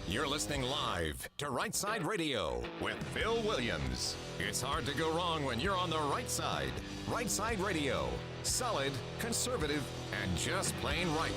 You're listening live to Rishtside Radio with Phil Williams. It's hard to go wrong when you're on the right side. Rishtside Radio. Solid, conservative, and just plain right.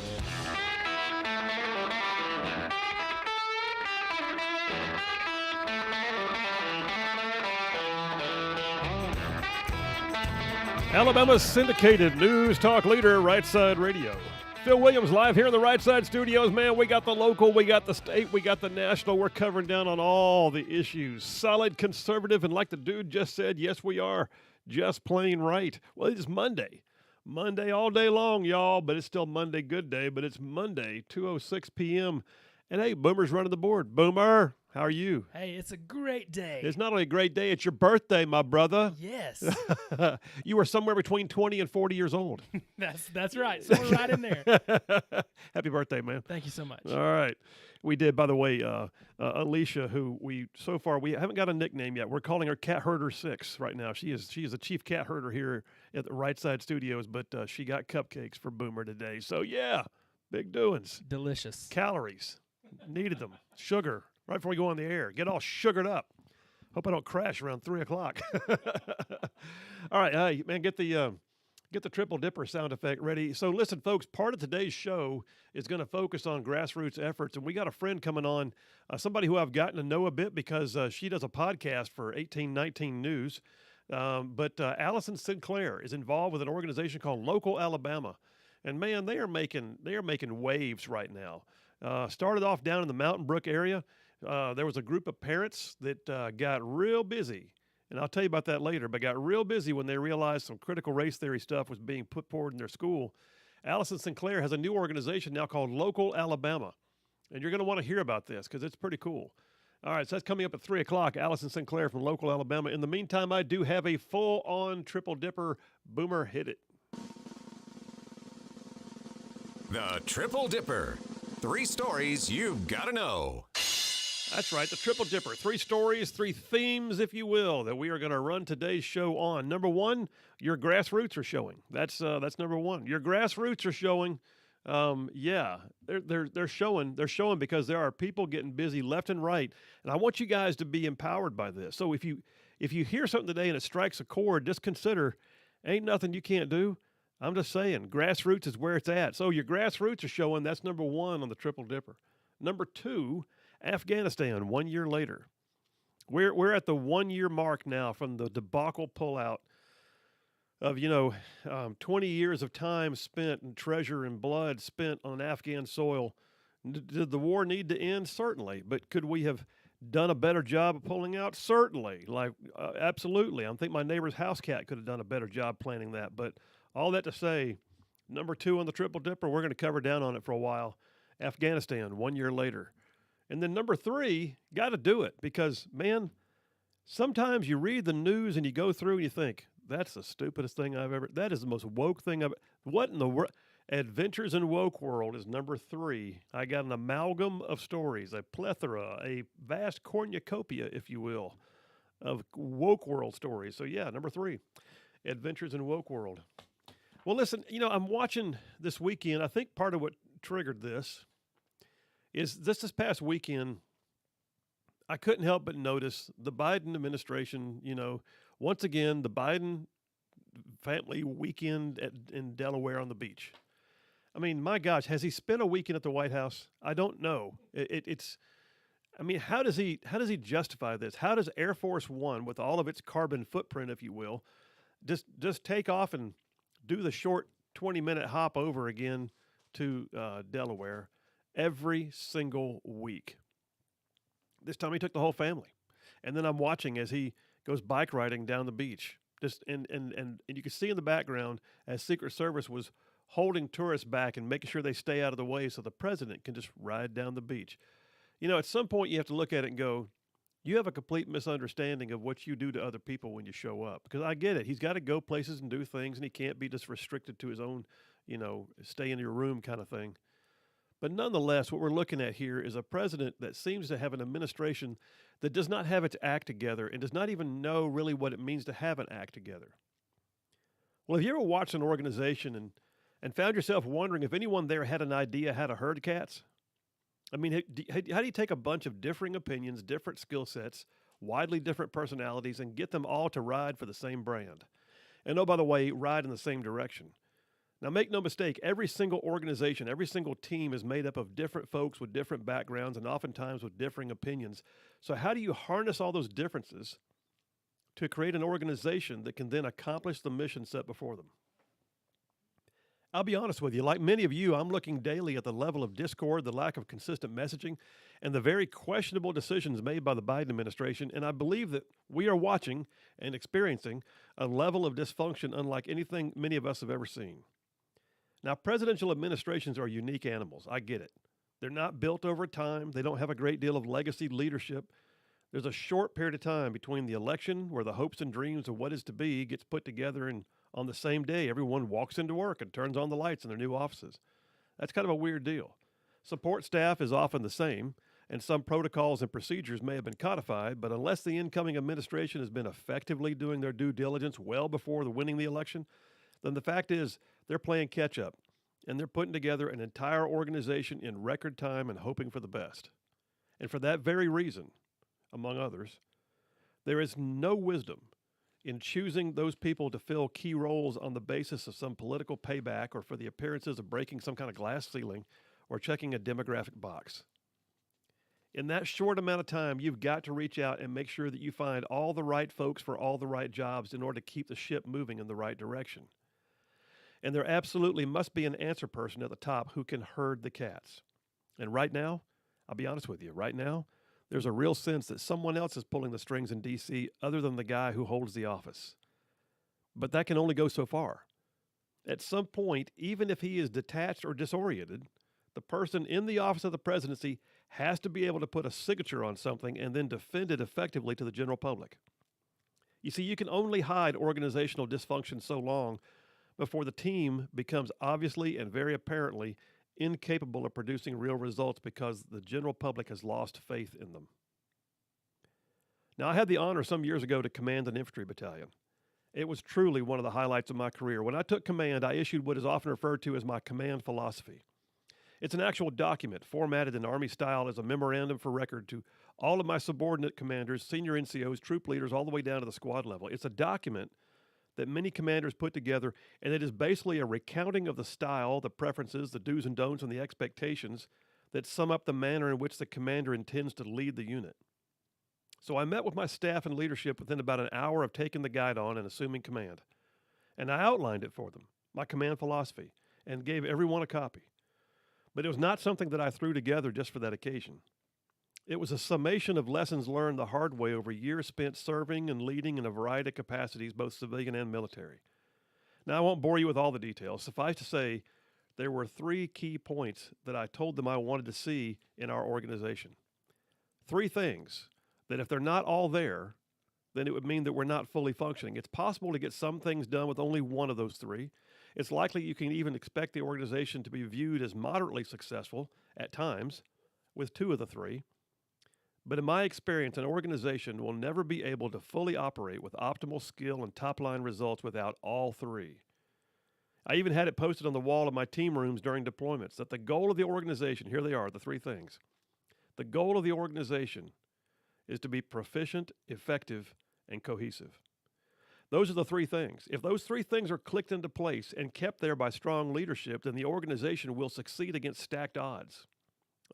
Alabama's syndicated news talk leader, Rishtside Radio. Phil Williams live here in the Rishtside Studios. Man, we got the local, we got the state, we got the national. We're covering down on all the issues. Solid, conservative, and like the dude just said, yes, we are just plain right. Well, it is Monday. Monday all day long, y'all, but it's still Monday good day, but it's Monday, 2:06 p.m. And hey, Boomer's running the board. Boomer, how are you? Hey, it's a great day. It's not only a great day, it's your birthday, my brother. Yes. You were somewhere between 20 and 40 years old. That's right. So we're right in there. Happy birthday, man. Thank you so much. All right. We did, by the way, Alicia, who we haven't got a nickname yet. We're calling her Cat Herder 6 right now. She is a chief cat herder here at the Rishtside Studios, but she got cupcakes for Boomer today. So, yeah, big doings. Delicious. Calories. Needed them. Sugar. Right before we go on the air. Get all sugared up. Hope I don't crash around 3 o'clock. All right, hey, man, get the triple dipper sound effect ready. So listen, folks, part of today's show is going to focus on grassroots efforts, and we got a friend coming on, somebody who I've gotten to know a bit because she does a podcast for 1819 News. But Allison Sinclair is involved with an organization called Local Alabama, and man, they are making waves right now. Started off down in the Mountain Brook area. There was a group of parents that got real busy, and I'll tell you about that later, but got real busy when they realized some critical race theory stuff was being put forward in their school. Allison Sinclair has a new organization now called Local Alabama, and you're going to want to hear about this because it's pretty cool. All right, so that's coming up at 3 o'clock, Allison Sinclair from Local Alabama. In the meantime, I do have a full-on triple dipper. Boomer, hit it. The Triple Dipper. 3 stories you've got to know. That's right, the Triple Dipper. 3 stories, 3 themes, if you will, that we are going to run today's show on. Number 1, your grassroots are showing. That's number 1. Your grassroots are showing. They're showing. They're showing because there are people getting busy left and right, and I want you guys to be empowered by this. So if you hear something today and it strikes a chord, just consider, ain't nothing you can't do. I'm just saying, grassroots is where it's at. So your grassroots are showing. That's number 1 on the Triple Dipper. Number 2, Afghanistan, 1 year later. We're at the 1 year mark now from the debacle pullout of 20 years of time spent and treasure and blood spent on Afghan soil. Did the war need to end? Certainly, but could we have done a better job of pulling out? Certainly, absolutely. I think my neighbor's house cat could have done a better job planning that. But all that to say, number 2 on the Triple Dipper, we're going to cover down on it for a while. Afghanistan, 1 year later. And then number 3, got to do it because, man, sometimes you read the news and you go through and you think, that's the stupidest thing that is the most woke thing what in the world? Adventures in Woke World is number 3. I got an amalgam of stories, a plethora, a vast cornucopia, if you will, of woke world stories. So yeah, number 3, Adventures in Woke World. Well, listen, I'm watching this weekend. I think part of what triggered this is this past weekend, I couldn't help but notice the Biden administration, once again, the Biden family weekend in Delaware on the beach. I mean, my gosh, has he spent a weekend at the White House? I don't know. How does he justify this? How does Air Force One, with all of its carbon footprint, if you will, just take off and do the short 20-minute hop over again to Delaware every single week? This time he took the whole family. And then I'm watching as he goes bike riding down the beach. And you can see in the background as Secret Service was holding tourists back and making sure they stay out of the way so the president can just ride down the beach. At some point you have to look at it and go, you have a complete misunderstanding of what you do to other people when you show up. Because I get it. He's got to go places and do things, and he can't be just restricted to his own, stay in your room kind of thing. But nonetheless, what we're looking at here is a president that seems to have an administration that does not have its act together and does not even know really what it means to have an act together. Well, have you ever watched an organization and found yourself wondering if anyone there had an idea how to herd cats? I mean, how do you take a bunch of differing opinions, different skill sets, widely different personalities, and get them all to ride for the same brand? And oh, by the way, ride in the same direction. Now, make no mistake, every single organization, every single team is made up of different folks with different backgrounds and oftentimes with differing opinions. So, how do you harness all those differences to create an organization that can then accomplish the mission set before them? I'll be honest with you, like many of you, I'm looking daily at the level of discord, the lack of consistent messaging, and the very questionable decisions made by the Biden administration, and I believe that we are watching and experiencing a level of dysfunction unlike anything many of us have ever seen. Now, presidential administrations are unique animals. I get it. They're not built over time. They don't have a great deal of legacy leadership. There's a short period of time between the election where the hopes and dreams of what is to be gets put together, and on the same day, everyone walks into work and turns on the lights in their new offices. That's kind of a weird deal. Support staff is often the same, and some protocols and procedures may have been codified, but unless the incoming administration has been effectively doing their due diligence well before winning the election, then the fact is they're playing catch up, and they're putting together an entire organization in record time and hoping for the best. And for that very reason, among others, there is no wisdom in choosing those people to fill key roles on the basis of some political payback or for the appearances of breaking some kind of glass ceiling or checking a demographic box. In that short amount of time, you've got to reach out and make sure that you find all the right folks for all the right jobs in order to keep the ship moving in the right direction. And there absolutely must be an answer person at the top who can herd the cats. And right now, I'll be honest with you, right now, there's a real sense that someone else is pulling the strings in D.C. other than the guy who holds the office. But that can only go so far. At some point, even if he is detached or disoriented, the person in the office of the presidency has to be able to put a signature on something and then defend it effectively to the general public. You see, you can only hide organizational dysfunction so long before the team becomes obviously and very apparently incapable of producing real results because the general public has lost faith in them. Now, I had the honor some years ago to command an infantry battalion. It was truly one of the highlights of my career. When I took command, I issued what is often referred to as my command philosophy. It's an actual document formatted in Army style as a memorandum for record to all of my subordinate commanders, senior NCOs, troop leaders, all the way down to the squad level. It's a document that many commanders put together, and it is basically a recounting of the style, the preferences, the do's and don'ts, and the expectations that sum up the manner in which the commander intends to lead the unit. So I met with my staff and leadership within about an hour of taking the guide on and assuming command. And I outlined it for them, my command philosophy, and gave everyone a copy. But it was not something that I threw together just for that occasion. It was a summation of lessons learned the hard way over years spent serving and leading in a variety of capacities, both civilian and military. Now, I won't bore you with all the details. Suffice to say, there were 3 key points that I told them I wanted to see in our organization. 3 things that if they're not all there, then it would mean that we're not fully functioning. It's possible to get some things done with only one of those 3. It's likely you can even expect the organization to be viewed as moderately successful at times with 2 of the 3. But in my experience, an organization will never be able to fully operate with optimal skill and top-line results without all 3. I even had it posted on the wall of my team rooms during deployments that the goal of the organization, here they are, the 3 things. The goal of the organization is to be proficient, effective, and cohesive. Those are the 3 things. If those 3 things are clicked into place and kept there by strong leadership, then the organization will succeed against stacked odds.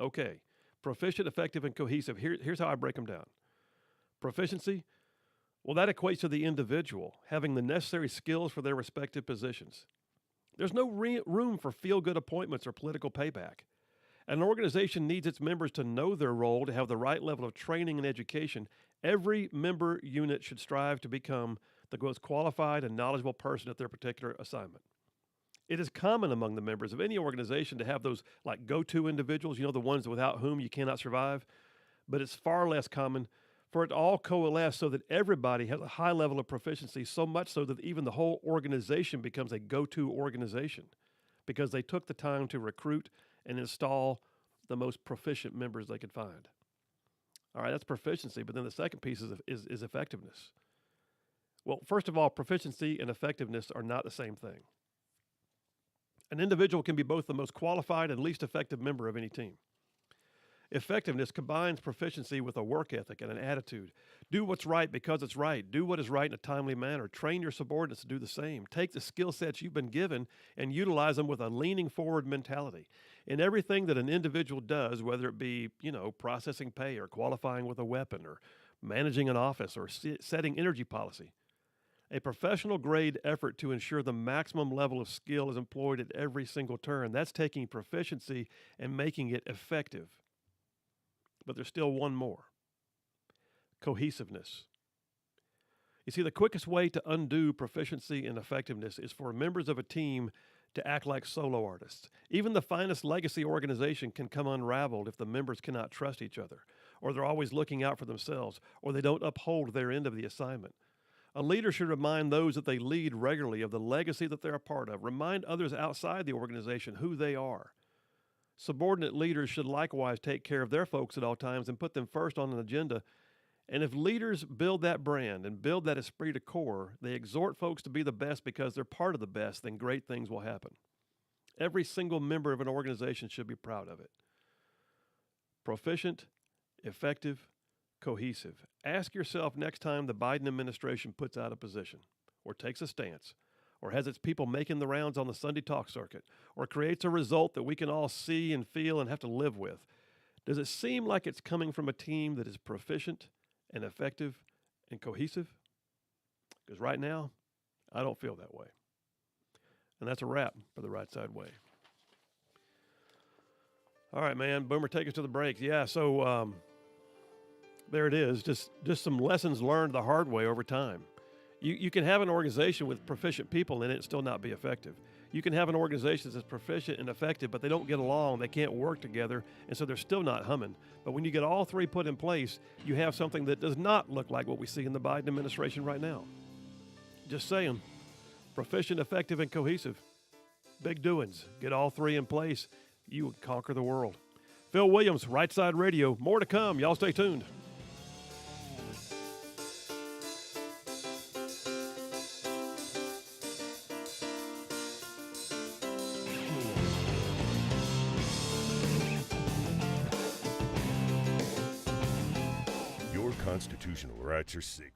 Okay. Proficient, effective, and cohesive. Here's how I break them down. Proficiency, well, that equates to the individual having the necessary skills for their respective positions. There's no room for feel-good appointments or political payback. An organization needs its members to know their role, to have the right level of training and education. Every member unit should strive to become the most qualified and knowledgeable person at their particular assignment. It is common among the members of any organization to have those like go-to individuals, the ones without whom you cannot survive, but it's far less common for it to all coalesce so that everybody has a high level of proficiency, so much so that even the whole organization becomes a go-to organization because they took the time to recruit and install the most proficient members they could find. All right, that's proficiency, but then the second piece is effectiveness. Well, first of all, proficiency and effectiveness are not the same thing. An individual can be both the most qualified and least effective member of any team. Effectiveness combines proficiency with a work ethic and an attitude. Do what's right because it's right. Do what is right in a timely manner. Train your subordinates to do the same. Take the skill sets you've been given and utilize them with a leaning forward mentality. In everything that an individual does, whether it be, processing pay or qualifying with a weapon or managing an office or setting energy policy, a professional grade effort to ensure the maximum level of skill is employed at every single turn. That's taking proficiency and making it effective. But there's still one more: cohesiveness. You see, the quickest way to undo proficiency and effectiveness is for members of a team to act like solo artists. Even the finest legacy organization can come unraveled if the members cannot trust each other, or they're always looking out for themselves, or they don't uphold their end of the assignment. A leader should remind those that they lead regularly of the legacy that they're a part of. Remind others outside the organization who they are. Subordinate leaders should likewise take care of their folks at all times and put them first on an agenda. And if leaders build that brand and build that esprit de corps, they exhort folks to be the best because they're part of the best, then great things will happen. Every single member of an organization should be proud of it. Proficient, effective, cohesive. Ask yourself next time the Biden administration puts out a position, or takes a stance, or has its people making the rounds on the Sunday talk circuit, or creates a result that we can all see and feel and have to live with. Does it seem like it's coming from a team that is proficient and effective and cohesive? Because right now, I don't feel that way. And that's a wrap for the Right Side Way. All right, man. Boomer, take us to the break. Yeah, so there it is. Just some lessons learned the hard way over time. You can have an organization with proficient people in it and still not be effective. You can have an organization that's proficient and effective, but they don't get along, they can't work together, and so they're still not humming. But when you get all three put in place, you have something that does not look like what we see in the Biden administration right now. Just saying. Proficient, effective, and cohesive. Big doings. Get all three in place. You would conquer the world. Phil Williams, Right Side Radio. More to come. Y'all stay tuned. Your constitutional rights are safe.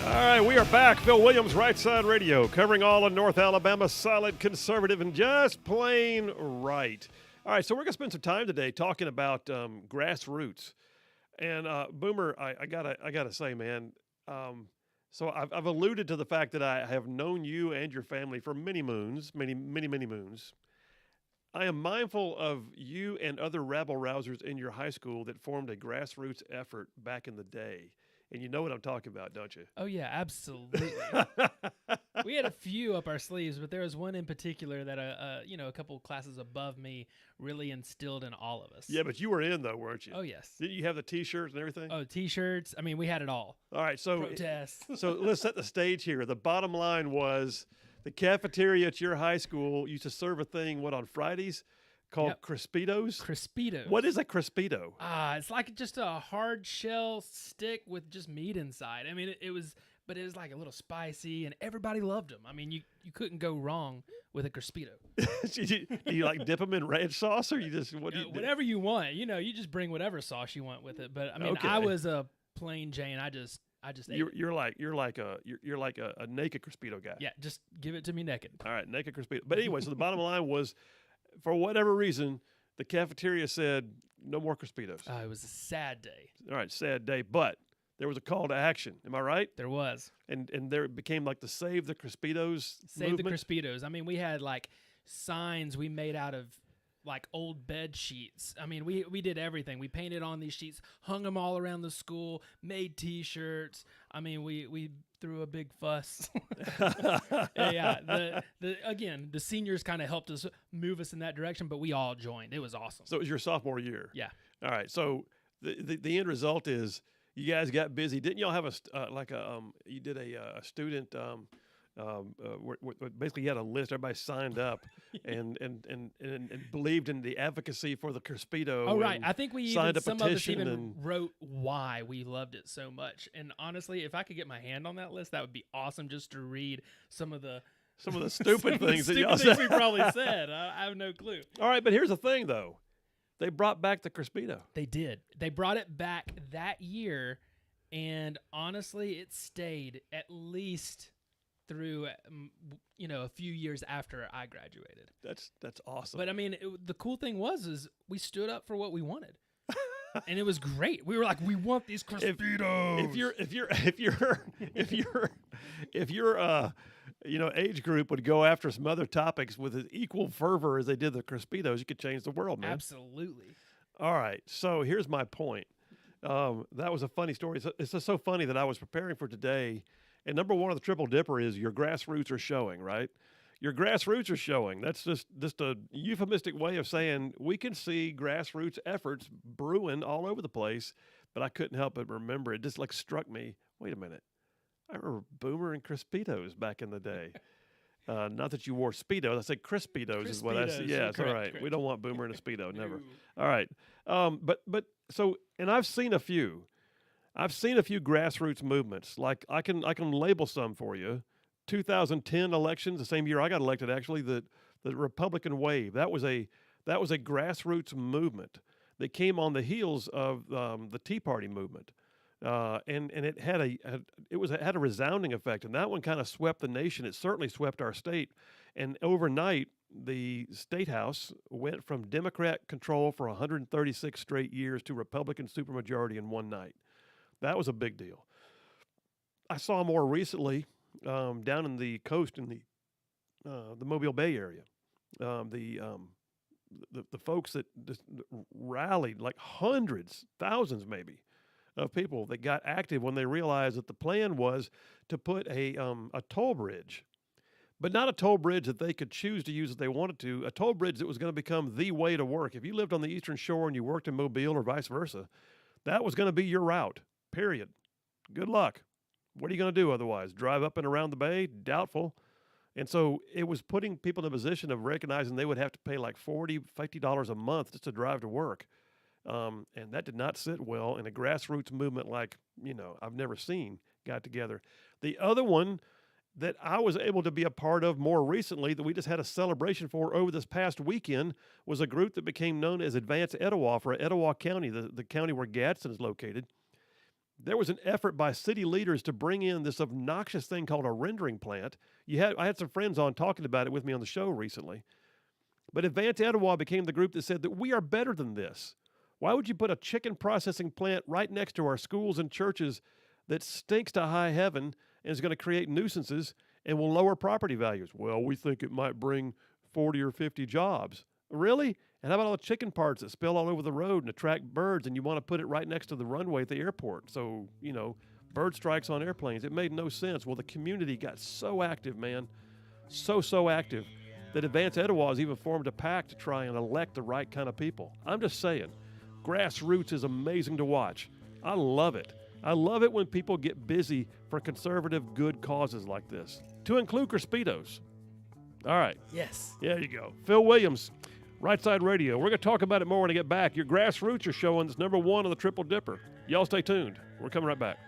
All right, we are back. Phil Williams, Right Side Radio, covering all of North Alabama, solid, conservative, and just plain right. All right, so we're going to spend some time today talking about grassroots. And Boomer, I gotta say, man. So I've alluded to the fact that I have known you and your family for many moons, many moons. I am mindful of you and other rabble-rousers in your high school that formed a grassroots effort back in the day. And you know what I'm talking about, don't you? Oh, yeah, absolutely. We had a few up our sleeves, but there was one in particular that, a couple classes above me really instilled in all of us. Yeah, but you were in, though, weren't you? Oh, yes. Didn't you have the T-shirts and everything? Oh, T-shirts. I mean, we had it all. All right, so Protests. So let's set the stage here. The bottom line was the cafeteria at your high school used to serve a thing, on Fridays? Called Crispitos? Crispitos. What is a Crispito? It's like just a hard shell stick with just meat inside. I mean, it was like a little spicy, and everybody loved them. I mean, you couldn't go wrong with a Crispito. Do you like dip them in ranch sauce, or you just whatever you want? You just bring whatever sauce you want with it. But I mean, Okay. I was a plain Jane. I just ate it. You're like a naked Crispito guy. Yeah, just give it to me naked. All right, naked Crispito. But anyway, so the bottom line was, for whatever reason, the cafeteria said no more Crispitos. It was a sad day. All right, sad day, but there was a call to action. Am I right? There was. And there it became like the Save the Crispitos Save movement. the Crispitos. I mean, we had like signs we made out of like old bed sheets. I mean, we did everything. We painted on these sheets, hung them all around the school, made T-shirts. I mean, we threw a big fuss. Yeah. The seniors kind of helped us move us in that direction, but we all joined. It was awesome. So it was your sophomore year. Yeah. All right. So the end result is you guys got busy. Didn't y'all have you did a student where basically you had a list. Everybody signed up and believed in the advocacy for the Crispito. Oh, right. I think we signed even, some of us even and wrote why we loved it so much. And honestly, if I could get my hand on that list, that would be awesome, just to read some of the stupid things that y'all things said. we probably said. I have no clue. All right, but here's the thing, though. They brought back the Crispito. They did. They brought it back that year, and honestly, it stayed at least through a few years after I graduated. That's awesome. But I mean, the cool thing is we stood up for what we wanted, and it was great. We were like, we want these Crispitos. If your age group would go after some other topics with as equal fervor as they did the Crispitos, you could change the world, man. Absolutely. All right, so here's my point. That was a funny story. It's just so funny that I was preparing for today. And number one of the Triple Dipper is your grassroots are showing, right? Your grassroots are showing. That's just a euphemistic way of saying we can see grassroots efforts brewing all over the place, but I couldn't help but remember. It just struck me, wait a minute. I remember Boomer and Crispitos back in the day. Not that you wore Speedos. I said Crispitos is what I said. Crispitos, Yeah, that's all correct, right. correct. We don't want Boomer in a Speedo, never. No. All right. But so, and I've seen a few. I've seen a few grassroots movements. Like I can label some for you. 2010 elections, the same year I got elected, actually, the Republican wave. That was a grassroots movement that came on the heels of the Tea Party movement, and it had a resounding effect. And that one kind of swept the nation. It certainly swept our state. And overnight, the state house went from Democrat control for 136 straight years to Republican supermajority in one night. That was a big deal. I saw more recently down in the coast in the Mobile Bay area, the folks that just rallied, like hundreds, thousands maybe, of people that got active when they realized that the plan was to put a toll bridge, but not a toll bridge that they could choose to use if they wanted to, a toll bridge that was going to become the way to work. If you lived on the Eastern Shore and you worked in Mobile or vice versa, that was going to be your route. Period. Good luck. What are you going to do otherwise? Drive up and around the bay? Doubtful. And so it was putting people in a position of recognizing they would have to pay like $40, $50 a month just to drive to work. And that did not sit well. And a grassroots movement like, I've never seen got together. The other one that I was able to be a part of more recently that we just had a celebration for over this past weekend was a group that became known as Advanced Etowah for Etowah County, the county where Gadsden is located. there was an effort by city leaders to bring in this obnoxious thing called a rendering plant. I had some friends on talking about it with me on the show recently. But Advance Etowah became the group that said that we are better than this. Why would you put a chicken processing plant right next to our schools and churches that stinks to high heaven and is going to create nuisances and will lower property values? Well, we think it might bring 40 or 50 jobs. Really? And how about all the chicken parts that spill all over the road and attract birds, and you want to put it right next to the runway at the airport? So, bird strikes on airplanes. It made no sense. Well, the community got so active, man. So active that Advance Etowah has even formed a pact to try and elect the right kind of people. I'm just saying, grassroots is amazing to watch. I love it. I love it when people get busy for conservative, good causes like this, to include Crispitos. All right. Yes. There you go. Phil Williams, Right Side Radio. We're going to talk about it more when I get back. Your grassroots are showing that's number 1 on the Triple Dipper. Y'all stay tuned. We're coming right back.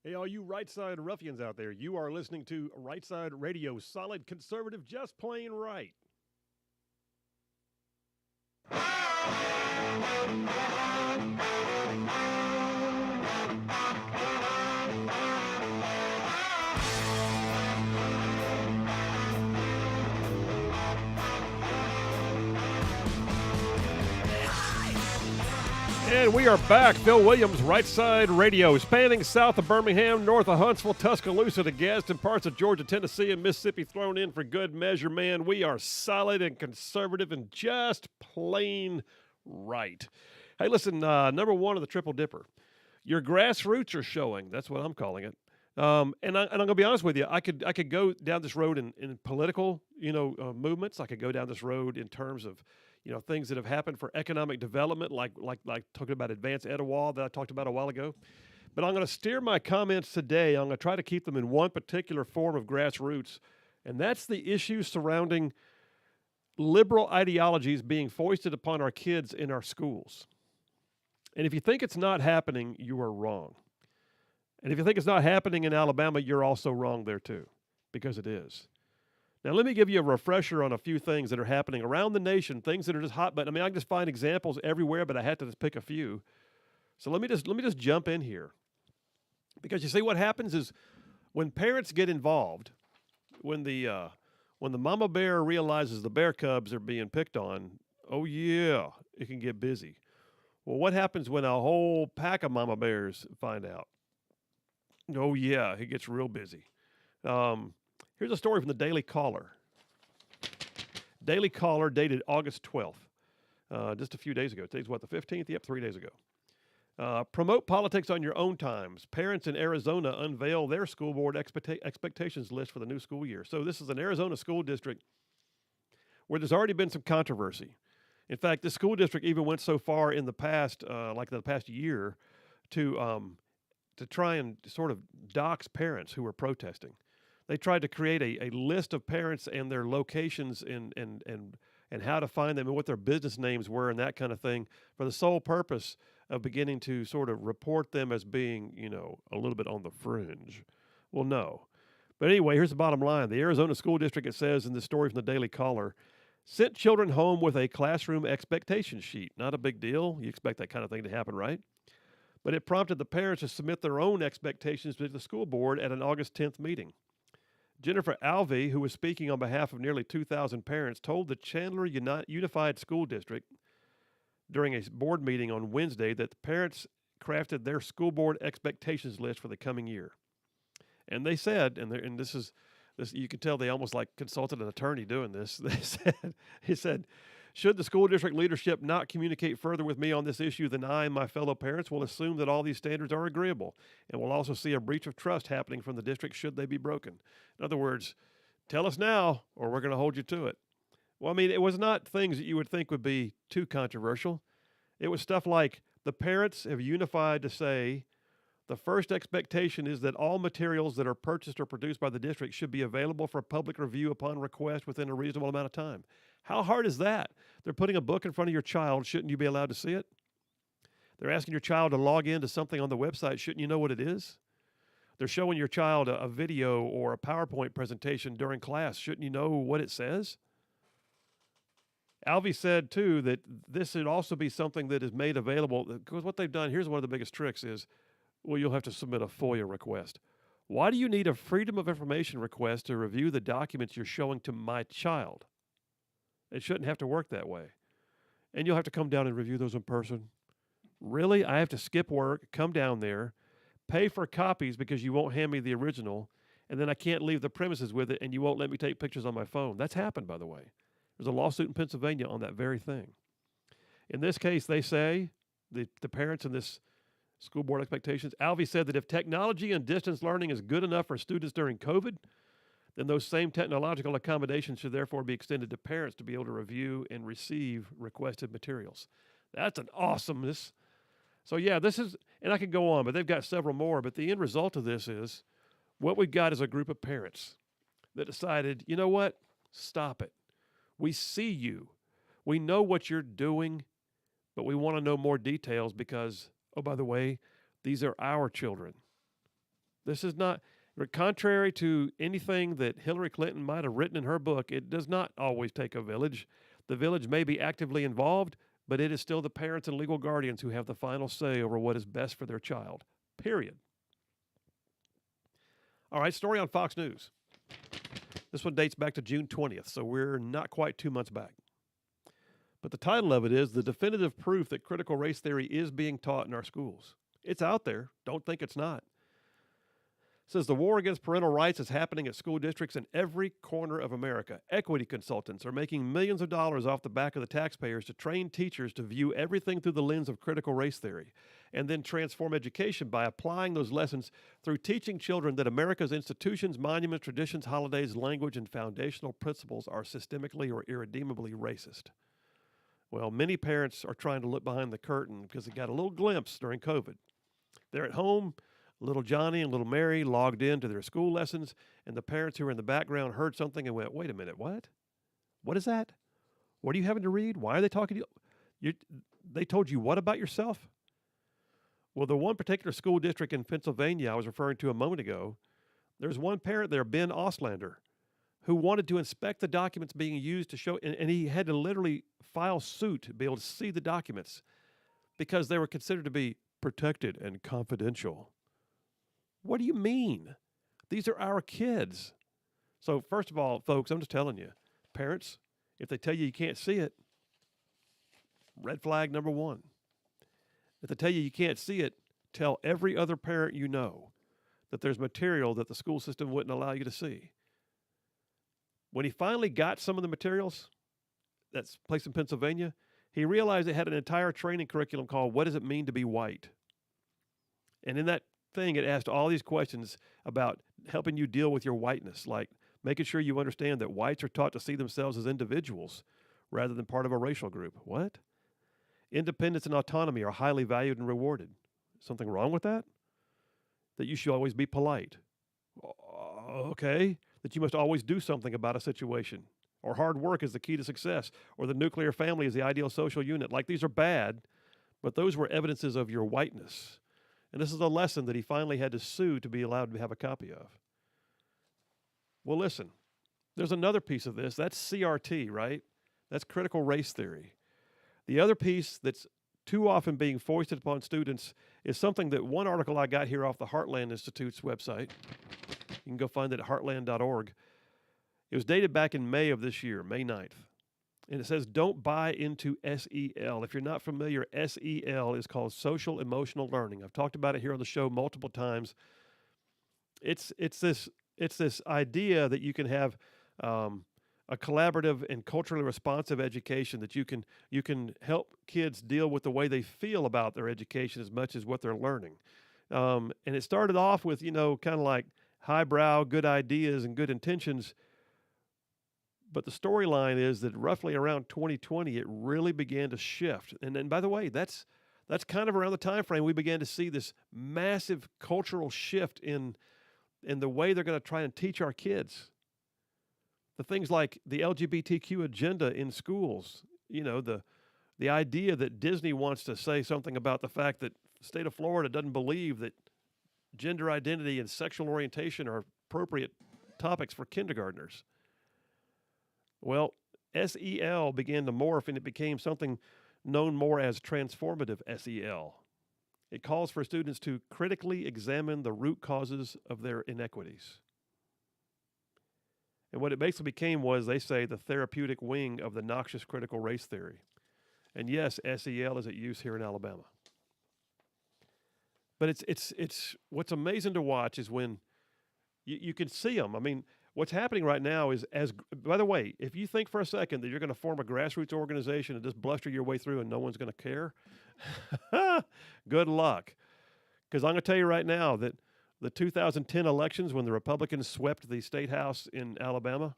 Hey, all you right side ruffians out there, you are listening to Right Side Radio, solid conservative, just plain right. And we are back. Phil Williams, Right Side Radio, spanning south of Birmingham, north of Huntsville, Tuscaloosa to Gadsden, parts of Georgia, Tennessee, and Mississippi thrown in for good measure, man. We are solid and conservative and just plain right. Hey, listen, number one of the Triple Dipper. Your grassroots are showing. That's what I'm calling it. And I'm going to be honest with you. I could go down this road in political, movements. I could go down this road in terms of, things that have happened for economic development, like talking about advanced Etowah that I talked about a while ago. But I'm going to steer my comments today. I'm going to try to keep them in one particular form of grassroots, and that's the issues surrounding liberal ideologies being foisted upon our kids in our schools. And if you think it's not happening, you are wrong. And if you think it's not happening in Alabama, you're also wrong there too, because it is. Now, let me give you a refresher on a few things that are happening around the nation, things that are just hot button. I mean, I can just find examples everywhere, but I had to just pick a few. So let me just jump in here. Because you see, what happens is when parents get involved, when the mama bear realizes the bear cubs are being picked on, oh yeah, it can get busy. Well, what happens when a whole pack of mama bears find out? Oh yeah, it gets real busy. Here's a story from the Daily Caller. Daily Caller dated August 12th, just a few days ago. Today's what, the 15th? Yep, 3 days ago. Promote politics on your own times. Parents in Arizona unveil their school board expectations list for the new school year. So this is an Arizona school district where there's already been some controversy. In fact, this school district even went so far in the past, like the past year, to try and sort of dox parents who were protesting. They tried to create a list of parents and their locations and how to find them and what their business names were and that kind of thing for the sole purpose of beginning to sort of report them as being, a little bit on the fringe. Well, no. But anyway, here's the bottom line. The Arizona School District, it says in this story from the Daily Caller, sent children home with a classroom expectation sheet. Not a big deal. You expect that kind of thing to happen, right? But it prompted the parents to submit their own expectations to the school board at an August 10th meeting. Jennifer Alvey, who was speaking on behalf of nearly 2,000 parents, told the Chandler Unified School District during a board meeting on Wednesday that the parents crafted their school board expectations list for the coming year. And they said, and this you can tell they almost like consulted an attorney doing this. He said, should the school district leadership not communicate further with me on this issue, then I and my fellow parents will assume that all these standards are agreeable, and will also see a breach of trust happening from the district should they be broken. In other words, tell us now, or we're going to hold you to it. Well, I mean, it was not things that you would think would be too controversial. It was stuff like the parents have unified to say the first expectation is that all materials that are purchased or produced by the district should be available for public review upon request within a reasonable amount of time. How hard is that? They're putting a book in front of your child. Shouldn't you be allowed to see it? They're asking your child to log into something on the website. Shouldn't you know what it is? They're showing your child a video or a PowerPoint presentation during class. Shouldn't you know what it says? Alvey said, too, that this should also be something that is made available. Because what they've done, here's one of the biggest tricks is, well, you'll have to submit a FOIA request. Why do you need a Freedom of Information request to review the documents you're showing to my child? It shouldn't have to work that way. And you'll have to come down and review those in person. Really? I have to skip work, come down there, pay for copies because you won't hand me the original, and then I can't leave the premises with it, and you won't let me take pictures on my phone. That's happened, by the way. There's a lawsuit in Pennsylvania on that very thing. In this case, they say, the parents in this school board expectations, Alvey said that if technology and distance learning is good enough for students during COVID, then those same technological accommodations should therefore be extended to parents to be able to review and receive requested materials. That's an awesomeness. So yeah, this is, and I could go on, but they've got several more, but the end result of this is what we've got is a group of parents that decided, you know what? Stop it. We see you. We know what you're doing, but we want to know more details because, oh, by the way, these are our children. This is not, contrary to anything that Hillary Clinton might have written in her book, it does not always take a village. The village may be actively involved, but it is still the parents and legal guardians who have the final say over what is best for their child. Period. All right, story on Fox News. This one dates back to June 20th, so we're not quite 2 months back. But the title of it is The Definitive Proof That Critical Race Theory is Being Taught in Our Schools. It's out there. Don't think it's not. It says the war against parental rights is happening at school districts in every corner of America. Equity consultants are making millions of dollars off the back of the taxpayers to train teachers to view everything through the lens of critical race theory, and then transform education by applying those lessons through teaching children that America's institutions, monuments, traditions, holidays, language, and foundational principles are systemically or irredeemably racist. Well, many parents are trying to look behind the curtain because they got a little glimpse during COVID. They're at home. Little Johnny and little Mary logged in to their school lessons, and the parents who were in the background heard something and went, wait a minute, what? What is that? What are you having to read? Why are they talking to you? They told you what about yourself? Well, the one particular school district in Pennsylvania I was referring to a moment ago, there's one parent there, Ben Oslander, who wanted to inspect the documents being used to show, and he had to literally file suit to be able to see the documents because they were considered to be protected and confidential. What do you mean? These are our kids. So first of all, folks, I'm just telling you, parents, if they tell you you can't see it, red flag number one. If they tell you you can't see it, tell every other parent you know that there's material that the school system wouldn't allow you to see. When he finally got some of the materials, that's place in Pennsylvania, he realized it had an entire training curriculum called What Does It Mean to Be White? And in that thing, it asked all these questions about helping you deal with your whiteness, like making sure you understand that whites are taught to see themselves as individuals rather than part of a racial group. What? Independence and autonomy are highly valued and rewarded. Something wrong with that? That you should always be polite. Okay. That you must always do something about a situation. Or hard work is the key to success. Or the nuclear family is the ideal social unit. Like these are bad, but those were evidences of your whiteness. And this is a lesson that he finally had to sue to be allowed to have a copy of. Well, listen, there's another piece of this. That's CRT, right? That's critical race theory. The other piece that's too often being foisted upon students is something that one article I got here off the Heartland Institute's website. You can go find it at heartland.org. It was dated back in May of this year, May 9th. And it says, don't buy into SEL. If you're not familiar, SEL is called social emotional learning. I've talked about it here on the show multiple times. It's this idea that you can have a collaborative and culturally responsive education, that you can help kids deal with the way they feel about their education as much as what they're learning. And it started off with, kind of like highbrow, good ideas and good intentions. But the storyline is that roughly around 2020, it really began to shift. And then, by the way, that's kind of around the time frame we began to see this massive cultural shift in the way they're going to try and teach our kids. The things like the LGBTQ agenda in schools, the idea that Disney wants to say something about the fact that the state of Florida doesn't believe that gender identity and sexual orientation are appropriate topics for kindergartners. Well, SEL began to morph, and it became something known more as transformative SEL. It calls for students to critically examine the root causes of their inequities. And what it basically became was, they say, the therapeutic wing of the noxious critical race theory. And yes, SEL is at use here in Alabama. But it's what's amazing to watch is when you can see them. I mean, what's happening right now is, by the way, if you think for a second that you're going to form a grassroots organization and just bluster your way through and no one's going to care, good luck. Because I'm going to tell you right now that the 2010 elections, when the Republicans swept the state house in Alabama,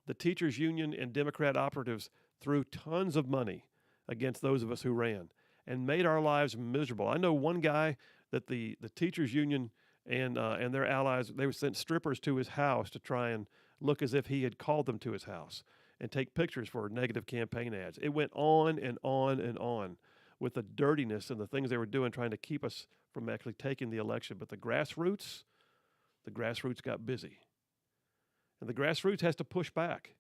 the teachers union and Democrat operatives threw tons of money against those of us who ran and made our lives miserable. I know one guy that the teachers union and their allies, they were sent strippers to his house to try and look as if he had called them to his house and take pictures for negative campaign ads. It went on and on and on with the dirtiness and the things they were doing, trying to keep us from actually taking the election. But the grassroots, the grassroots got busy. And the grassroots has to push back.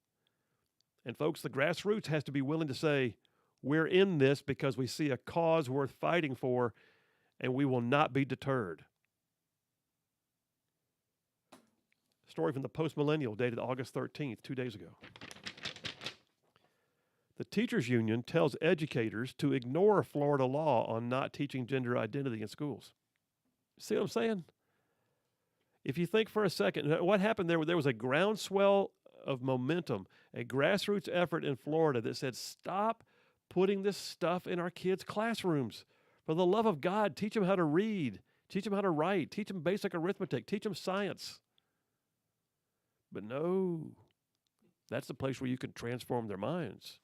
And folks, the grassroots has to be willing to say, we're in this because we see a cause worth fighting for, and we will not be deterred. Story from the Post-Millennial dated August 13th, 2 days ago. The teachers union tells educators to ignore Florida law on not teaching gender identity in schools. See what I'm saying? If you think for a second, what happened there? There was a groundswell of momentum, a grassroots effort in Florida that said, stop putting this stuff in our kids' classrooms. For the love of God, teach them how to read, teach them how to write, teach them basic arithmetic, teach them science. But no, that's the place where you can transform their minds.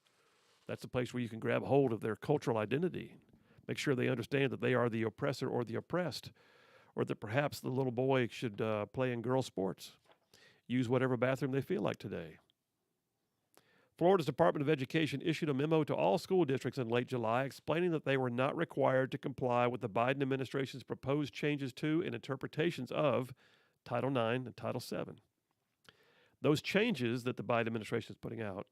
That's the place where you can grab hold of their cultural identity, make sure they understand that they are the oppressor or the oppressed, or that perhaps the little boy should play in girls' sports, use whatever bathroom they feel like today. Florida's Department of Education issued a memo to all school districts in late July explaining that they were not required to comply with the Biden administration's proposed changes to and interpretations of Title IX and Title VII. Those changes that the Biden administration is putting out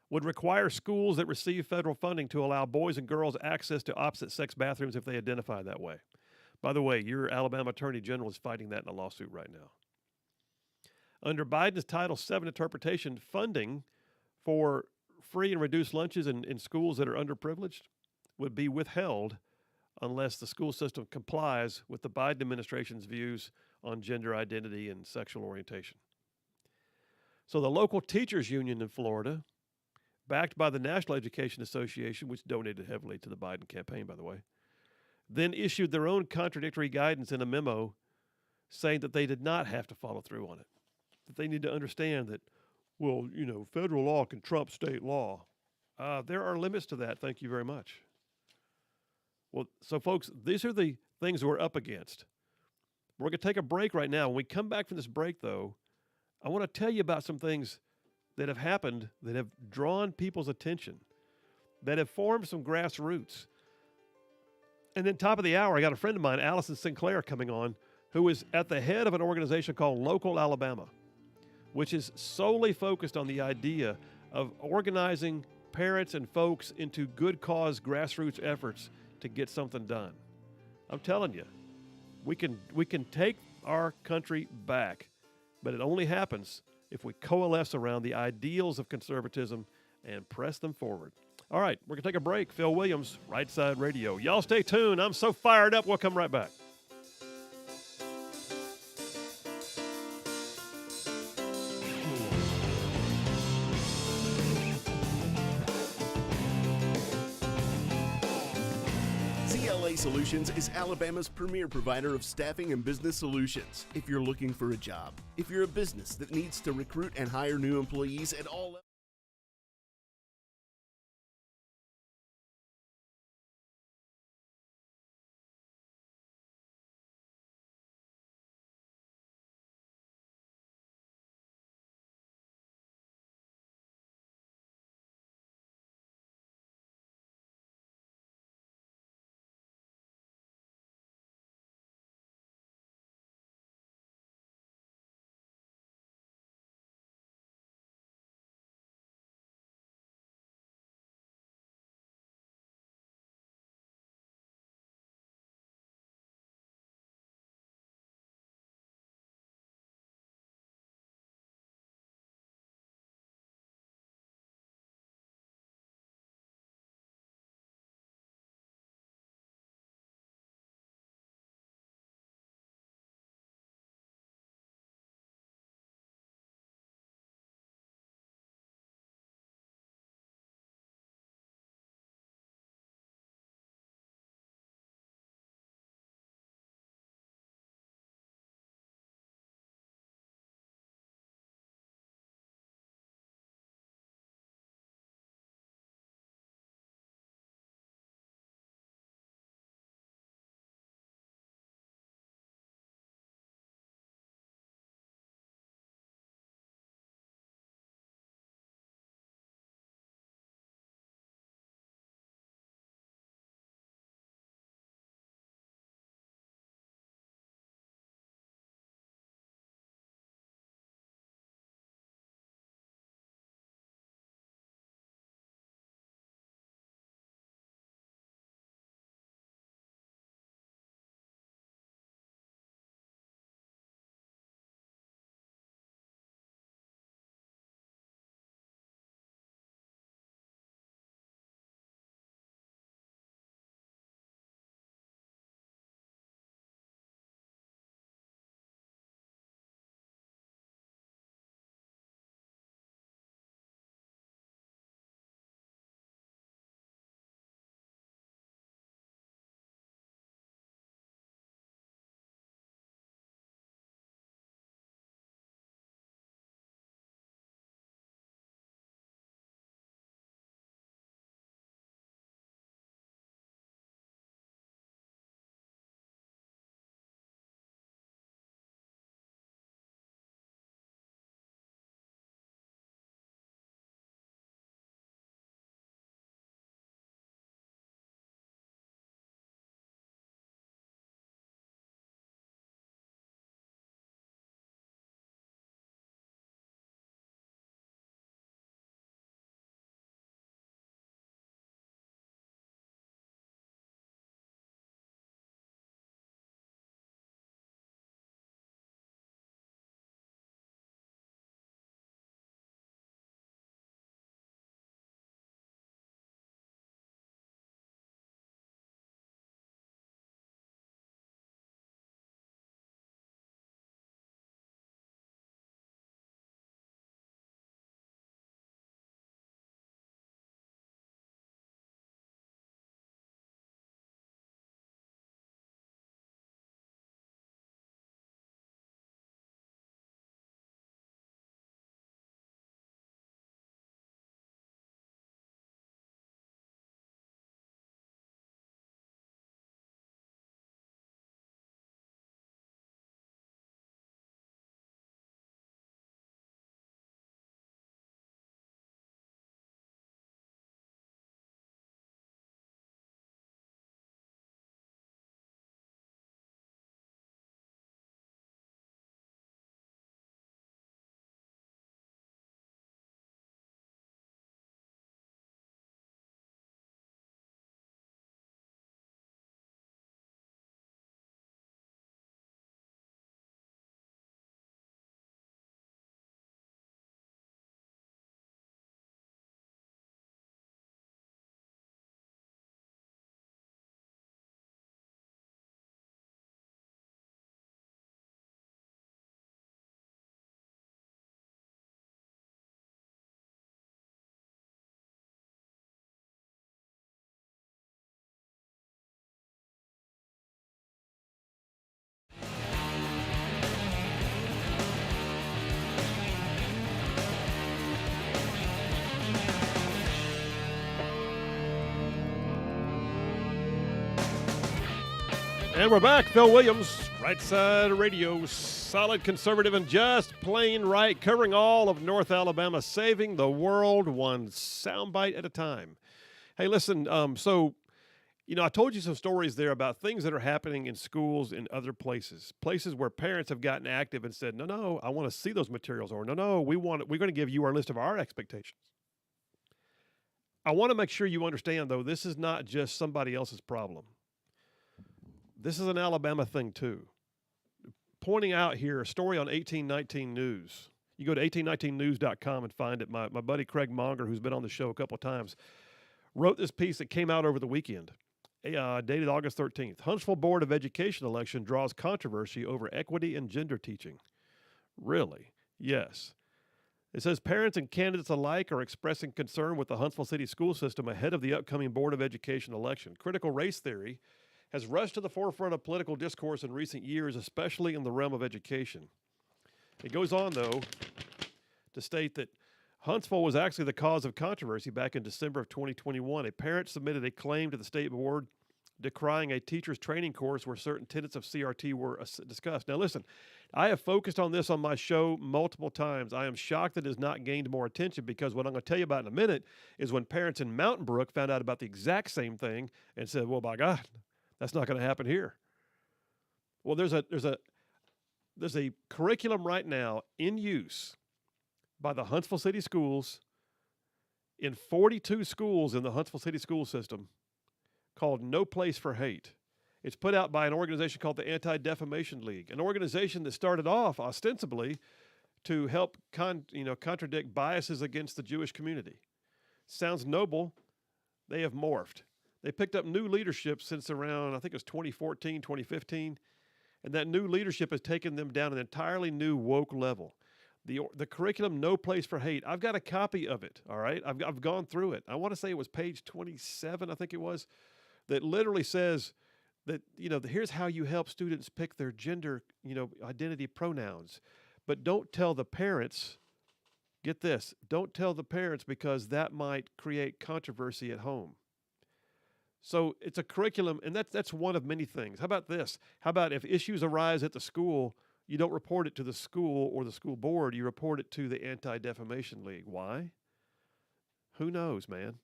would require schools that receive federal funding to allow boys and girls access to opposite-sex bathrooms if they identify that way. By the way, your Alabama Attorney General is fighting that in a lawsuit right now. Under Biden's Title VII interpretation, funding for free and reduced lunches in schools that are underprivileged would be withheld unless the school system complies with the Biden administration's views on gender identity and sexual orientation. So the local teachers union in Florida, backed by the National Education Association, which donated heavily to the Biden campaign, by the way, then issued their own contradictory guidance in a memo saying that they did not have to follow through on it, that they need to understand that, well, federal law can trump state law. There are limits to that, thank you very much. Well, so folks, these are the things we're up against. We're going to take a break right now. When we come back from this break, though, I want to tell you about some things that have happened that have drawn people's attention, that have formed some grassroots. And then top of the hour, I got a friend of mine, Allison Sinclair, coming on, who is at the head of an organization called Local Alabama, which is solely focused on the idea of organizing parents and folks into good cause grassroots efforts to get something done. I'm telling you, we can take our country back, but it only happens if we coalesce around the ideals of conservatism and press them forward. All right, we're going to take a break. Phil Williams, Rishtside Radio. Y'all stay tuned. I'm so fired up. We'll come right back. CLA Solutions is Alabama's premier provider of staffing and business solutions. If you're looking for a job, if you're a business that needs to recruit and hire new employees at all levels, And we're back. Phil Williams, Right Side Radio, solid conservative and just plain right, covering all of North Alabama, saving the world one soundbite at a time. Hey, listen, I told you some stories there about things that are happening in schools in other places where parents have gotten active and said, no, I want to see those materials, or no, we're going to give you our list of our expectations. I want to make sure you understand, though, this is not just somebody else's problem. This is an Alabama thing, too. Pointing out here a story on 1819 News. You go to 1819news.com and find it. My buddy Craig Monger, who's been on the show a couple of times, wrote this piece that came out over the weekend, dated August 13th. Huntsville Board of Education election draws controversy over equity and gender teaching. Really? Yes. It says parents and candidates alike are expressing concern with the Huntsville City school system ahead of the upcoming Board of Education election. Critical race theory has rushed to the forefront of political discourse in recent years, especially in the realm of education. It goes on, though, to state that Huntsville was actually the cause of controversy back in December of 2021. A parent submitted a claim to the state board decrying a teacher's training course where certain tenets of CRT were discussed. Now, listen, I have focused on this on my show multiple times. I am shocked that it has not gained more attention because what I'm going to tell you about in a minute is when parents in Mountain Brook found out about the exact same thing and said, well, by God, that's not going to happen here. Well, there's a curriculum right now in use by the Huntsville City Schools in 42 schools in the Huntsville City school system called No Place for Hate. It's put out by an organization called the Anti-Defamation League, an organization that started off ostensibly to help contradict biases against the Jewish community. Sounds noble. They have morphed. They picked up new leadership since around, I think it was 2014, 2015, and that new leadership has taken them down an entirely new woke level. The curriculum, No Place for Hate, I've got a copy of it, all right? I've gone through it. I want to say it was page 27, I think it was, that literally says that, here's how you help students pick their gender, identity pronouns. But don't tell the parents, get this, don't tell the parents because that might create controversy at home. So it's a curriculum, and that's one of many things. How about this? How about if issues arise at the school, you don't report it to the school or the school board, you report it to the Anti-Defamation League. Why? Who knows, man?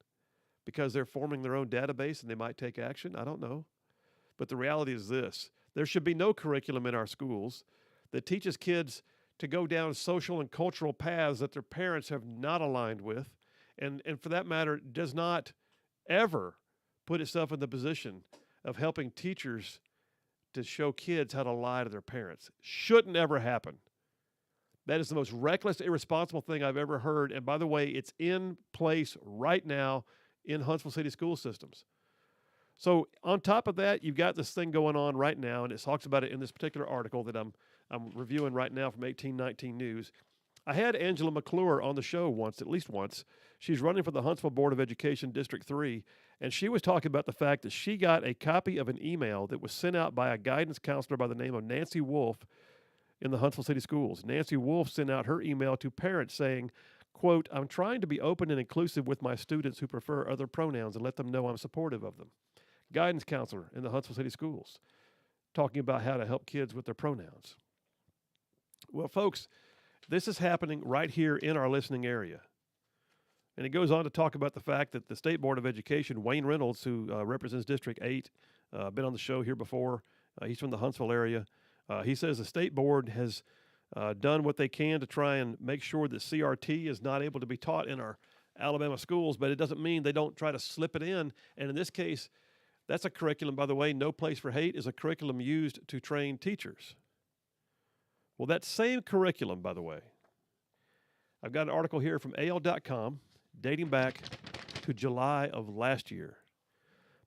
Because they're forming their own database and they might take action? I don't know. But the reality is this. There should be no curriculum in our schools that teaches kids to go down social and cultural paths that their parents have not aligned with, and for that matter, does not ever put itself in the position of helping teachers to show kids how to lie to their parents. Shouldn't ever happen. That is the most reckless, irresponsible thing I've ever heard. And by the way, it's in place right now in Huntsville City school systems. So on top of that, you've got this thing going on right now, and it talks about it in this particular article that I'm reviewing right now from 1819 News. I had Angela McClure on the show at least once. She's running for the Huntsville Board of Education District 3, and she was talking about the fact that she got a copy of an email that was sent out by a guidance counselor by the name of Nancy Wolf in the Huntsville City Schools. Nancy Wolf sent out her email to parents saying, quote, I'm trying to be open and inclusive with my students who prefer other pronouns and let them know I'm supportive of them. Guidance counselor in the Huntsville City Schools talking about how to help kids with their pronouns. Well, folks, this is happening right here in our listening area. And it goes on to talk about the fact that the State Board of Education, Wayne Reynolds, who represents District 8, been on the show here before. He's from the Huntsville area. He says the State Board has done what they can to try and make sure that CRT is not able to be taught in our Alabama schools, but it doesn't mean they don't try to slip it in. And in this case, that's a curriculum, by the way, No Place for Hate is a curriculum used to train teachers. Well, that same curriculum, by the way, I've got an article here from AL.com dating back to July of last year.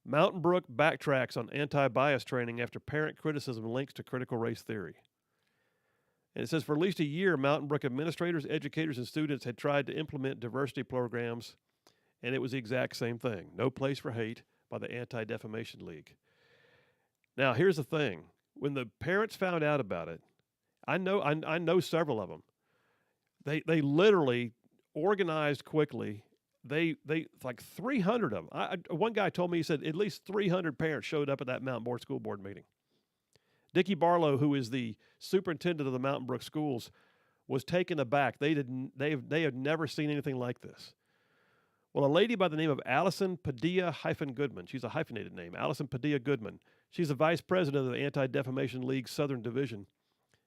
Mountain Brook backtracks on anti-bias training after parent criticism links to critical race theory. And it says for at least a year, Mountain Brook administrators, educators, and students had tried to implement diversity programs, and it was the exact same thing. No Place for Hate by the Anti-Defamation League. Now, here's the thing. When the parents found out about it, I know several of them. They literally organized quickly. They like 300 of them. One guy told me, he said at least 300 parents showed up at that Mountain School Board meeting. Dickie Barlow, who is the superintendent of the Mountain Brook schools, was taken aback. They had never seen anything like this. Well, a lady by the name of Allison Padilla-Goodman, she's a hyphenated name, Allison Padilla-Goodman. She's the vice president of the Anti-Defamation League's Southern Division.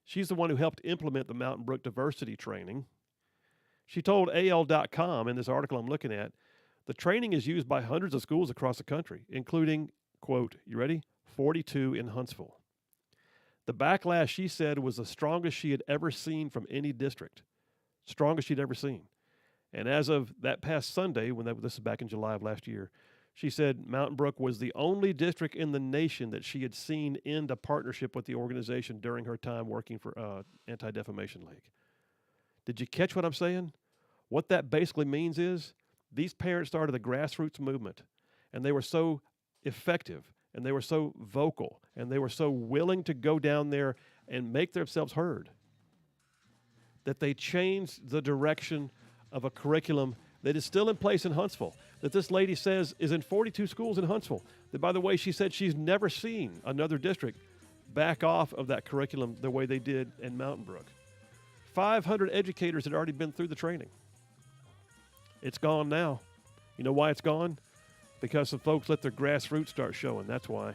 She's the one who helped implement the Mountain Brook diversity training. She told AL.com in this article I'm looking at, the training is used by hundreds of schools across the country, including, quote, you ready? 42 in Huntsville. The backlash, she said, was the strongest she had ever seen from any district. Strongest she'd ever seen. And as of that past Sunday, this is back in July of last year, she said Mountain Brook was the only district in the nation that she had seen end a partnership with the organization during her time working for Anti-Defamation League. Did you catch what I'm saying? What that basically means is these parents started a grassroots movement, and they were so effective, and they were so vocal, and they were so willing to go down there and make themselves heard that they changed the direction of a curriculum that is still in place in Huntsville, that this lady says is in 42 schools in Huntsville. That, by the way, she said she's never seen another district back off of that curriculum the way they did in Mountain Brook. 500 educators had already been through the training. It's gone now. You know why it's gone? Because some folks let their grassroots start showing. That's why.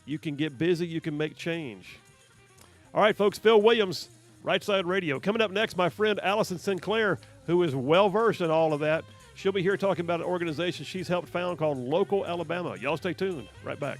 You can get busy. You can make change. All right, folks. Phil Williams, Right Side Radio. Coming up next, my friend Allison Sinclair, who is well-versed in all of that. She'll be here talking about an organization she's helped found called Local Alabama. Y'all stay tuned. Right back.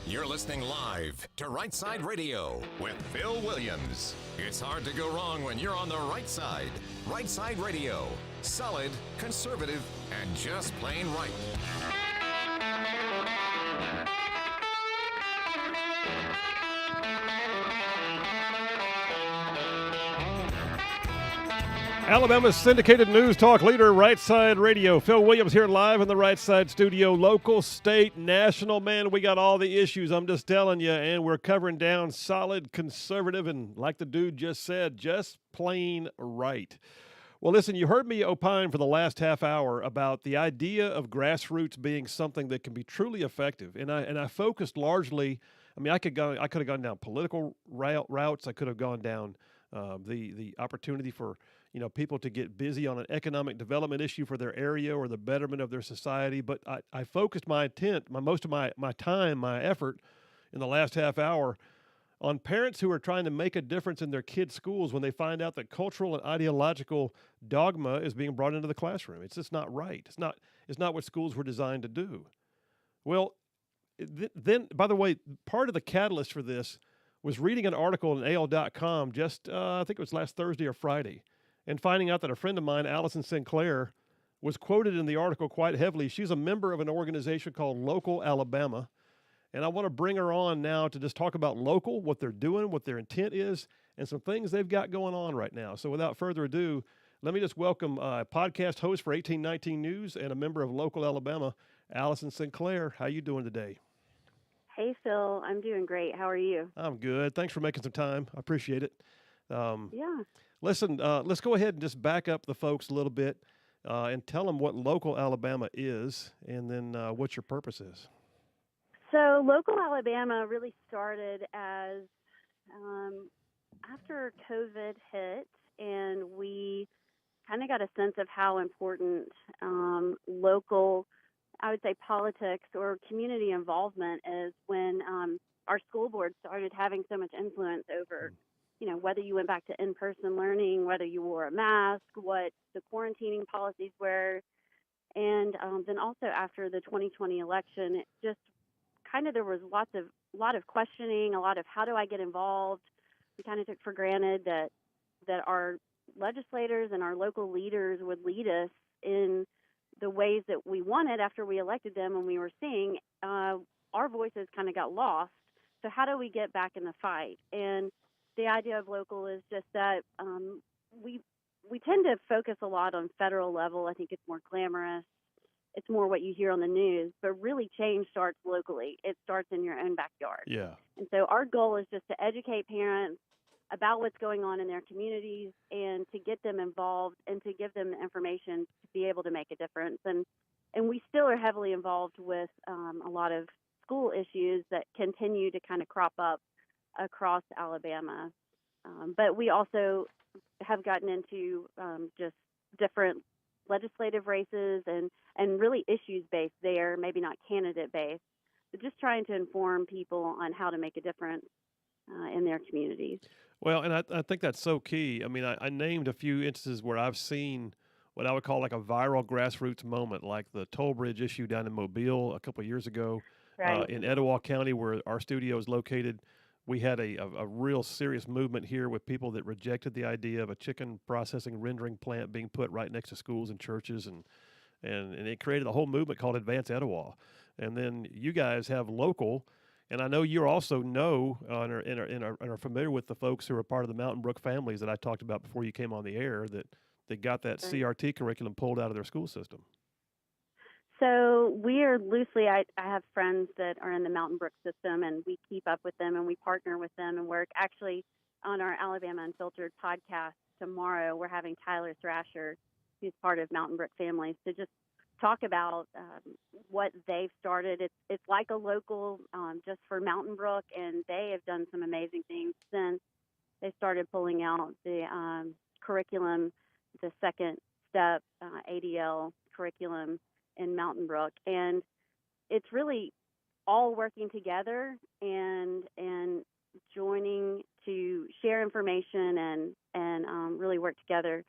You're listening live to Right Side Radio with Phil Williams. It's hard to go wrong when you're on the right side. Right Side Radio. Solid, conservative, and just plain right. Alabama's syndicated news talk leader, Right Side Radio. Phil Williams here live in the Right Side studio. Local, state, national, man, we got all the issues, I'm just telling you, and we're covering down solid, conservative, and like the dude just said, just plain right. Well, listen, you heard me opine for the last half hour about the idea of grassroots being something that can be truly effective, and I focused largely. I mean, I could have gone down political routes. I could have gone down the opportunity for people to get busy on an economic development issue for their area or the betterment of their society. But I focused my intent, most of my time, my effort in the last half hour on parents who are trying to make a difference in their kids' schools when they find out that cultural and ideological dogma is being brought into the classroom. It's just not right. It's not what schools were designed to do. Well, then, by the way, part of the catalyst for this was reading an article in AL.com just, I think it was last Thursday or Friday, and finding out that a friend of mine, Allison Sinclair, was quoted in the article quite heavily. She's a member of an organization called Local Alabama, and I want to bring her on now to just talk about Local, what they're doing, what their intent is, and some things they've got going on right now. So without further ado, let me just welcome a podcast host for 1819 News and a member of Local Alabama, Allison Sinclair. How you doing today? Hey, Phil. I'm doing great. How are you? I'm good. Thanks for making some time. I appreciate it. Yeah. Listen, let's go ahead and just back up the folks a little bit and tell them what Local Alabama is and then what your purpose is. So Local Alabama really started as after COVID hit, and we kind of got a sense of how important local, I would say, politics or community involvement is when our school board started having so much influence over whether you went back to in-person learning, whether you wore a mask, what the quarantining policies were. And then also after the 2020 election, it just kind of, there was a lot of questioning, a lot of how do I get involved? We kind of took for granted that our legislators and our local leaders would lead us in the ways that we wanted after we elected them, and we were seeing our voices kind of got lost. So how do we get back in the fight? And the idea of Local is just that we tend to focus a lot on federal level. I think it's more glamorous. It's more what you hear on the news, but really change starts locally. It starts in your own backyard. Yeah. And so our goal is just to educate parents about what's going on in their communities and to get them involved and to give them the information to be able to make a difference. And we still are heavily involved with a lot of school issues that continue to kind of crop up across Alabama. But we also have gotten into just different legislative races and really issues-based there, maybe not candidate-based, but just trying to inform people on how to make a difference in their communities. Well, and I think that's so key. I mean, I named a few instances where I've seen what I would call like a viral grassroots moment, like the toll bridge issue down in Mobile a couple of years ago. Right. In Etowah County, where our studio is located, we had a real serious movement here with people that rejected the idea of a chicken processing rendering plant being put right next to schools and churches, and it created a whole movement called Advance Etowah. And then you guys have Local, and I know you also know and are familiar with the folks who are part of the Mountain Brook families that I talked about before you came on the air that got that CRT curriculum pulled out of their school system. So we are loosely, I have friends that are in the Mountain Brook system, and we keep up with them and we partner with them and work. Actually, on our Alabama Unfiltered podcast tomorrow, we're having Tyler Thrasher, who's part of Mountain Brook Families, to just talk about what they've started. It's like a Local just for Mountain Brook, and they have done some amazing things since they started pulling out the curriculum, the second step ADL curriculum in Mountain Brook, and it's really all working together and joining to share information and really work together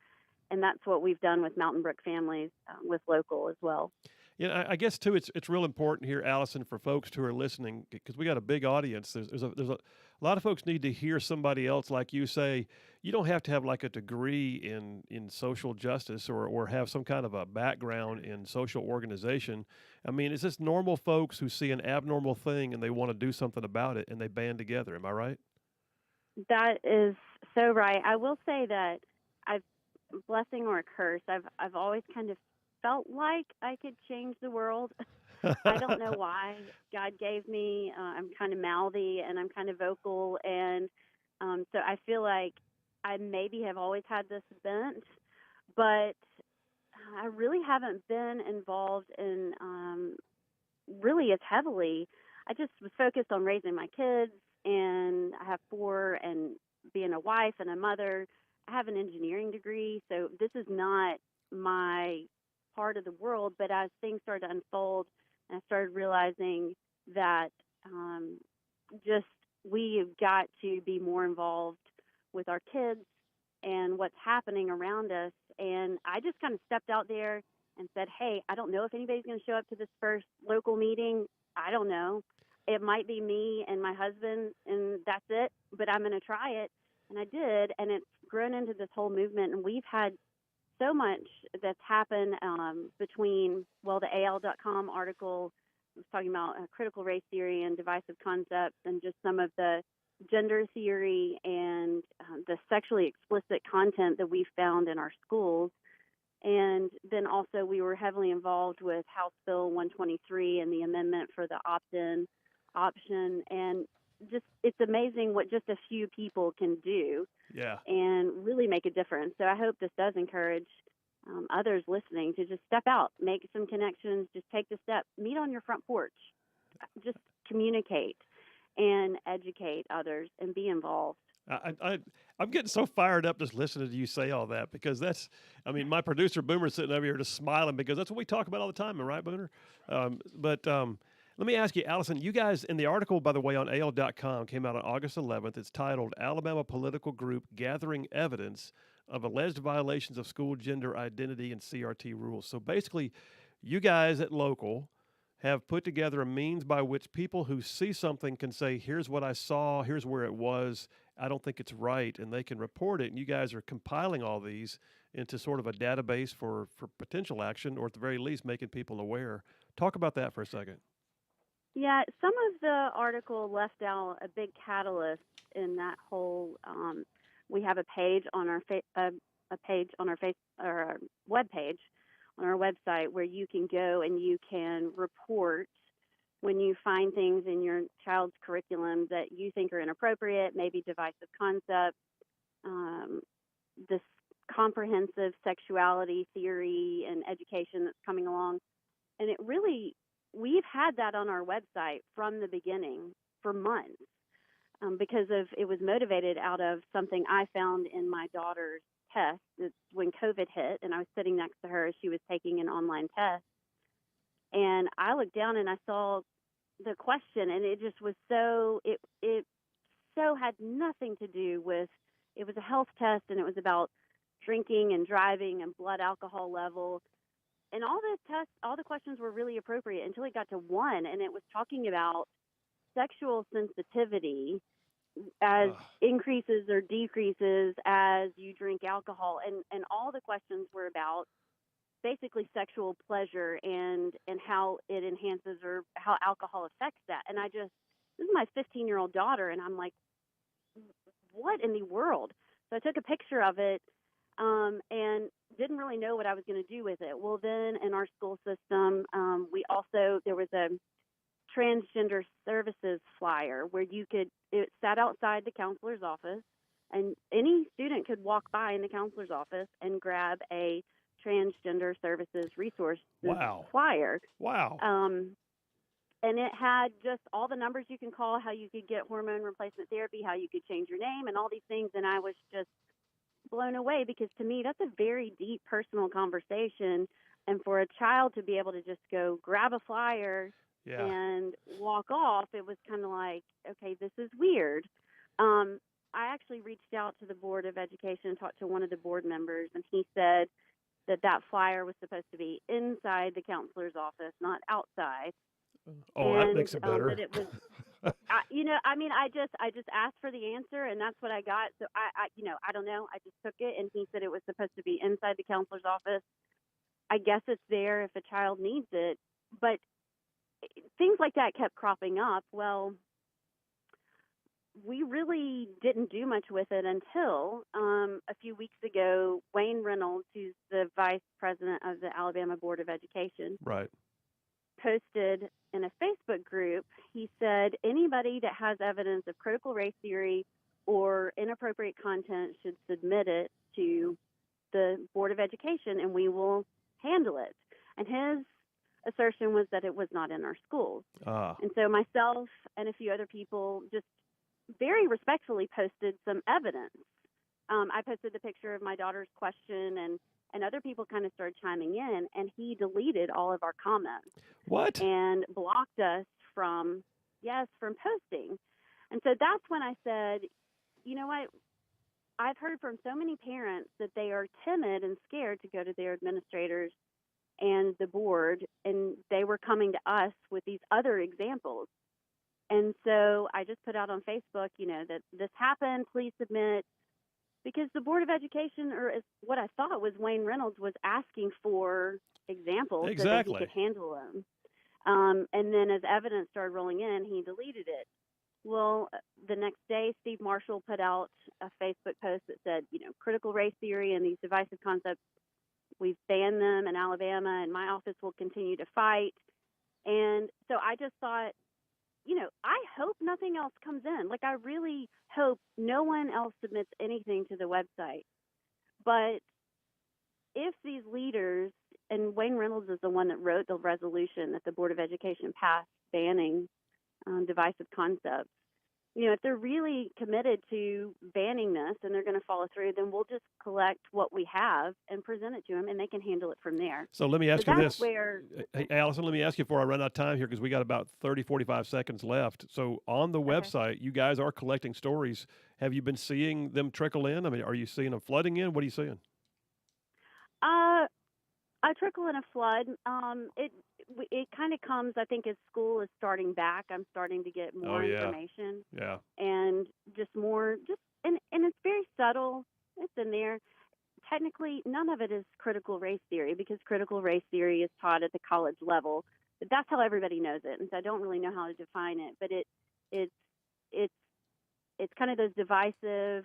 and that's what we've done with Mountain Brook Families with local as well. Yeah, I guess too, it's real important here, Allison, for folks who are listening, because we got a big audience. There's a lot of folks need to hear somebody else like you say. You don't have to have like a degree in social justice or have some kind of a background in social organization. I mean, it's just normal folks who see an abnormal thing and they want to do something about it and they band together. Am I right? That is so right. I will say that I've blessing or a curse. I've always kind of felt like I could change the world. I don't know why. God gave me. I'm kind of mouthy and I'm kind of vocal, and so I feel like I maybe have always had this bent, but I really haven't been involved in really as heavily. I just was focused on raising my kids, and I have four, and being a wife and a mother. I have an engineering degree, so this is not my part of the world. But as things started to unfold, and I started realizing that just we've got to be more involved with our kids and what's happening around us. And I just kind of stepped out there and said, hey, I don't know if anybody's going to show up to this first local meeting. I don't know. It might be me and my husband, and that's it, but I'm going to try it. And I did, and it's grown into this whole movement. And we've had so much that's happened between, well, the AL.com article was talking about critical race theory and divisive concepts, and just some of the gender theory and the sexually explicit content that we found in our schools. And then also we were heavily involved with House Bill 123 and the amendment for the opt-in option. And just it's amazing what just a few people can do and really make a difference. So I hope this does encourage others listening to just step out, make some connections, just take the step, meet on your front porch, just communicate and educate others and be involved. I'm getting so fired up just listening to you say all that, because my producer Boomer's sitting over here just smiling, because that's what we talk about all the time, right, Boomer? But let me ask you, Allison, you guys, in the article, by the way, on AL.com, came out on August 11th. It's titled Alabama Political Group Gathering Evidence of Alleged Violations of School Gender Identity and CRT Rules. So basically, you guys at Local have put together a means by which people who see something can say, here's what I saw, here's where it was, I don't think it's right, and they can report it. And you guys are compiling all these into sort of a database for potential action, or at the very least making people aware. Talk about that for a second. Yeah, some of the article left out a big catalyst in that whole. We have a page on our web page on our website where you can go and you can report when you find things in your child's curriculum that you think are inappropriate, maybe divisive concepts, this comprehensive sexuality theory and education that's coming along. And it really, we've had that on our website from the beginning for months because it was motivated out of something I found in my daughter's test. It's when COVID hit, and I was sitting next to her as she was taking an online test. And I looked down and I saw the question, and it just was it so had nothing to do with, it was a health test, and it was about drinking and driving and blood alcohol level. And all the questions were really appropriate until it got to one, and it was talking about sexual sensitivity as increases or decreases as you drink alcohol. And all the questions were about basically sexual pleasure and how it enhances or how alcohol affects that. And this is my 15-year-old daughter, and I'm like, what in the world? So I took a picture of it and didn't really know what I was going to do with it. Well, then in our school system, there was a transgender services flyer where it sat outside the counselor's office, and any student could walk by in the counselor's office and grab a transgender services resource flyer. Wow. And it had just all the numbers you can call, how you could get hormone replacement therapy, how you could change your name, and all these things. And I was just blown away, because to me, that's a very deep personal conversation. And for a child to be able to just go grab a flyer and walk off, it was kind of like, okay, this is weird. I actually reached out to the Board of Education and talked to one of the board members, and he said that flyer was supposed to be inside the counselor's office, not outside. Oh, that makes it better. That it was, I just asked for the answer, and that's what I got. So I don't know. I just took it, and he said it was supposed to be inside the counselor's office. I guess it's there if a child needs it, but things like that kept cropping up. Well, we really didn't do much with it until a few weeks ago. Wayne Reynolds, who's the vice president of the Alabama Board of Education, Right. posted in a Facebook group. He said anybody that has evidence of critical race theory or inappropriate content should submit it to the Board of Education, and we will handle it. And his assertion was that it was not in our schools. And so myself and a few other people just very respectfully posted some evidence. I posted the picture of my daughter's question, and other people kind of started chiming in, and he deleted all of our comments. What? And blocked us from posting. And so that's when I said, you know what? I've heard from so many parents that they are timid and scared to go to their administrators and the board, and they were coming to us with these other examples. And so I just put out on Facebook, that this happened, please submit, because the Board of Education, or as what I thought was Wayne Reynolds, was asking for examples so that he could handle them. And then as evidence started rolling in, he deleted it. Well, the next day, Steve Marshall put out a Facebook post that said, critical race theory and these divisive concepts, we've banned them in Alabama, and my office will continue to fight. And so I just thought, I hope nothing else comes in. Like, I really hope no one else submits anything to the website. But if these leaders, and Wayne Reynolds is the one that wrote the resolution that the Board of Education passed banning divisive concepts, if they're really committed to banning this and they're going to follow through, then we'll just collect what we have and present it to them, and they can handle it from there. So let me ask you this. Hey, Allison, let me ask you before I run out of time here, because we got about 30, 45 seconds left. So on the website, you guys are collecting stories. Have you been seeing them trickle in? I mean, are you seeing them flooding in? What are you seeing? I trickle in a flood. It kind of comes, I think, as school is starting back. I'm starting to get more information. Yeah. And just more, and it's very subtle. It's in there. Technically, none of it is critical race theory, because critical race theory is taught at the college level. But that's how everybody knows it, and so I don't really know how to define it. But it's kind of those divisive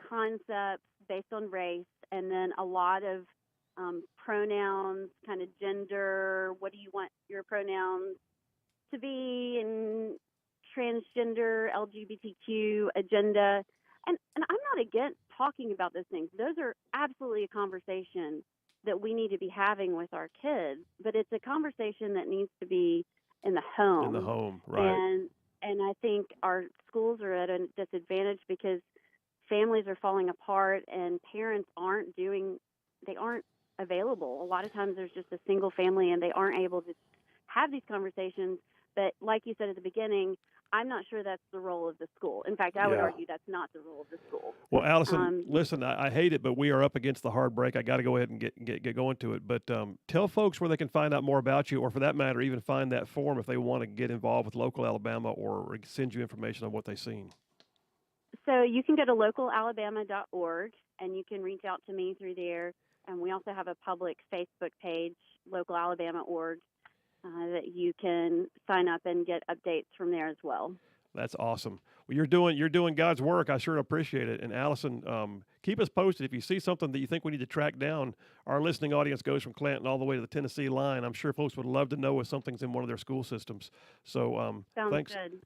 concepts based on race, and then a lot of pronouns, kind of gender, what do you want your pronouns to be, and transgender, LGBTQ agenda. And I'm not against talking about those things. Those are absolutely a conversation that we need to be having with our kids, but it's a conversation that needs to be in the home. In the home, right. And I think our schools are at a disadvantage because families are falling apart and parents aren't available. A lot of times there's just a single family and they aren't able to have these conversations. But like you said at the beginning, I'm not sure that's the role of the school. In fact, I would argue that's not the role of the school. Well, Allison, listen, I hate it, but we are up against the hard break. I got to go ahead and get going to it. But tell folks where they can find out more about you, or for that matter, even find that form if they want to get involved with Local Alabama or send you information on what they've seen. So you can go to localalabama.org, and you can reach out to me through there. And we also have a public Facebook page, localalabama.org, that you can sign up and get updates from there as well. That's awesome. Well, you're doing God's work. I sure appreciate it. And Allison, keep us posted if you see something that you think we need to track down. Our listening audience goes from Clanton all the way to the Tennessee line. I'm sure folks would love to know if something's in one of their school systems. So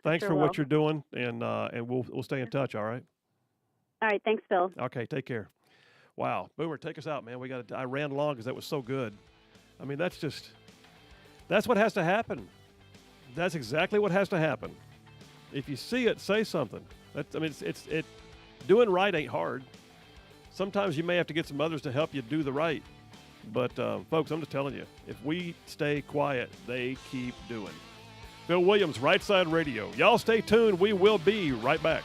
thanks for what you're doing, and we'll stay in touch. All right. All right. Thanks, Phil. Okay. Take care. Wow, Boomer, take us out, man. I ran long because that was so good. I mean, that's what has to happen. That's exactly what has to happen. If you see it, say something. Doing right ain't hard. Sometimes you may have to get some others to help you do the right. But folks, I'm just telling you, if we stay quiet, they keep doing. Phil Williams, Rishtside Radio. Y'all stay tuned. We will be right back.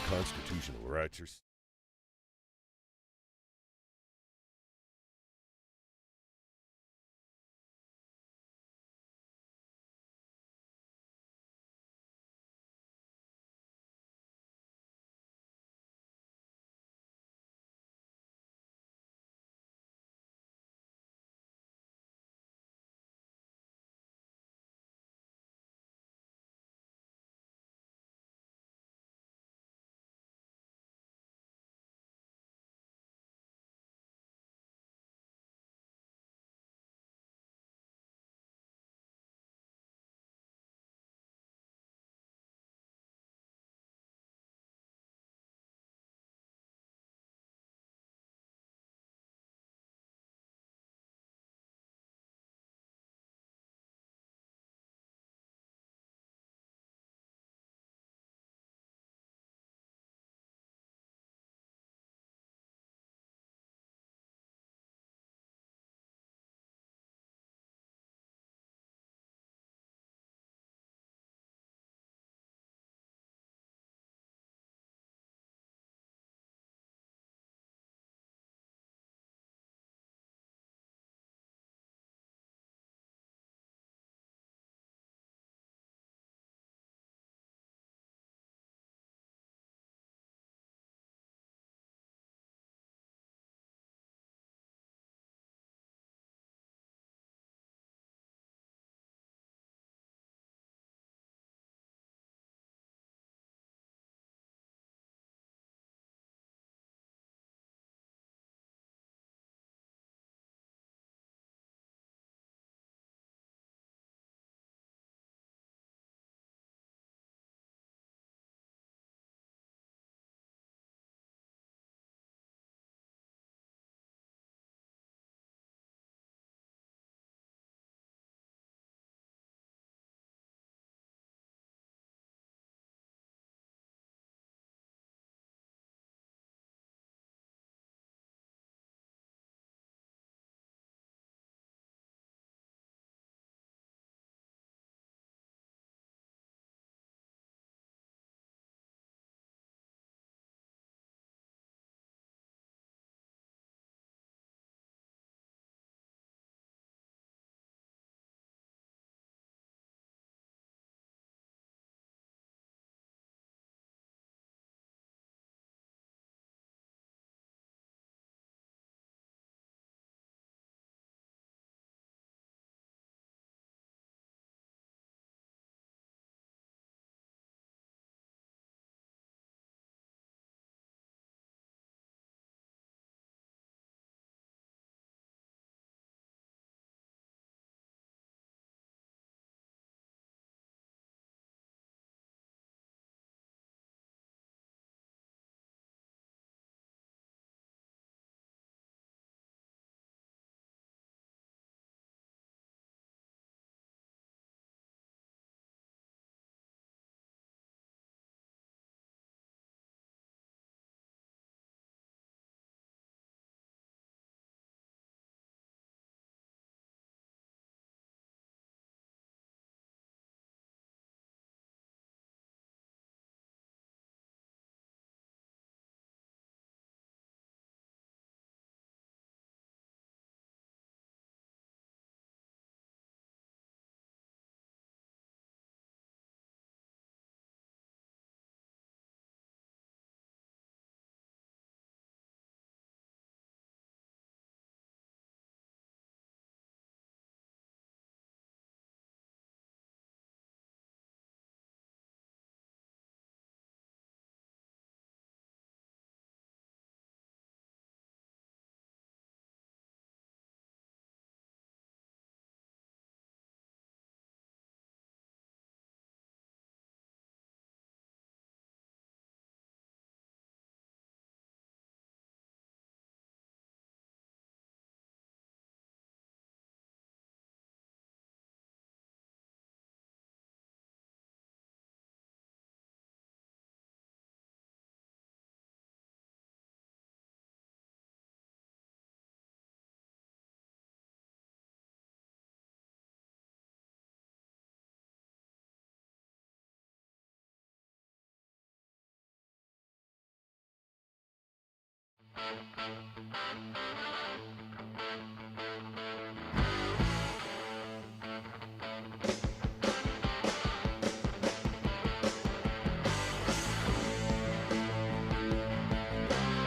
constitutional rights are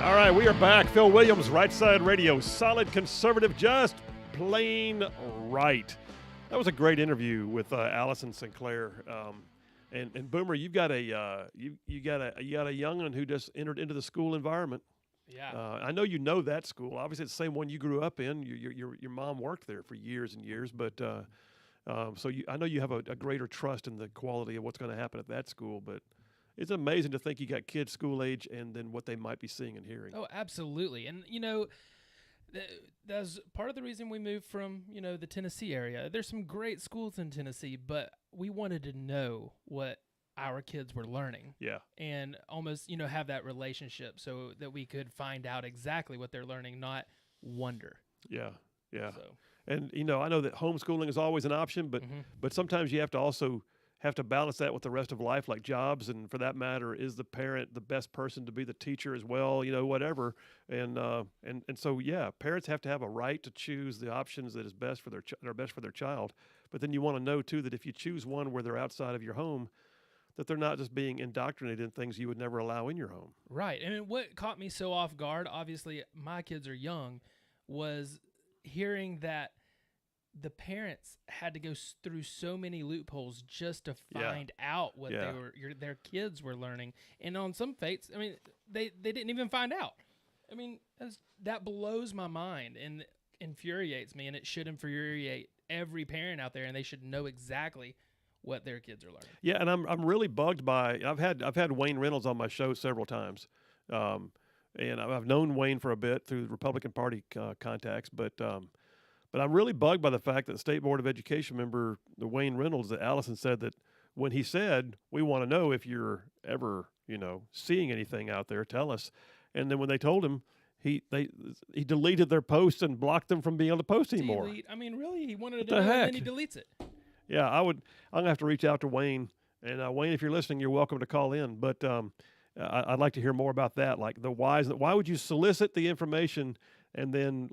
All right, we are back. Phil Williams, Right Side Radio, solid conservative, just plain right. That was a great interview with Allison Sinclair. And Boomer, you've got a you got a young'un who just entered into the school environment. Yeah. I know you know that school. Obviously, it's the same one you grew up in. Your mom worked there for years and years, but so I know you have a greater trust in the quality of what's going to happen at that school. But it's amazing to think you got kids school age and then what they might be seeing and hearing. Oh, absolutely. And, that's part of the reason we moved from, the Tennessee area. There's some great schools in Tennessee, but we wanted to know what our kids were learning. Yeah. And almost, have that relationship so that we could find out exactly what they're learning, not wonder. Yeah. Yeah. So. And, I know that homeschooling is always an option, but sometimes you have to also have to balance that with the rest of life, like jobs, and for that matter, is the parent the best person to be the teacher as well? Whatever, and so parents have to have a right to choose the options that is best for that are best for their child. But then you want to know too that if you choose one where they're outside of your home, that they're not just being indoctrinated in things you would never allow in your home. Right, and what caught me so off guard, obviously my kids are young, was hearing that the parents had to go through so many loopholes just to find out what their kids were learning. And on some fates, they didn't even find out. That blows my mind and infuriates me, and it should infuriate every parent out there, and they should know exactly what their kids are learning. Yeah, and I'm really bugged by I've had Wayne Reynolds on my show several times. And I've known Wayne for a bit through the Republican Party contacts, but I'm really bugged by the fact that the State Board of Education member, the Wayne Reynolds, that Allison said that when he said, we want to know if you're ever, seeing anything out there, tell us. And then when they told him, he deleted their posts and blocked them from being able to post anymore. Really? He wanted What to the know, heck? and then he deletes it. Yeah, I'm going to have to reach out to Wayne. And Wayne, if you're listening, you're welcome to call in. But I'd like to hear more about that, like the whys. Why would you solicit the information and then,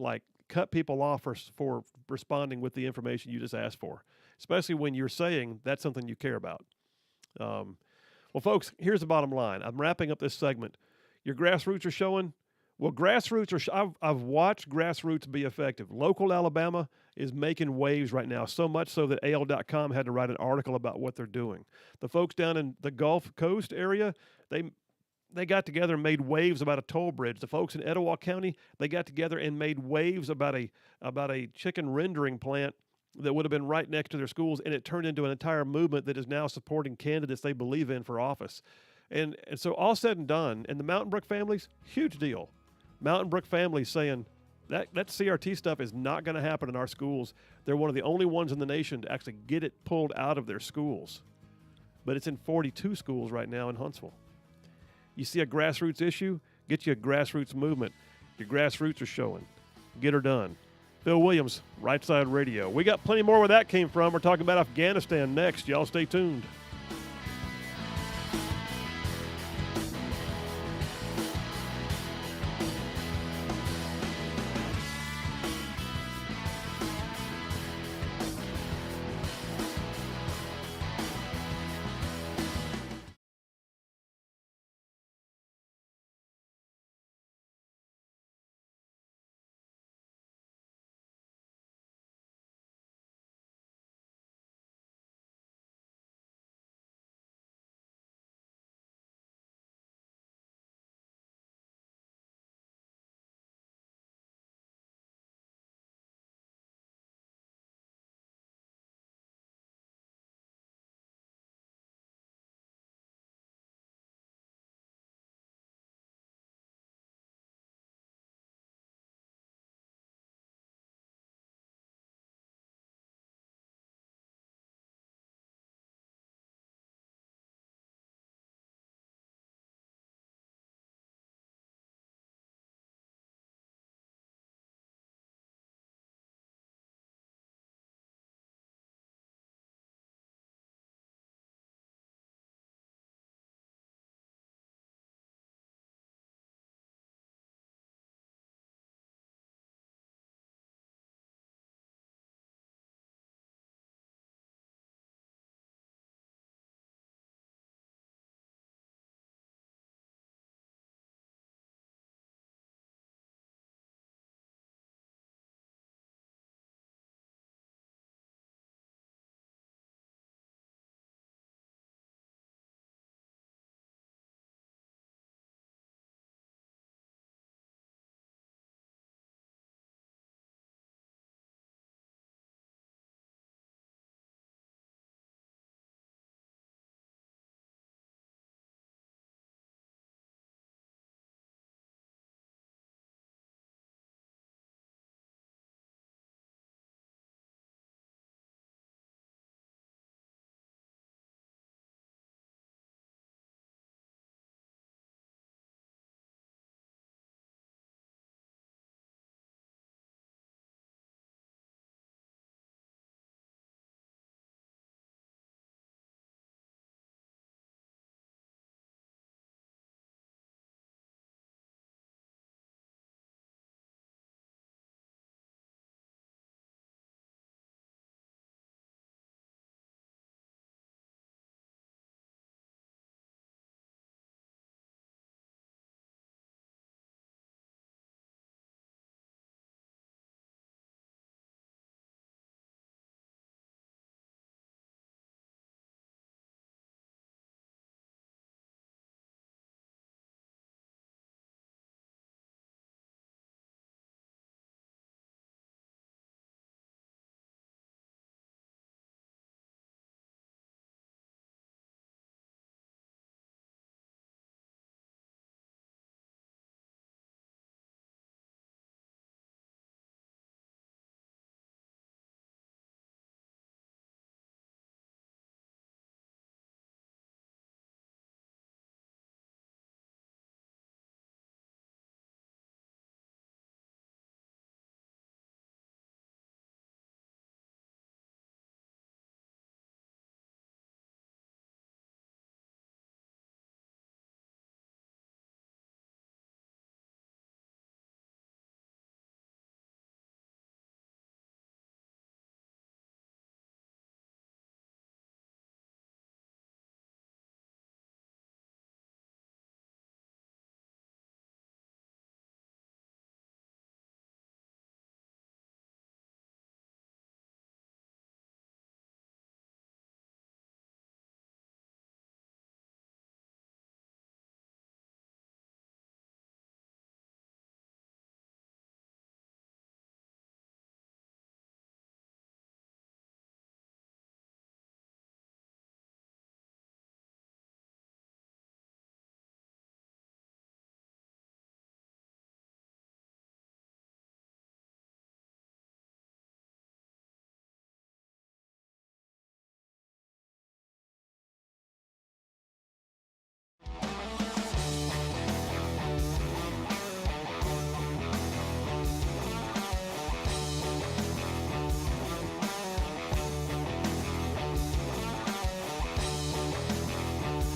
cut people off for responding with the information you just asked for, especially when you're saying that's something you care about. Well, folks, here's the bottom line. I'm wrapping up this segment. Your grassroots are showing. Well, grassroots are. I've watched grassroots be effective. Local Alabama is making waves right now, so much so that AL.com had to write an article about what they're doing. The folks down in the Gulf Coast area, they got together and made waves about a toll bridge. The folks in Etowah County, they got together and made waves about a chicken rendering plant that would have been right next to their schools, and it turned into an entire movement that is now supporting candidates they believe in for office. And so all said and done, and the Mountain Brook families, huge deal. Mountain Brook families saying that CRT stuff is not going to happen in our schools. They're one of the only ones in the nation to actually get it pulled out of their schools. But it's in 42 schools right now in Huntsville. You see a grassroots issue, get you a grassroots movement. Your grassroots are showing. Get her done. Phil Williams, Right Side Radio. We got plenty more where that came from. We're talking about Afghanistan next. Y'all stay tuned.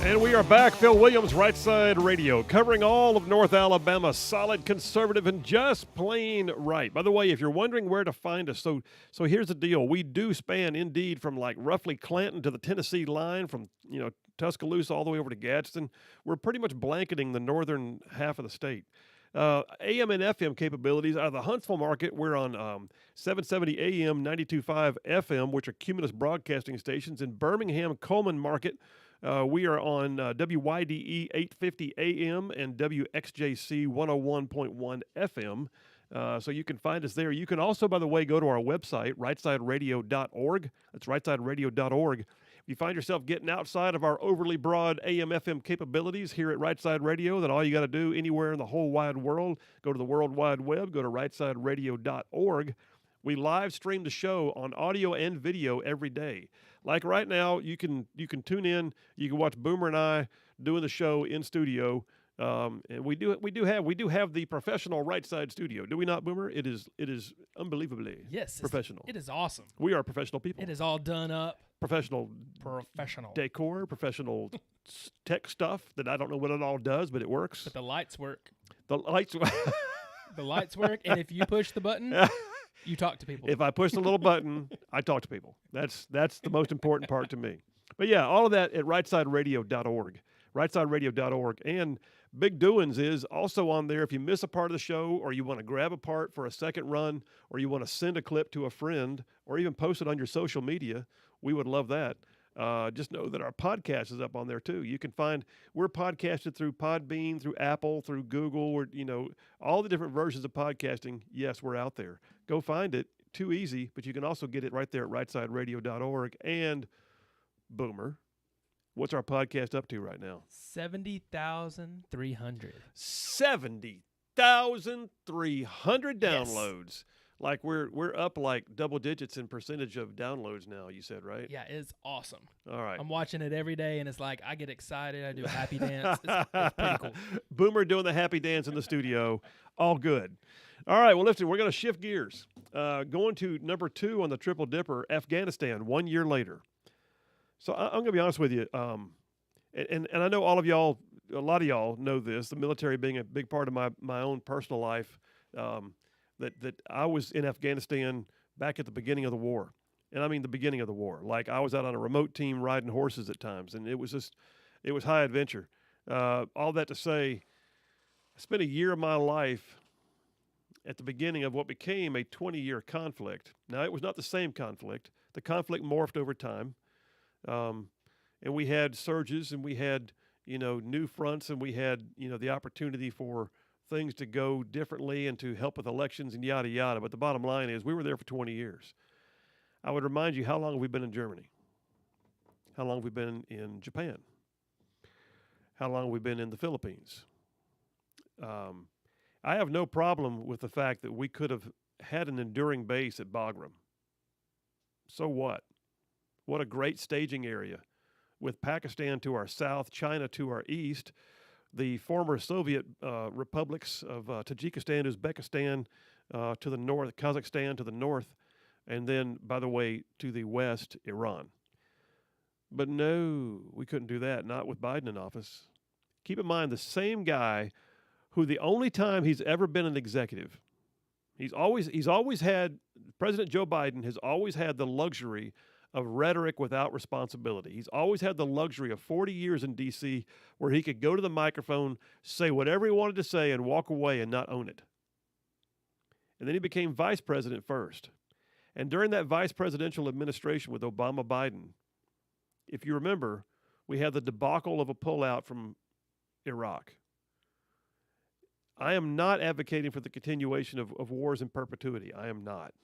And we are back. Phil Williams, Right Side Radio, covering all of North Alabama, solid, conservative, and just plain right. By the way, if you're wondering where to find us, so here's the deal. We do span, indeed, from like roughly Clanton to the Tennessee line, from, Tuscaloosa all the way over to Gadsden. We're pretty much blanketing the northern half of the state. AM and FM capabilities out of the Huntsville market, we're on 770 AM, 92.5 FM, which are Cumulus broadcasting stations. In Birmingham, Coleman market, we are on WYDE 850 AM and WXJC 101.1 FM. So you can find us there. You can also, by the way, go to our website, rightsideradio.org. That's rightsideradio.org. If you find yourself getting outside of our overly broad AM/FM capabilities here at Right Side Radio, then all you got to do anywhere in the whole wide world, go to the World Wide Web, go to rightsideradio.org. We live stream the show on audio and video every day. Like right now, you can tune in. You can watch Boomer and I doing the show in studio. And we do have the professional Right Side studio, do we not, Boomer? It is unbelievably professional. It is awesome. We are professional people. It is all done up. Professional decor, professional tech stuff that I don't know what it all does, but it works. But the lights work. The lights work, and if you push the button, you talk to people. If I push the little button, I talk to people. That's the most important part to me. But yeah, all of that at rightsideradio.org. Rightsideradio.org. And Big Doings is also on there. If you miss a part of the show, or you want to grab a part for a second run, or you want to send a clip to a friend, or even post it on your social media, we would love that. Just know that our podcast is up on there too. You can find, we're podcasted through Podbean, through Apple, through Google, or all the different versions of podcasting. Yes, we're out there. Go find it. Too easy, but you can also get it right there at rightsideradio.org. And Boomer, what's our podcast up to right now? 70,300. 70,300 downloads. Yes. Like we're up like double digits in percentage of downloads now, you said, right? Yeah, it's awesome. All right. I'm watching it every day, and it's like I get excited. I do a happy dance. It's pretty cool. Boomer doing the happy dance in the studio. All good. All right, well, listen, we're going to shift gears. Going to number 2 on the Triple Dipper, Afghanistan, 1 year later. So I'm going to be honest with you, and I know all of y'all, a lot of y'all know this, the military being a big part of my own personal life, that I was in Afghanistan back at the beginning of the war. And I mean the beginning of the war. Like I was out on a remote team riding horses at times, and it was high adventure. All that to say, I spent a year of my life at the beginning of what became a 20-year conflict. Now, it was not the same conflict. The conflict morphed over time. And we had surges, and we had, new fronts, and we had, the opportunity for things to go differently and to help with elections and yada, yada. But the bottom line is we were there for 20 years. I would remind you, how long have we been in Germany? How long have we been in Japan? How long have we been in the Philippines? I have no problem with the fact that we could have had an enduring base at Bagram. So what? What a great staging area with Pakistan to our south, China to our east, the former Soviet republics of Tajikistan, Uzbekistan to the north, Kazakhstan to the north, and then, by the way, to the west, Iran. But no, we couldn't do that, not with Biden in office. Keep in mind, the same guy who the only time he's ever been an executive, he's always had, President Joe Biden has always had the luxury of rhetoric without responsibility. He's always had the luxury of 40 years in D.C. where he could go to the microphone, say whatever he wanted to say, and walk away and not own it. And then he became vice president first. And during that vice presidential administration with Obama-Biden, if you remember, we had the debacle of a pullout from Iraq. I am not advocating for the continuation of wars in perpetuity. I am not.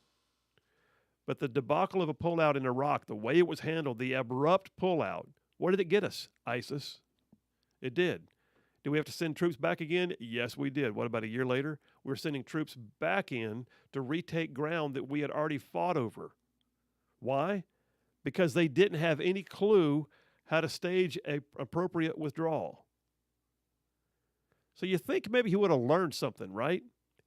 But the debacle of a pullout in Iraq, the way it was handled, the abrupt pullout, what did it get us? ISIS. It did. Do we have to send troops back again? Yes, we did. What about a year later? We're sending troops back in to retake ground that we had already fought over. Why? Because they didn't have any clue how to stage an appropriate withdrawal. So you think maybe he would have learned something, right?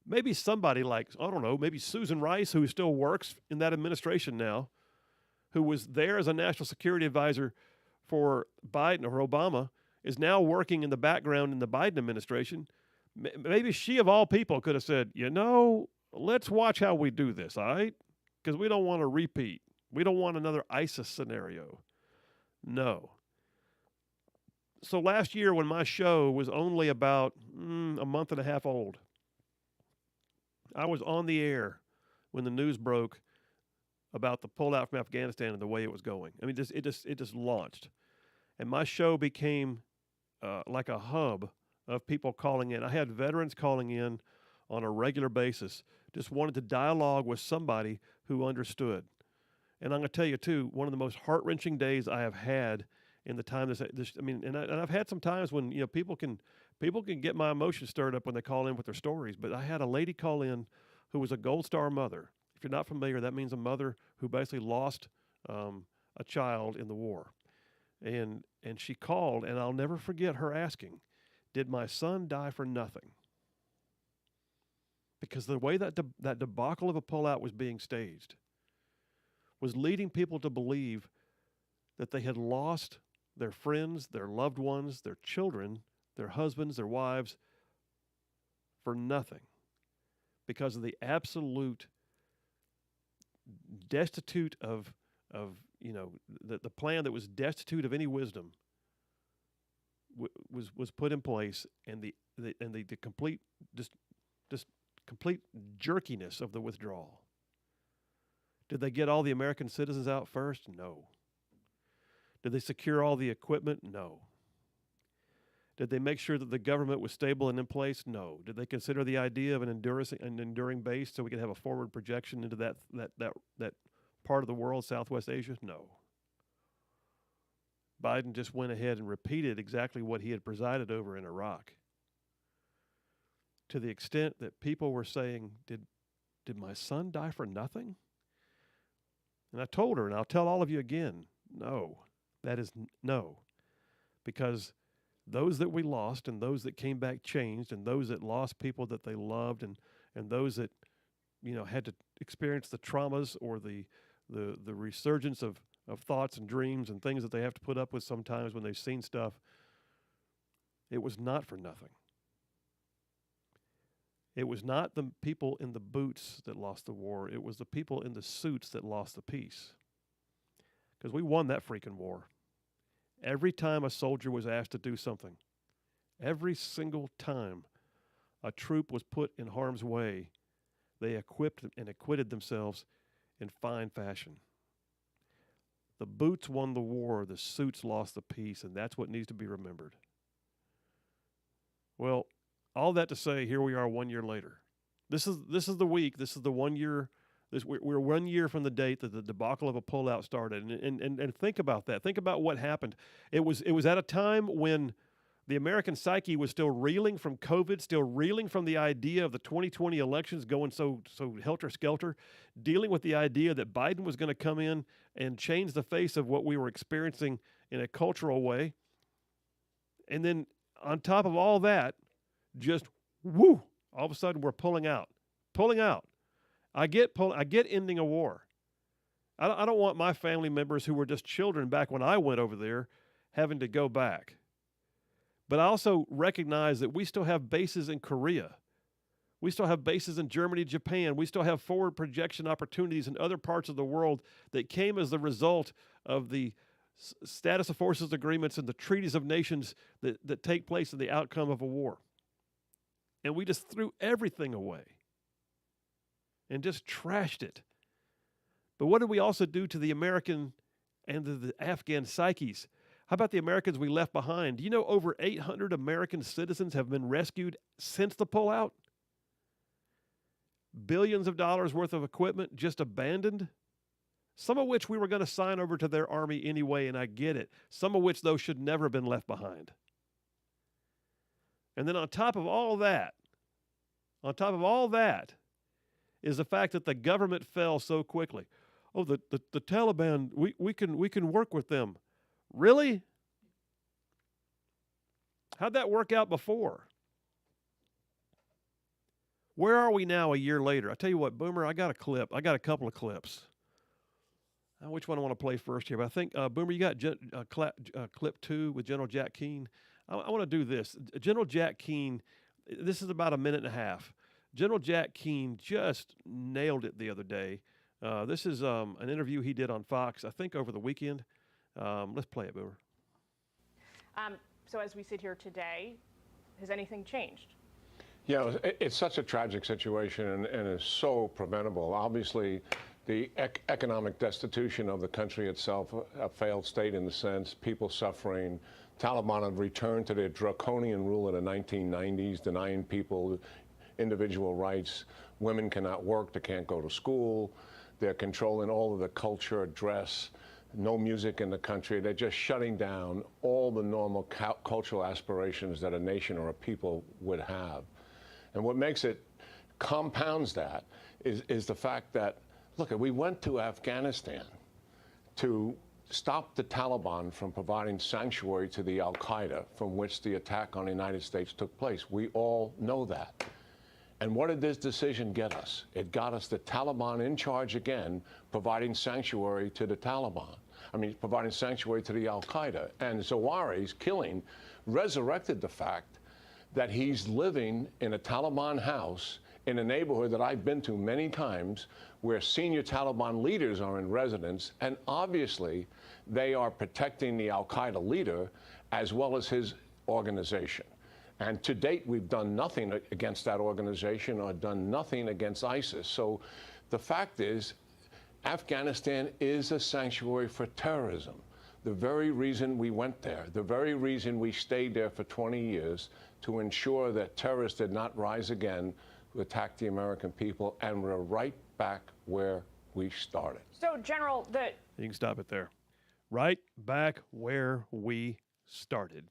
Maybe somebody like, I don't know, maybe Susan Rice, who still works in that administration now, who was there as a national security advisor for Biden or Obama, is now working in the background in the Biden administration, maybe she of all people could have said, let's watch how we do this, all right? Because we don't want a repeat. We don't want another ISIS scenario. No. So last year when my show was only about a month and a half old, I was on the air when the news broke about the pullout from Afghanistan and the way it was going. I mean, it just launched. And my show became like a hub of people calling in. I had veterans calling in on a regular basis, just wanted to dialogue with somebody who understood. And I'm going to tell you, too, one of the most heart-wrenching days I have had in the time and I've had some times when people can get my emotions stirred up when they call in with their stories. But I had a lady call in who was a Gold Star mother. If you're not familiar, that means a mother who basically lost a child in the war. And she called, and I'll never forget her asking, "Did my son die for nothing?" Because the way that debacle of a pullout was being staged was leading people to believe that they had lost their friends, their loved ones, their children, their husbands, their wives for nothing because of the absolute destitute of the plan that was destitute of any wisdom was put in place, and the complete just complete jerkiness of the withdrawal. Did they get all the American citizens out first? No. Did they secure all the equipment? No. Did they make sure that the government was stable and in place? No. Did they consider the idea of an enduring base so we could have a forward projection into that part of the world, Southwest Asia? No. Biden just went ahead and repeated exactly what he had presided over in Iraq, to the extent that people were saying, did my son die for nothing? And I told her, and I'll tell all of you again, no. That is no. Because those that we lost and those that came back changed, and those that lost people that they loved, and those that had to experience the traumas or the resurgence of thoughts and dreams and things that they have to put up with sometimes when they've seen stuff, it was not for nothing. It was not the people in the boots that lost the war. It was the people in the suits that lost the peace. Because we won that freaking war. Every time a soldier was asked to do something, every single time a troop was put in harm's way, they equipped and acquitted themselves in fine fashion. The boots won the war, the suits lost the peace, and that's what needs to be remembered. Well, all that to say, here we are 1 year later. This is the week. This is the 1 year. We're 1 year from the date that the debacle of a pullout started, and think about that. Think about what happened. It was at a time when the American psyche was still reeling from COVID, still reeling from the idea of the 2020 elections going so helter-skelter, dealing with the idea that Biden was going to come in and change the face of what we were experiencing in a cultural way. And then on top of all that, just all of a sudden we're pulling out. I get ending a war. I don't want my family members who were just children back when I went over there having to go back. But I also recognize that we still have bases in Korea. We still have bases in Germany, Japan. We still have forward projection opportunities in other parts of the world that came as the result of the status of forces agreements and the treaties of nations that take place in the outcome of a war. And we just threw everything away and just trashed it. But what did we also do to the American and the Afghan psyches? How about the Americans we left behind? Do you know over 800 American citizens have been rescued since the pullout? Billions of dollars worth of equipment just abandoned? Some of which we were going to sign over to their army anyway, and I get it. Some of which, though, should never have been left behind. And then on top of all that, is the fact that the government fell so quickly. Oh, the Taliban, we can work with them. Really? How'd that work out before? Where are we now a year later? I tell you what, Boomer, I got a clip. I got a couple of clips. Which one I want to play first here? But I think, Boomer, you got clip 2 with General Jack Keane. I want to do this. General Jack Keane, this is about a minute and a half. General Jack Keane just nailed it the other day. This is an interview he did on Fox, I think, over the weekend. Let's play it, Boomer. So as we sit here today, has anything changed? Yeah, it's such a tragic situation and is so preventable. Obviously, the economic destitution of the country itself, a failed state in the sense, people suffering. Taliban have returned to their draconian rule of the 1990s, denying people individual rights. Women cannot work, they can't go to school. They're controlling all of the culture, dress, no music in the country. They're just shutting down all the normal cultural aspirations that a nation or a people would have. And what makes it, compounds that, is the fact that, look, we went to Afghanistan to stop the Taliban from providing sanctuary to the al-Qaeda from which the attack on the United States took place. We all know that. And what did this decision get us? It got us the Taliban in charge again, providing sanctuary to the Taliban. I mean, providing sanctuary to the al-Qaeda. And Zawahiri's killing resurrected the fact that he's living in a Taliban house in a neighborhood that I've been to many times where senior Taliban leaders are in residence, and obviously they are protecting the al-Qaeda leader as well as his organization. And to date, we've done nothing against that organization or done nothing against ISIS. So the fact is, Afghanistan is a sanctuary for terrorism. The very reason we went there, the very reason we stayed there for 20 years, to ensure that terrorists did not rise again to attack the American people, and we're right back where we started. So, General, You can stop it there. Right back where we started.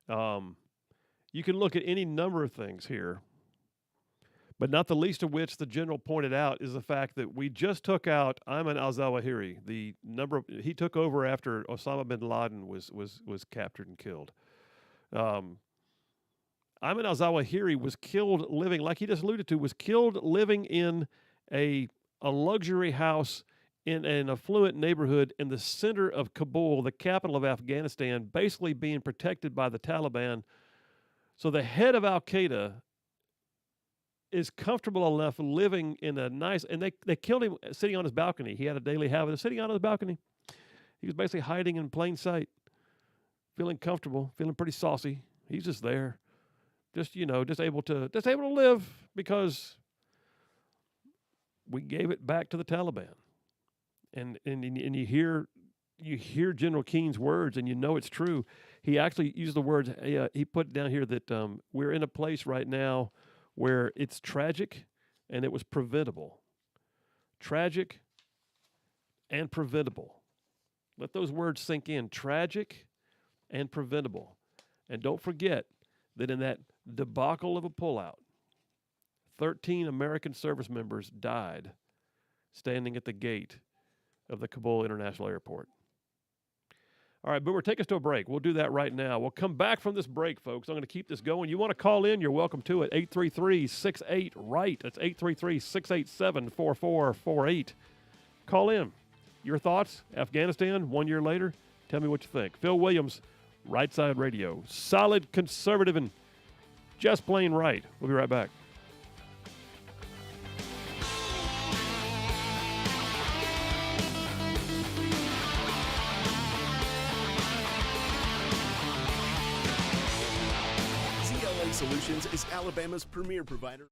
You can look at any number of things here, but not the least of which the general pointed out is the fact that we just took out Ayman al-Zawahiri. He took over after Osama bin Laden was captured and killed. Ayman al-Zawahiri was killed living, like he just alluded to, was killed living in a luxury house in an affluent neighborhood in the center of Kabul, the capital of Afghanistan, basically being protected by the Taliban. So the head of al-Qaeda is comfortable enough living in a nice, and they killed him sitting on his balcony. He had a daily habit of sitting on his balcony. He was basically hiding in plain sight, feeling comfortable, feeling pretty saucy. He's just there, just able to live because we gave it back to the Taliban. And you hear General Keene's words, and you know it's true. He actually used the words. He put down here that we're in a place right now where it's tragic and it was preventable. Tragic and preventable. Let those words sink in. Tragic and preventable. And don't forget that in that debacle of a pullout, 13 American service members died standing at the gate of the Kabul International Airport. All right, Boomer, take us to a break. We'll do that right now. We'll come back from this break, folks. I'm going to keep this going. You want to call in, you're welcome to it. 833-68-RIGHT. That's 833-687-4448. Call in. Your thoughts? Afghanistan, 1 year later? Tell me what you think. Phil Williams, Right Side Radio. Solid, conservative, and just plain right. We'll be right back. Solutions is Alabama's premier provider.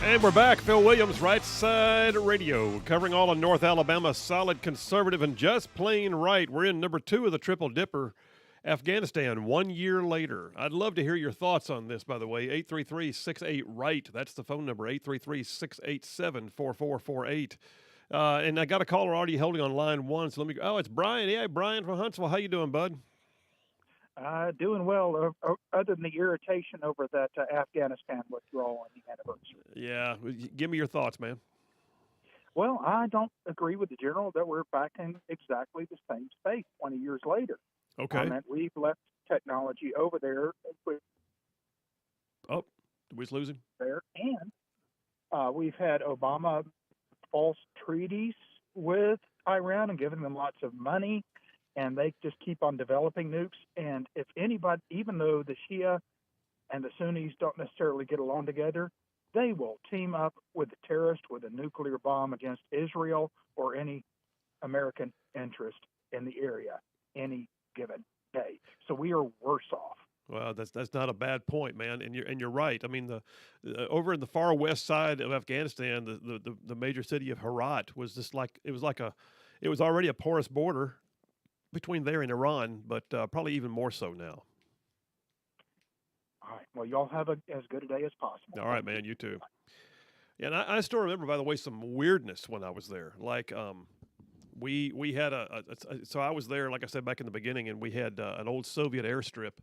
And we're back. Phil Williams, Right Side Radio, covering all of North Alabama, solid, conservative, and just plain right. We're in number 2 of the Triple Dipper, Afghanistan, 1 year later. I'd love to hear your thoughts on this, by the way. 833-68-RIGHT. That's the phone number, 833-687-4448. And I got a caller already holding on line 1, so let me go. Oh, it's Brian. Yeah, Brian from Huntsville. How you doing, bud? Doing well, other than the irritation over that Afghanistan withdrawal on the anniversary. Yeah, give me your thoughts, man. Well, I don't agree with the general that we're back in exactly the same space 20 years later. Okay. That we've left technology over there. Oh, did we just lose him? There, and we've had Obama false treaties with Iran and giving them lots of money. And they just keep on developing nukes. And if anybody, even though the Shia and the Sunnis don't necessarily get along together, they will team up with the terrorist with a nuclear bomb against Israel or any American interest in the area any given day. So we are worse off. Well, that's not a bad point, man, and you're right. I mean, the over in the far west side of Afghanistan, the major city of Herat was just like it was already a porous border between there and Iran, but probably even more so now. All right. Well, y'all have as good a day as possible. All right, man. You too. Yeah, and I still remember, by the way, some weirdness when I was there. Like, we had so I was there, like I said, back in the beginning, and we had an old Soviet airstrip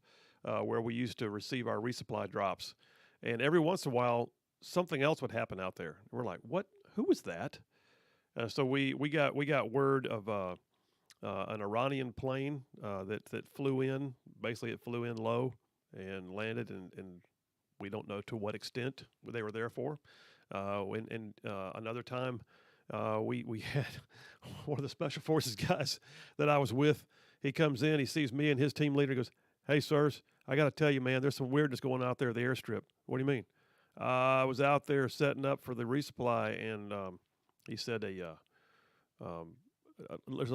where we used to receive our resupply drops. And every once in a while, something else would happen out there. We're like, what? Who was that? So we got word of an Iranian plane that flew in. Basically, it flew in low and landed, and we don't know to what extent they were there for. Another time, we had one of the Special Forces guys that I was with. He comes in, he sees me and his team leader, goes, "Hey, sirs, I got to tell you, man, there's some weirdness going out there at the airstrip." "What do you mean?" "I was out there setting up for the resupply, and he said there's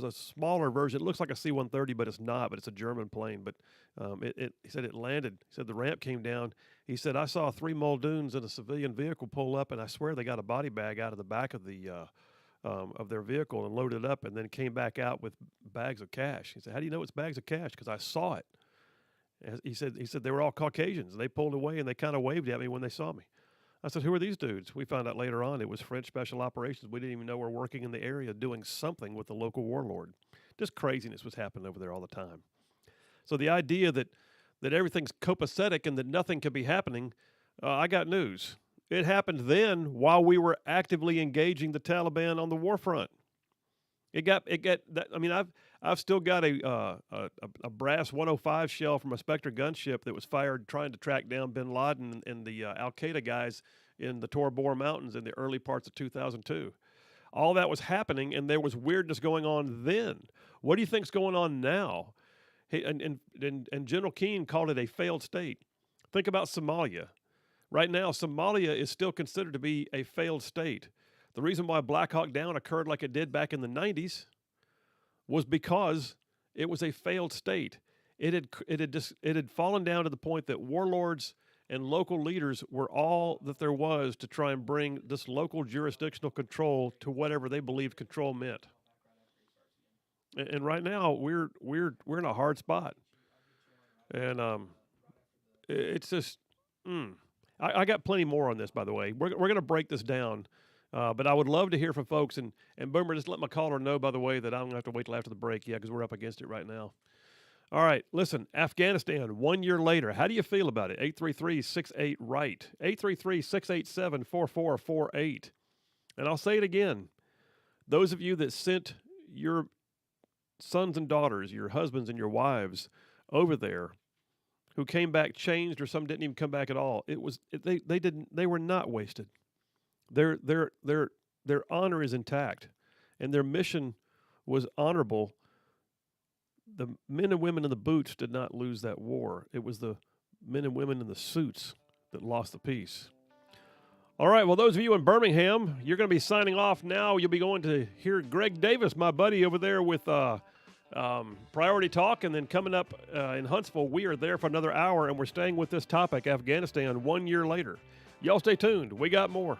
a smaller version. It looks like a C-130, but it's not. But it's a German plane. But he said it landed. He said the ramp came down. He said I saw 3 Muldoons in a civilian vehicle pull up, and I swear they got a body bag out of the back of their vehicle and loaded it up, and then came back out with bags of cash." He said, "How do you know it's bags of cash?" "Because I saw it." He said they were all Caucasians, and they pulled away and they kind of waved at me when they saw me. I said, "Who are these dudes?" We found out later on it was French Special Operations. We didn't even know we're working in the area doing something with the local warlord. Just craziness was happening over there all the time. So the idea that everything's copacetic and that nothing could be happening, I got news. It happened then while we were actively engaging the Taliban on the war front. I mean, I've still got a brass 105 shell from a Spectre gunship that was fired trying to track down bin Laden and the Al-Qaeda guys in the Tora Bora Mountains in the early parts of 2002. All that was happening, and there was weirdness going on then. What do you think's going on now? And General Keane called it a failed state. Think about Somalia. Right now, Somalia is still considered to be a failed state. The reason why Black Hawk Down occurred like it did back in the 90s was because it was a failed state. It had fallen down to the point that warlords and local leaders were all that there was to try and bring this local jurisdictional control to whatever they believed control meant. And right now we're in a hard spot, and it's just I got plenty more on this, by the way. We're going to break this down. But I would love to hear from folks. And Boomer, just let my caller know, by the way, that I'm going to have to wait till after the break. Yeah, because we're up against it right now. All right, listen, Afghanistan, 1 year later. How do you feel about it? 833-68-RIGHT. 833-687-4448. And I'll say it again. Those of you that sent your sons and daughters, your husbands and your wives over there, who came back changed, or some didn't even come back at all, they were not wasted. Their honor is intact, and their mission was honorable. The men and women in the boots did not lose that war. It was the men and women in the suits that lost the peace. All right, well, those of you in Birmingham, you're going to be signing off now. You'll be going to hear Greg Davis, my buddy over there with Priority Talk, and then coming up in Huntsville, we are there for another hour, and we're staying with this topic, Afghanistan, 1 year later. Y'all stay tuned. We got more.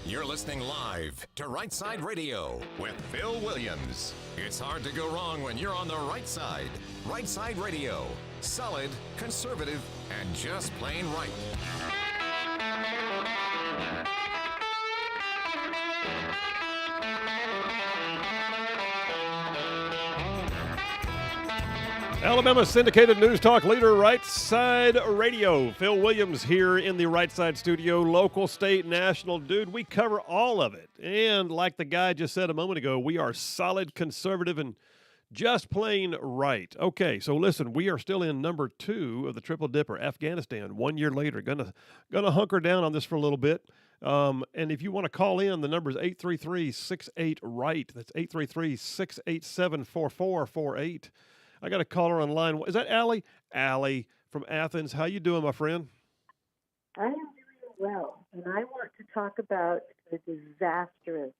You're listening live to Right Side Radio with Phil Williams. It's hard to go wrong when you're on the right side. Right Side Radio. Solid, conservative, and just plain right. Alabama syndicated news talk leader, Right Side Radio. Phil Williams here in the Right Side studio, local, state, national. Dude, we cover all of it. And like the guy just said a moment ago, we are solid, conservative, and just plain right. Okay, so listen, we are still in number 2 of the Triple Dipper, Afghanistan, 1 year later. Gonna hunker down on this for a little bit. And if you want to call in, the number is 833-68-RIGHT. That's 833-687-4448. I got a caller on line. Is that Allie? Allie from Athens. How you doing, my friend? I am doing well, and I want to talk about the disastrous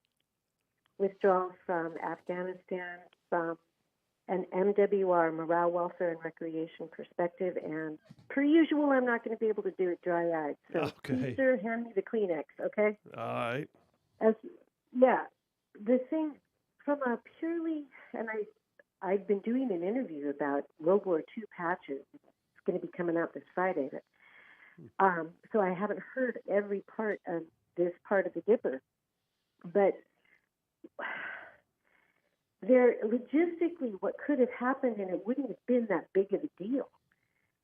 withdrawal from Afghanistan from an MWR, morale, welfare, and recreation perspective. And per usual, I'm not going to be able to do it dry-eyed. So, okay. Caesar, hand me the Kleenex, okay? All right. The thing from a purely, and I've been doing an interview about World War II patches. It's going to be coming out this Friday. But, so I haven't heard every part of this part of the Dipper. But logistically, what could have happened, and it wouldn't have been that big of a deal,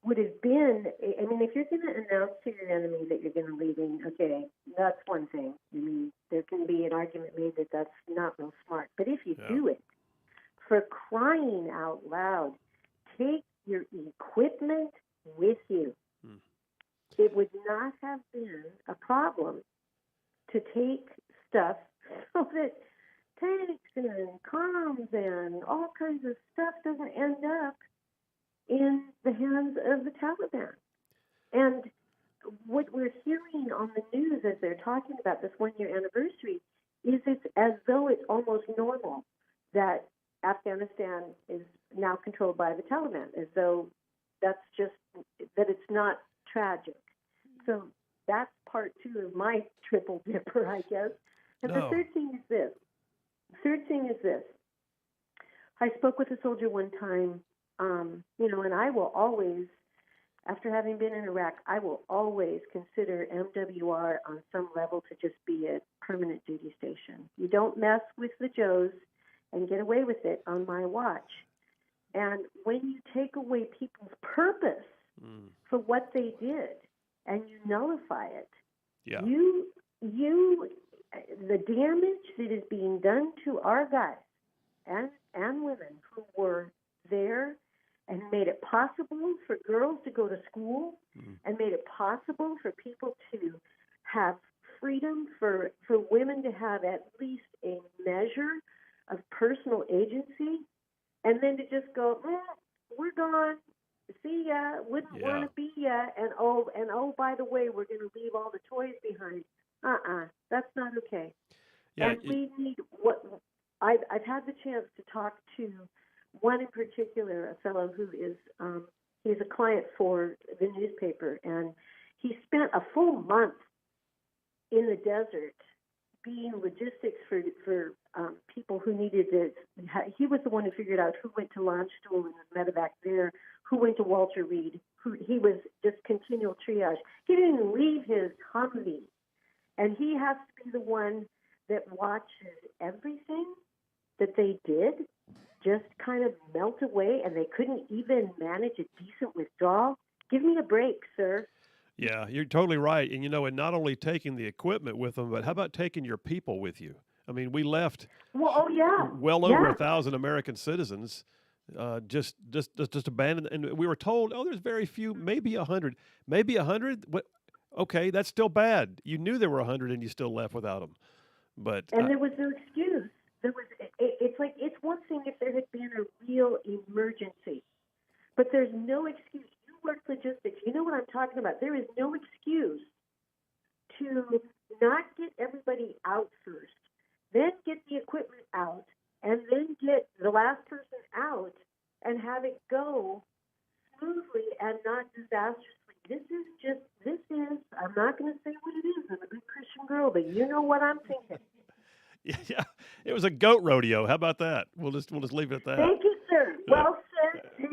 would have been, I mean, if you're going to announce to your enemy that you're going to leave in, okay, that's one thing. I mean, there can be an argument made that that's not real smart. But if you do it, for crying out loud, take your equipment with you. It would not have been a problem to take stuff so that tanks and comms and all kinds of stuff doesn't end up in the hands of the Taliban. And what we're hearing on the news as they're talking about this 1 year anniversary is it's as though it's almost normal that Afghanistan is now controlled by the Taliban, as though that it's not tragic. So that's part 2 of my triple dipper, I guess. And the third thing is this. I spoke with a soldier one time, and I will always, after having been in Iraq, I will always consider MWR on some level to just be a permanent duty station. You don't mess with the Joes and get away with it on my watch. And when you take away people's purpose for what they did and you nullify it, the damage that is being done to our guys and women who were there and made it possible for girls to go to school and made it possible for people to have freedom, for women to have at least a measure of personal agency, and then to just go, we're gone, see ya, wouldn't want to be ya, and by the way, we're going to leave all the toys behind. That's not okay. Yeah, and we need I've had the chance to talk to one in particular, a fellow who is he's a client for the newspaper, and he spent a full month in the desert being logistics for people who needed it. He was the one who figured out who went to launch stool and medevac there, who went to Walter Reed, he was just continual triage. He didn't even leave his Humvee, and he has to be the one that watches everything that they did just kind of melt away, and they couldn't even manage a decent withdrawal. Give me a break, sir. Yeah, you're totally right. And, and not only taking the equipment with them, but how about taking your people with you? I mean, we left well over 1,000 American citizens just abandoned. And we were told, there's very few, maybe 100. Maybe 100? What? Okay, that's still bad. You knew there were 100 and you still left without them. And there was no excuse. It's like, it's one thing if there had been a real emergency, but there's no excuse. You work logistics. You know what I'm talking about. There is no excuse to not get everybody out first, then get the equipment out, and then get the last person out and have it go smoothly and not disastrously. I'm not going to say what it is. I'm a good Christian American Girl, but you know what I'm thinking. Yeah, it was a goat rodeo. How about that? We'll just leave it at that. Thank you, sir. Well said. Thank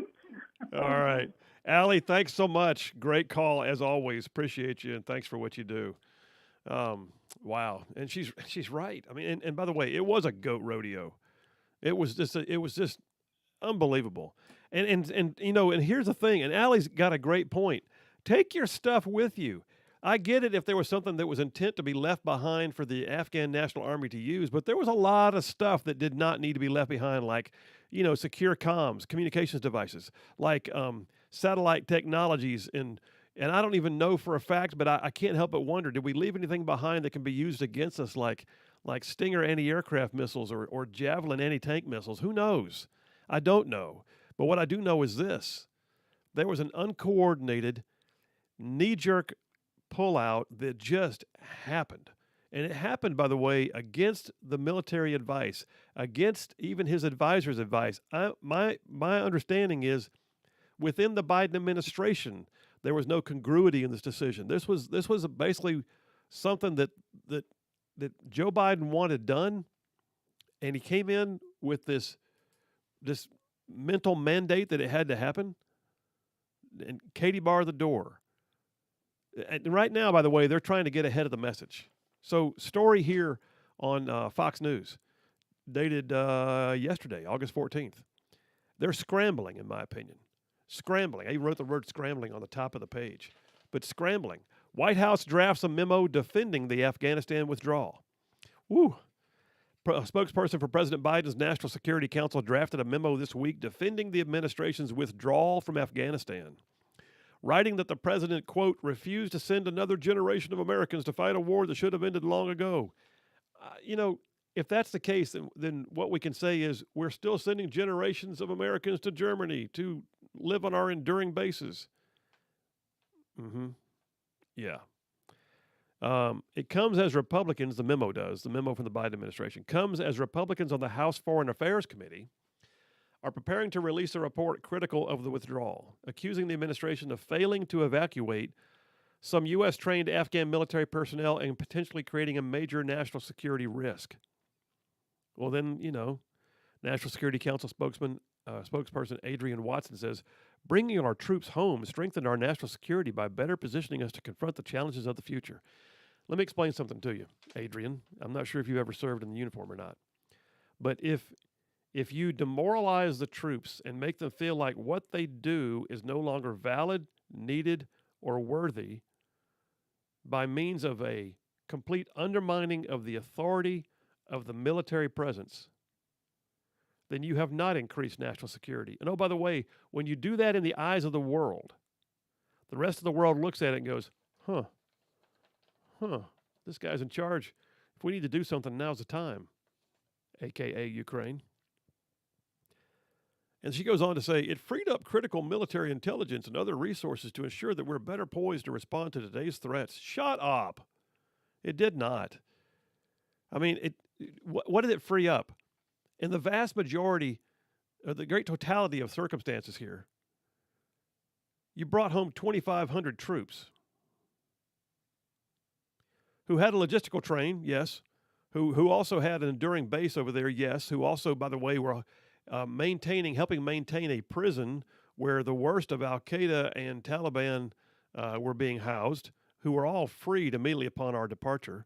you. All right. Allie, thanks so much. Great call as always. Appreciate you, and thanks for what you do. Wow. And she's right. I mean, and by the way, it was a goat rodeo. It was just unbelievable. And you know, and here's the thing, and Allie's got a great point. Take your stuff with you. I get it if there was something that was intent to be left behind for the Afghan National Army to use, but there was a lot of stuff that did not need to be left behind, like, you know, secure comms, communications devices, like satellite technologies, and I don't even know for a fact, but I can't help but wonder, did we leave anything behind that can be used against us, like Stinger anti-aircraft missiles or Javelin anti-tank missiles? Who knows? I don't know. But what I do know is this. There was an uncoordinated, knee-jerk pullout that just happened. And it happened, by the way, against the military advice, against even his advisor's advice. My understanding is within the Biden administration, there was no congruity in this decision. This was basically something that Joe Biden wanted done, and he came in with this mental mandate that it had to happen, and Katie barred the door. And right now, by the way, they're trying to get ahead of the message. So, story here on Fox News, dated yesterday, August 14th. They're scrambling, in my opinion. Scrambling. I even wrote the word scrambling on the top of the page. But scrambling. White House drafts a memo defending the Afghanistan withdrawal. Woo. A spokesperson for President Biden's National Security Council drafted a memo this week defending the administration's withdrawal from Afghanistan, writing that the president, quote, refused to send another generation of Americans to fight a war that should have ended long ago. You know, if that's the case, then what we can say is we're still sending generations of Americans to Germany to live on our enduring bases. Yeah. It comes as Republicans, the memo does, the memo from the Biden administration, comes as Republicans on the House Foreign Affairs Committee are preparing to release a report critical of the withdrawal, accusing the administration of failing to evacuate some U.S.-trained Afghan military personnel and potentially creating a major national security risk. Well, then, you know, National Security Council spokesperson Adrian Watson says, bringing our troops home strengthened our national security by better positioning us to confront the challenges of the future. Let me explain something to you, Adrian. I'm not sure if you've ever served in the uniform or not. But if you demoralize the troops and make them feel like what they do is no longer valid, needed, or worthy by means of a complete undermining of the authority of the military presence, then you have not increased national security. And oh, by the way, when you do that in the eyes of the world, the rest of the world looks at it and goes, this guy's in charge. If we need to do something, now's the time, a.k.a. Ukraine. And she goes on to say, it freed up critical military intelligence and other resources to ensure that we're better poised to respond to today's threats. Shut up. It did not. I mean, what did it free up? In the vast majority, the great totality of circumstances here, you brought home 2,500 troops who had a logistical train, yes, who also had an enduring base over there, yes, who also, by the way, were helping maintain a prison where the worst of Al-Qaeda and Taliban were being housed, who were all freed immediately upon our departure.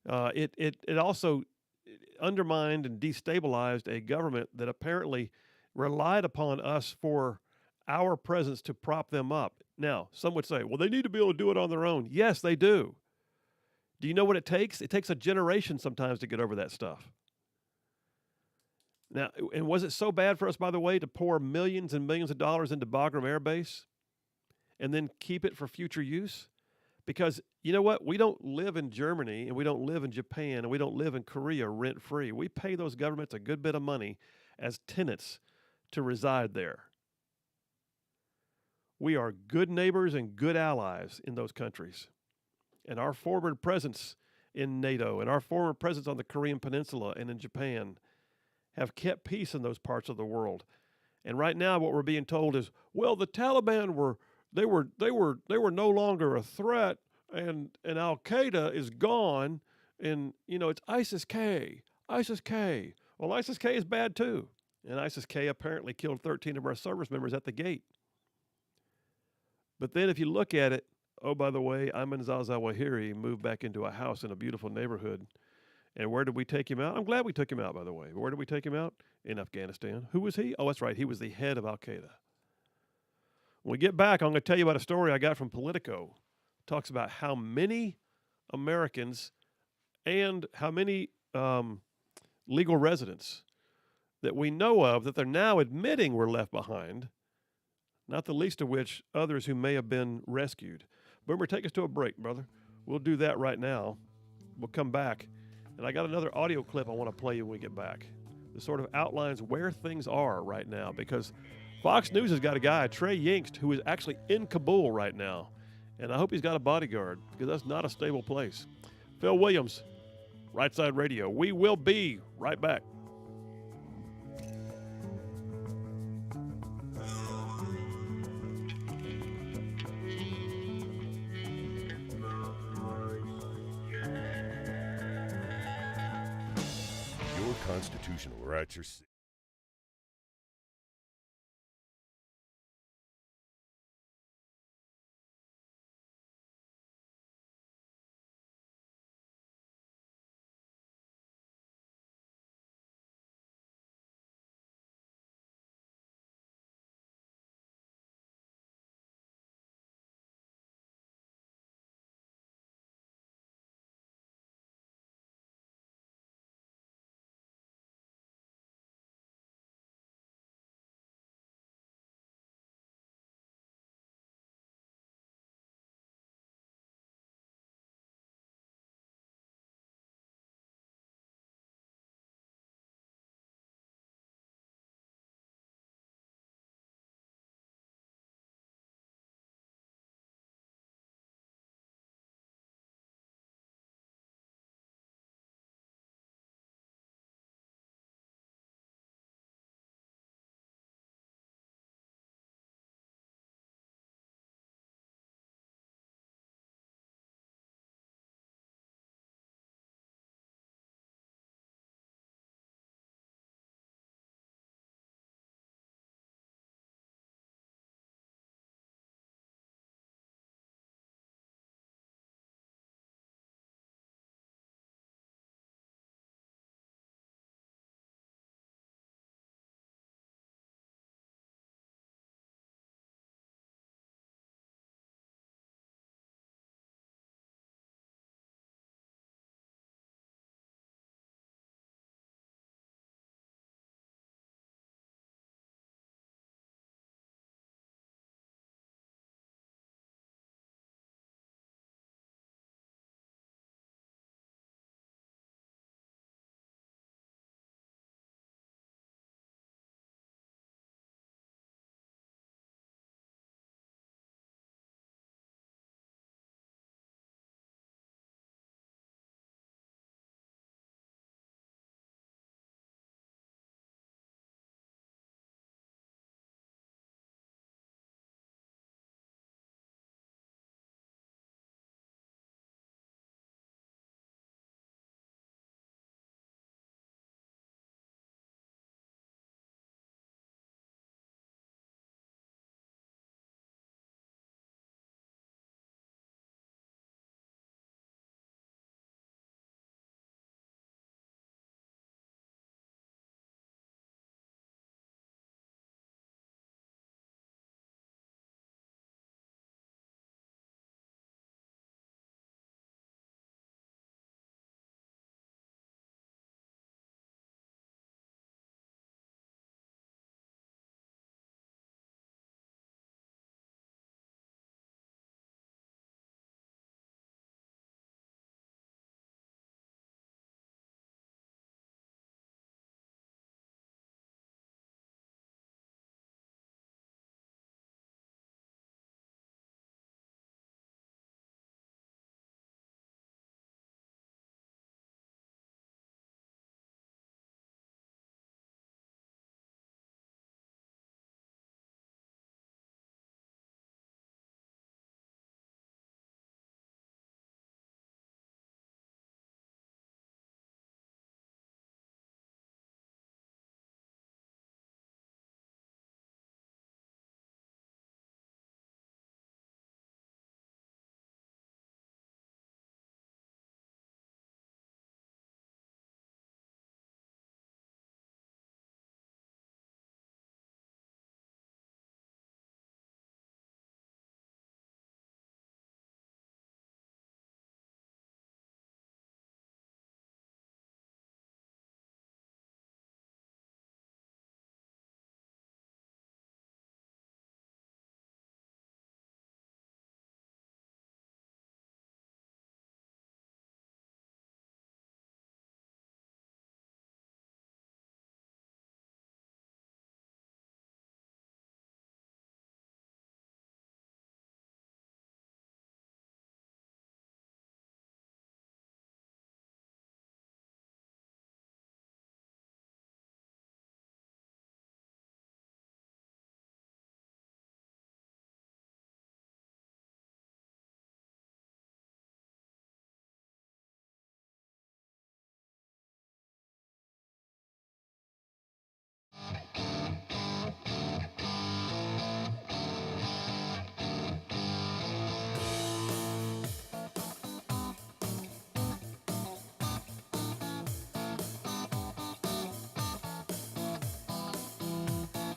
It also undermined and destabilized a government that apparently relied upon us for our presence to prop them up. Now, some would say, well, they need to be able to do it on their own. Yes, they do. Do you know what it takes? It takes a generation sometimes to get over that stuff. Now, and was it so bad for us, by the way, to pour millions and millions of dollars into Bagram Air Base and then keep it for future use? Because you know what? We don't live in Germany, and we don't live in Japan, and we don't live in Korea rent-free. We pay those governments a good bit of money as tenants to reside there. We are good neighbors and good allies in those countries. And our forward presence in NATO and our forward presence on the Korean Peninsula and in Japan have kept peace in those parts of the world. And right now what we're being told is, well, the Taliban were no longer a threat, and Al Qaeda is gone, and it's ISIS K, ISIS K. Well, ISIS K is bad too, and ISIS K apparently killed 13 of our service members at the gate. But then if you look at it, oh, by the way, Ayman Zawahiri moved back into a house in a beautiful neighborhood. And where did we take him out? I'm glad we took him out, by the way. Where did we take him out? In Afghanistan. Who was he? Oh, that's right. He was the head of Al Qaeda. When we get back, I'm going to tell you about a story I got from Politico. It talks about how many Americans and how many legal residents that we know of that they're now admitting were left behind, not the least of which others who may have been rescued. Boomer, take us to a break, brother. We'll do that right now. We'll come back. And I got another audio clip I want to play you when we get back. That sort of outlines where things are right now, because Fox News has got a guy, Trey Yingst, who is actually in Kabul right now. And I hope he's got a bodyguard, because that's not a stable place. Phil Williams, Right Side Radio. We will be right back. Your constitutional rights are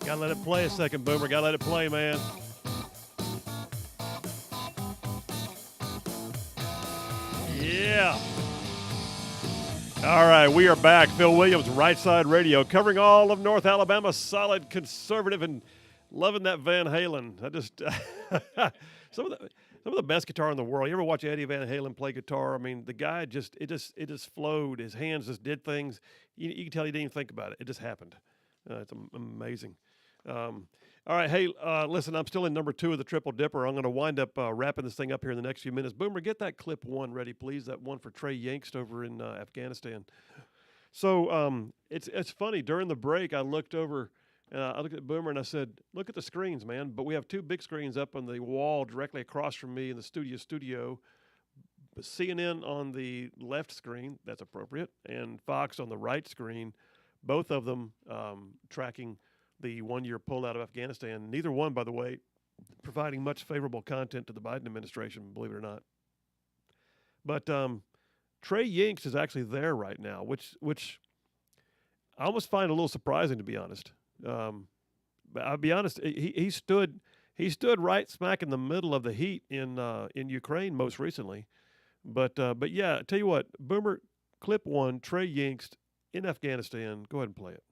Gotta let it play a second, Boomer. Gotta let it play, man. Yeah. All right, we are back. Phil Williams, Right Side Radio, covering all of North Alabama, solid, conservative, and loving that Van Halen. I just some of the best guitar in the world. You ever watch Eddie Van Halen play guitar? I mean, the guy it just flowed. His hands just did things. You can tell he didn't even think about it. It just happened. It's amazing. All right, hey, listen, I'm still in number 2 of the Triple Dipper. I'm going to wind up wrapping this thing up here in the next few minutes. Boomer, get that clip 1 ready, please. That one for Trey Yingst over in Afghanistan. So it's funny. During the break, I looked over and I looked at Boomer and I said, "Look at the screens, man." But we have 2 big screens up on the wall directly across from me in the studio. CNN on the left screen, that's appropriate, and Fox on the right screen, both of them tracking the 1-year pullout of Afghanistan. Neither one, by the way, providing much favorable content to the Biden administration, believe it or not. But Trey Yingst is actually there right now, which I almost find a little surprising, to be honest. But I'll be honest, he stood right smack in the middle of the heat in Ukraine most recently. But yeah, tell you what, Boomer, clip 1, Trey Yingst in Afghanistan. Go ahead and play it.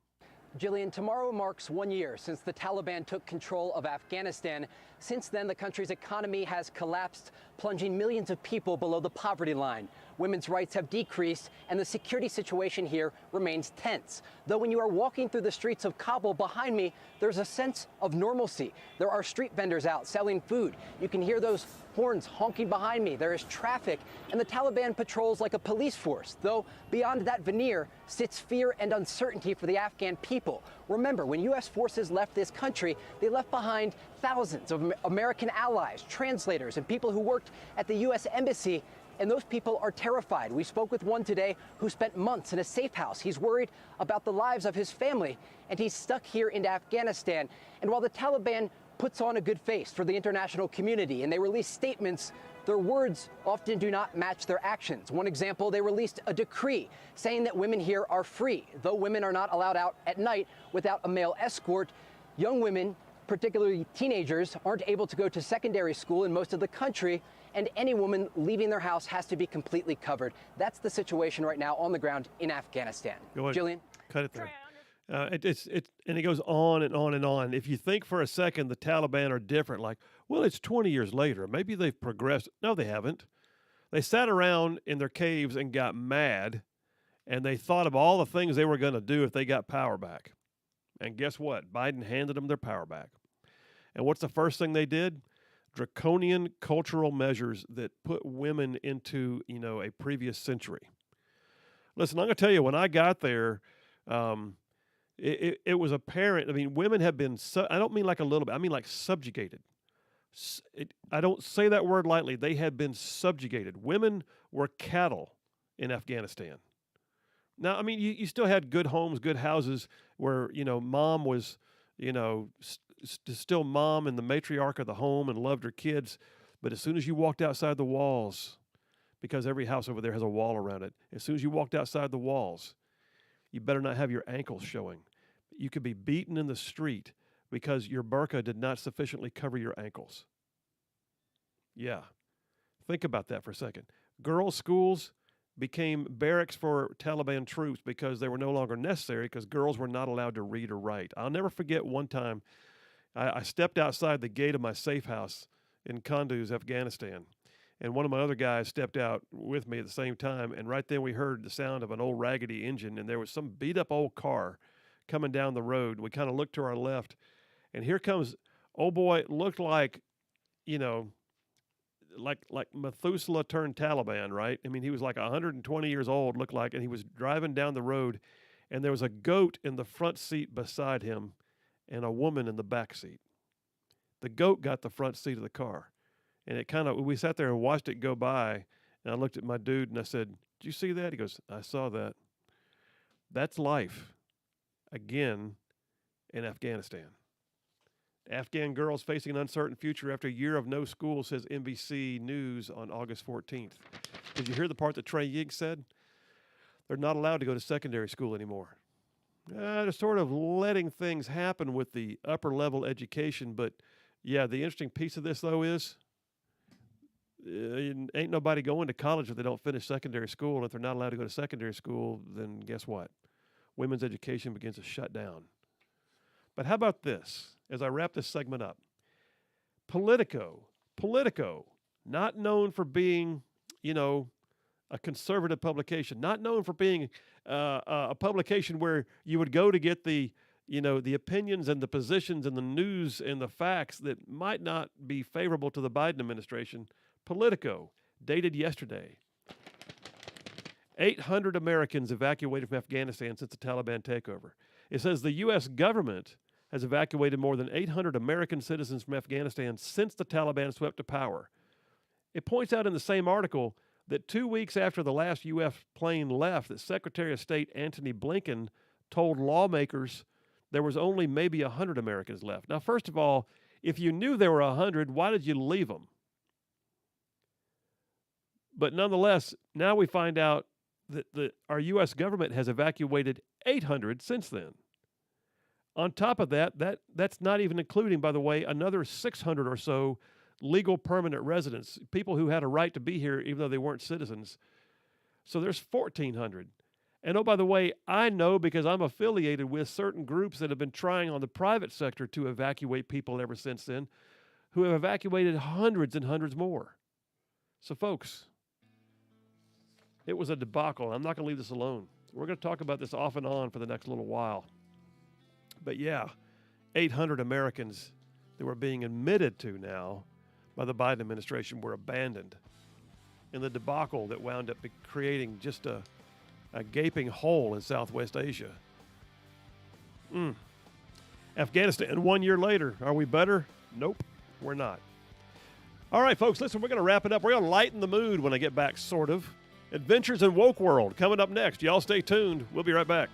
Jillian, tomorrow marks 1 year since the Taliban took control of Afghanistan. Since then, the country's economy has collapsed, plunging millions of people below the poverty line. Women's rights have decreased, and the security situation here remains tense. Though when you are walking through the streets of Kabul behind me, there's a sense of normalcy. There are street vendors out selling food. You can hear those horns honking behind me. There is traffic, and the Taliban patrols like a police force. Though beyond that veneer sits fear and uncertainty for the Afghan people. Remember, when U.S. forces left this country, they left behind thousands of American allies, translators, and people who worked at the U.S. Embassy. And those people are terrified. We spoke with one today who spent months in a safe house. He's worried about the lives of his family, and he's stuck here in Afghanistan. And while the Taliban puts on a good face for the international community and they release statements, their words often do not match their actions. One example, they released a decree saying that women here are free. Though women are not allowed out at night without a male escort, young women, particularly teenagers, aren't able to go to secondary school in most of the country, and any woman leaving their house has to be completely covered. That's the situation right now on the ground in Afghanistan. Go ahead. Jillian? Cut it there. And it goes on and on and on. If you think for a second the Taliban are different, like, well, it's 20 years later, maybe they've progressed. No, they haven't. They sat around in their caves and got mad, and they thought of all the things they were going to do if they got power back. And guess what? Biden handed them their power back. And what's the first thing they did? Draconian cultural measures that put women into, a previous century. Listen, I'm going to tell you, when I got there, it was apparent. I mean, women have been, I don't mean like a little bit, I mean like subjugated. I don't say that word lightly. They had been subjugated. Women were cattle in Afghanistan. Now, I mean, you still had good homes, good houses where, mom was, still mom and the matriarch of the home and loved her kids. But as soon as you walked outside the walls, because every house over there has a wall around it, as soon as you walked outside the walls, you better not have your ankles showing. You could be beaten in the street because your burqa did not sufficiently cover your ankles. Yeah. Think about that for a second. Girls' schools became barracks for Taliban troops because they were no longer necessary because girls were not allowed to read or write. I'll never forget one time I stepped outside the gate of my safe house in Kunduz, Afghanistan, and one of my other guys stepped out with me at the same time, and right then we heard the sound of an old raggedy engine, and there was some beat-up old car coming down the road. We kind of looked to our left, and here comes, oh boy, it looked like, like Methuselah turned Taliban, right? I mean, he was like 120 years old, looked like, and he was driving down the road, and there was a goat in the front seat beside him and a woman in the back seat. The goat got the front seat of the car, and we sat there and watched it go by, and I looked at my dude and I said, "Did you see that?" He goes, "I saw that." That's life, again, in Afghanistan. Afghan girls facing an uncertain future after a year of no school, says NBC News on August 14th. Did you hear the part that Trey Yingst said? They're not allowed to go to secondary school anymore. They're sort of letting things happen with the upper level education. But yeah, the interesting piece of this, though, is ain't nobody going to college if they don't finish secondary school. And if they're not allowed to go to secondary school, then guess what? Women's education begins to shut down. But how about this as I wrap this segment up? Politico, not known for being, a conservative publication, not known for being a publication where you would go to get the opinions and the positions and the news and the facts that might not be favorable to the Biden administration. Politico, dated yesterday. 800 Americans evacuated from Afghanistan since the Taliban takeover. It says the U.S. government has evacuated more than 800 American citizens from Afghanistan since the Taliban swept to power. It points out in the same article that 2 weeks after the last U.S. plane left, that Secretary of State Antony Blinken told lawmakers there was only maybe 100 Americans left. Now, first of all, if you knew there were 100, why did you leave them? But nonetheless, now we find out that our U.S. government has evacuated 800 since then. On top of that's not even including, by the way, another 600 or so legal permanent residents, people who had a right to be here even though they weren't citizens. So there's 1,400. And oh, by the way, I know because I'm affiliated with certain groups that have been trying on the private sector to evacuate people ever since then, who have evacuated hundreds and hundreds more. So folks, it was a debacle. I'm not going to leave this alone. We're going to talk about this off and on for the next little while. But yeah, 800 Americans that were being admitted to now by the Biden administration were abandoned in the debacle that wound up creating just a gaping hole in Southwest Asia. Afghanistan, 1 year later, are we better? Nope, we're not. All right, folks, listen, we're going to wrap it up. We're going to lighten the mood when I get back, sort of. Adventures in Woke World coming up next. Y'all stay tuned. We'll be right back.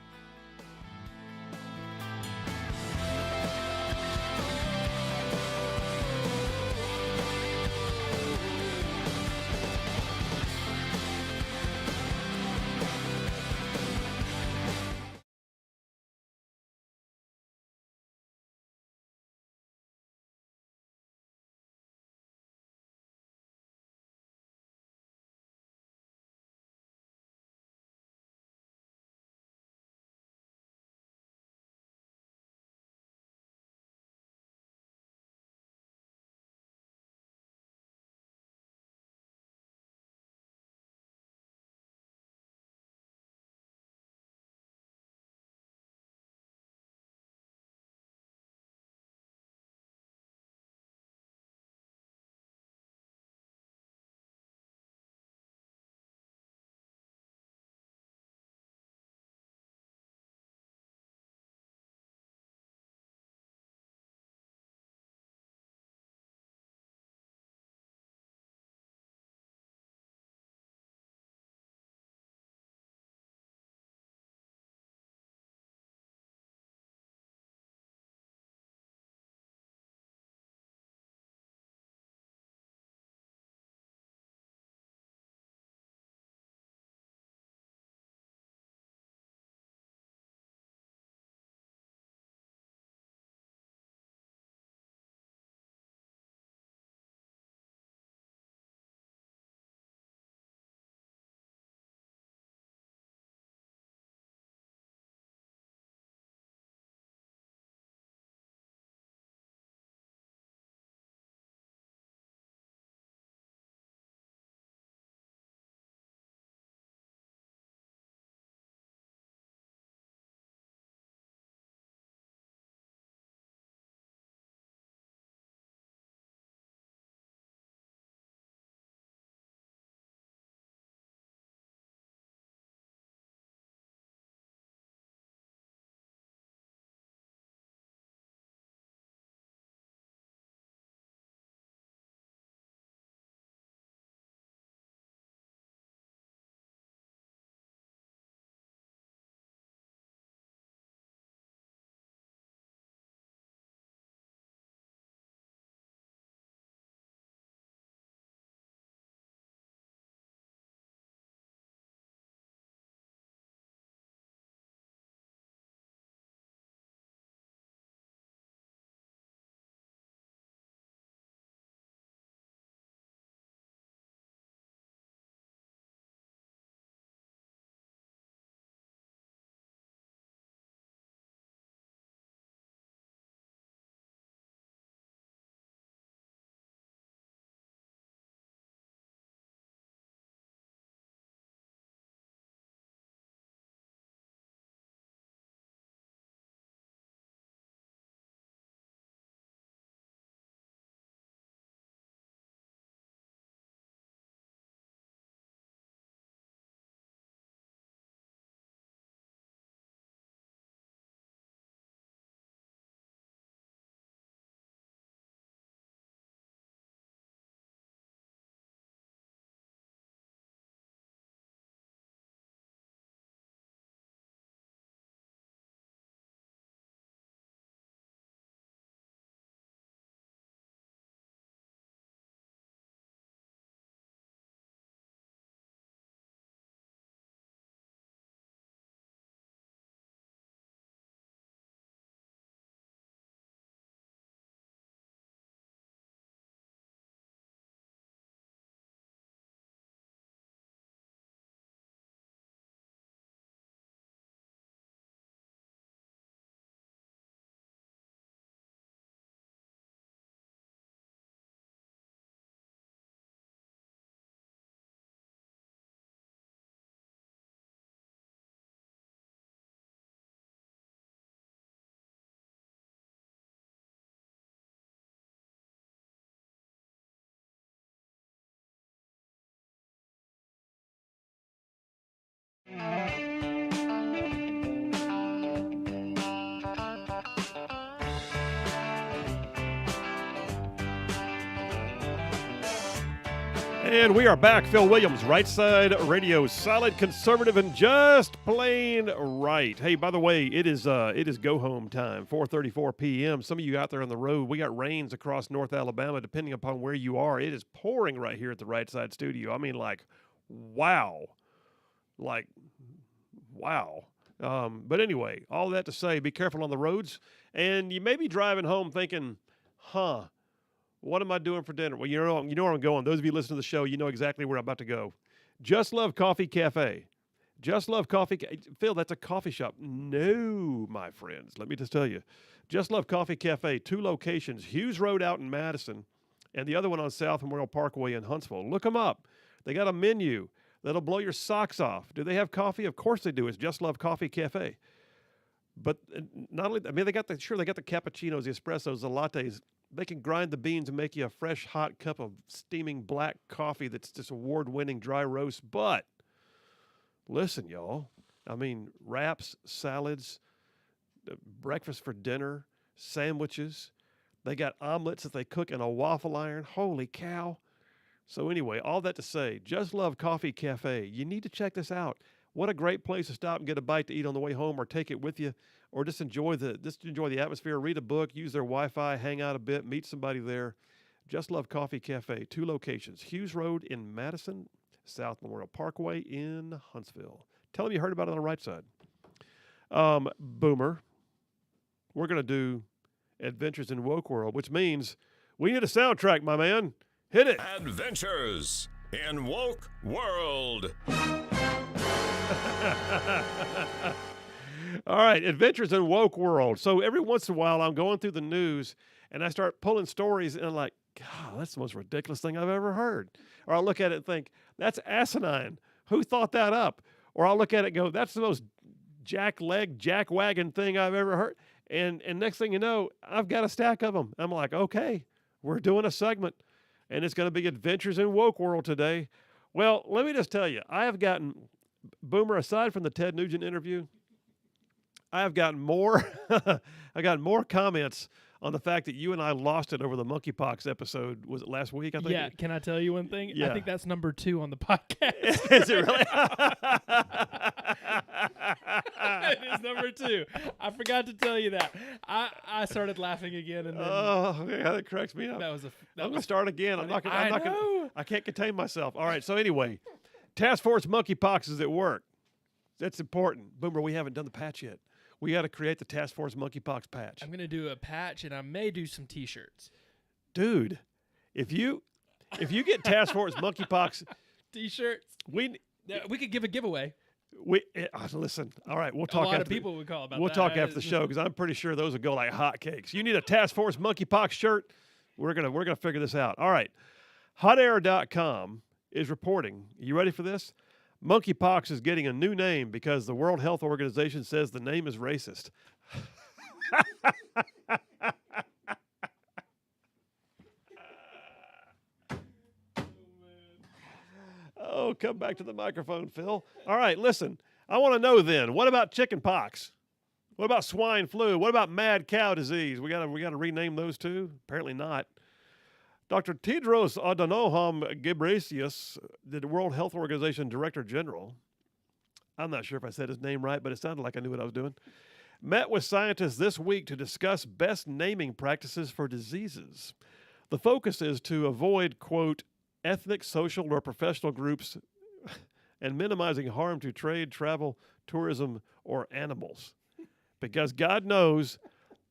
And we are back. Phil Williams, Right Side Radio, solid, conservative, and just plain right. Hey, by the way, it is go home time, 4:34 p.m. Some of you out there on the road, we got rains across North Alabama, depending upon where you are. It is pouring right here at the Right Side Studio. I mean, wow. Wow. But anyway, all that to say, be careful on the roads. And you may be driving home thinking, what am I doing for dinner? Well, you know where I'm going. Those of you listening to the show, you know exactly where I'm about to go. Just Love Coffee Cafe. Just Love Coffee. Phil, that's a coffee shop. No, my friends. Let me just tell you. Just Love Coffee Cafe, 2 locations. Hughes Road out in Madison and the other one on South Memorial Parkway in Huntsville. Look them up. They got a menu that'll blow your socks off. Do they have coffee? Of course they do. It's Just Love Coffee Cafe. But not only, they got the cappuccinos, the espressos, the lattes. They can grind the beans and make you a fresh, hot cup of steaming black coffee that's just award-winning dry roast. But listen, y'all, I mean, wraps, salads, breakfast for dinner, sandwiches. They got omelets that they cook in a waffle iron. Holy cow. So anyway, all that to say, Just Love Coffee Cafe. You need to check this out. What a great place to stop and get a bite to eat on the way home, or take it with you, or just enjoy the atmosphere, read a book, use their Wi-Fi, hang out a bit, meet somebody there. Just Love Coffee Cafe, 2 locations. Hughes Road in Madison, South Memorial Parkway in Huntsville. Tell them you heard about it on the Right Side. Boomer, we're going to do Adventures in Woke World, which means we need a soundtrack, my man. Hit it. Adventures in Woke World. All right, Adventures in Woke World. So every once in a while, I'm going through the news, and I start pulling stories, and I'm like, God, that's the most ridiculous thing I've ever heard. Or I'll look at it and think, that's asinine. Who thought that up? Or I'll look at it and go, that's the most jackwagon thing I've ever heard. And next thing you know, I've got a stack of them. I'm like, okay, we're doing a segment, and it's going to be Adventures in Woke World today. Well, let me just tell you, I have gotten, Boomer, aside from the Ted Nugent interview, I have gotten more comments on the fact that you and I lost it over the monkeypox episode. Was it last week? I think. Yeah. Can I tell you one thing? Yeah. I think that's number 2 on the podcast. Is it really? It is number 2. I forgot to tell you that. I started laughing again, and then yeah, that cracks me up. I'm gonna start again. I can't contain myself. All right. So anyway, Task Force Monkeypox is at work. That's important. Boomer, we haven't done the patch yet. We got to create the Task Force Monkeypox patch. I'm going to do a patch, and I may do some T-shirts. Dude, if you get Task Force Monkeypox T-shirts, we could give a giveaway. Listen. All right, we'll talk. A lot of people would call about that. We'll talk after the show, because I'm pretty sure those would go like hotcakes. You need a Task Force Monkeypox shirt. We're gonna figure this out. All right, hotair.com is reporting. You ready for this? Monkeypox is getting a new name because the World Health Organization says the name is racist. Oh, come back to the microphone, Phil. All right, listen. I want to know then, what about chicken pox? What about swine flu? What about mad cow disease? We gotta rename those too? Apparently not. Dr. Tedros Adhanom Ghebreyesus, the World Health Organization Director General, I'm not sure if I said his name right, but it sounded like I knew what I was doing, met with scientists this week to discuss best naming practices for diseases. The focus is to avoid, quote, ethnic, social, or professional groups and minimizing harm to trade, travel, tourism, or animals. Because God knows